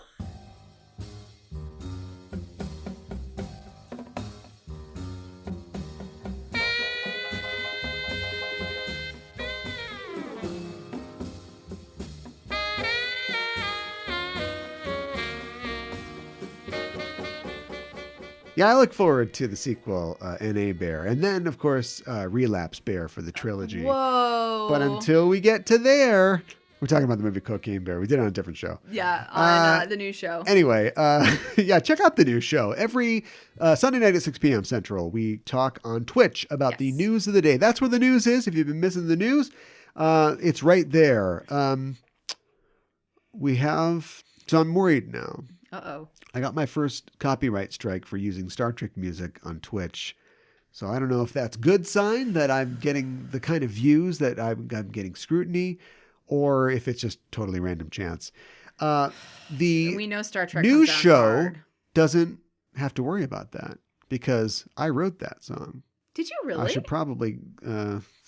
Speaker 1: Yeah, I look forward to the sequel, N.A. Bear. And then, of course, Relapse Bear for the trilogy.
Speaker 2: Whoa.
Speaker 1: But until we get to there, we're talking about the movie Cocaine Bear. We did it on a different show.
Speaker 2: Yeah, on the new show.
Speaker 1: Anyway, yeah, check out the new show. Every Sunday night at 6 p.m. Central, we talk on Twitch about the news of the day. That's where the news is. If you've been missing the news, it's right there. So I'm worried now.
Speaker 2: Uh-oh.
Speaker 1: I got my first copyright strike for using Star Trek music on Twitch. So I don't know if that's a good sign that I'm getting the kind of views that I'm getting scrutiny, or if it's just totally random chance.
Speaker 2: We know Star Trek
Speaker 1: news
Speaker 2: comes down
Speaker 1: show
Speaker 2: hard.
Speaker 1: doesn't have to worry about because I wrote that song.
Speaker 2: Did you really?
Speaker 1: I should probably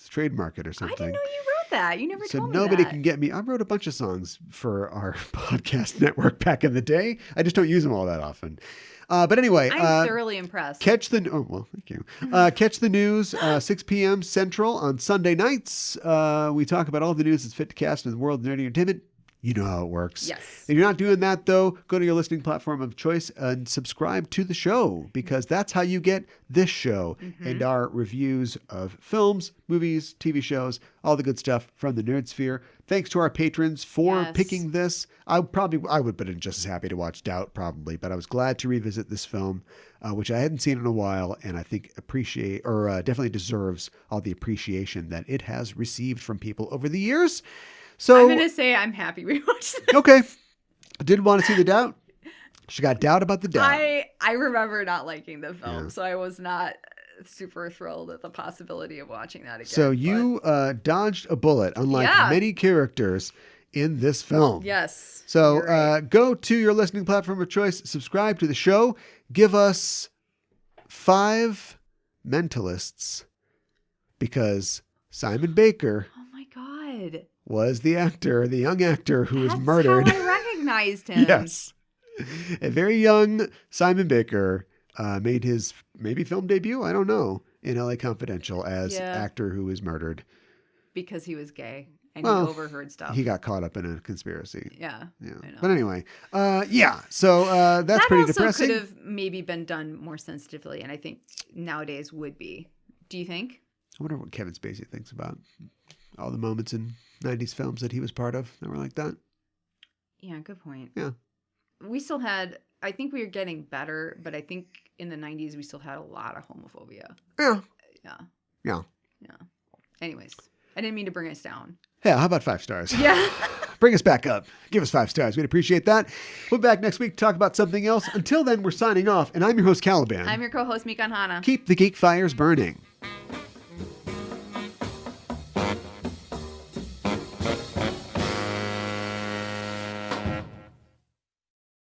Speaker 1: trademark it or something.
Speaker 2: I didn't know you wrote that. You never told me that.
Speaker 1: So nobody can get me. I wrote a bunch of songs for our podcast network back in the day. I just don't use them all that often. But anyway,
Speaker 2: I'm thoroughly impressed.
Speaker 1: Thank you. Catch the news 6 p.m. Central on Sunday nights. We talk about all the news that's fit to cast in the world of nerdy entertainment. You know how it works.
Speaker 2: Yes.
Speaker 1: If you're not doing that, though, go to your listening platform of choice and subscribe to the show, because that's how you get this show and our reviews of films, movies, TV shows, all the good stuff from the Nerd Sphere. Thanks to our patrons for picking this. I would have been just as happy to watch Doubt, probably, but I was glad to revisit this film, which I hadn't seen in a while, and I think definitely deserves all the appreciation that it has received from people over the years. So
Speaker 2: I'm going to say I'm happy we watched this.
Speaker 1: Okay. I did want to see the Doubt. She got doubt about the Doubt.
Speaker 2: I remember not liking the film, so I was not super thrilled at the possibility of watching that again.
Speaker 1: So you dodged a bullet, unlike many characters in this film.
Speaker 2: Yes.
Speaker 1: So go to your listening platform of choice, subscribe to the show, give us 5 mentalists, because Simon Baker was the young actor who was murdered.
Speaker 2: That's how I recognized him.
Speaker 1: Yes. A very young Simon Baker made his maybe film debut, I don't know, in LA Confidential as actor who was murdered.
Speaker 2: Because he was gay and he overheard stuff.
Speaker 1: He got caught up in a conspiracy.
Speaker 2: Yeah.
Speaker 1: But anyway, so that's pretty depressing. That also
Speaker 2: could have maybe been done more sensitively, and I think nowadays would be. Do you think?
Speaker 1: I wonder what Kevin Spacey thinks about all the moments in 90s films that he was part of that were like that.
Speaker 2: Yeah, good point.
Speaker 1: Yeah.
Speaker 2: We still had, I think we were getting better, but I think in the 90s we still had a lot of homophobia.
Speaker 1: Yeah.
Speaker 2: Anyways, I didn't mean to bring us down.
Speaker 1: Yeah, how about 5 stars?
Speaker 2: Yeah.
Speaker 1: Bring us back up. Give us 5 stars. We'd appreciate that. We'll be back next week to talk about something else. Until then, we're signing off, and I'm your host, Caliban.
Speaker 2: I'm your co-host, Mikan Hana.
Speaker 1: Keep the geek fires burning.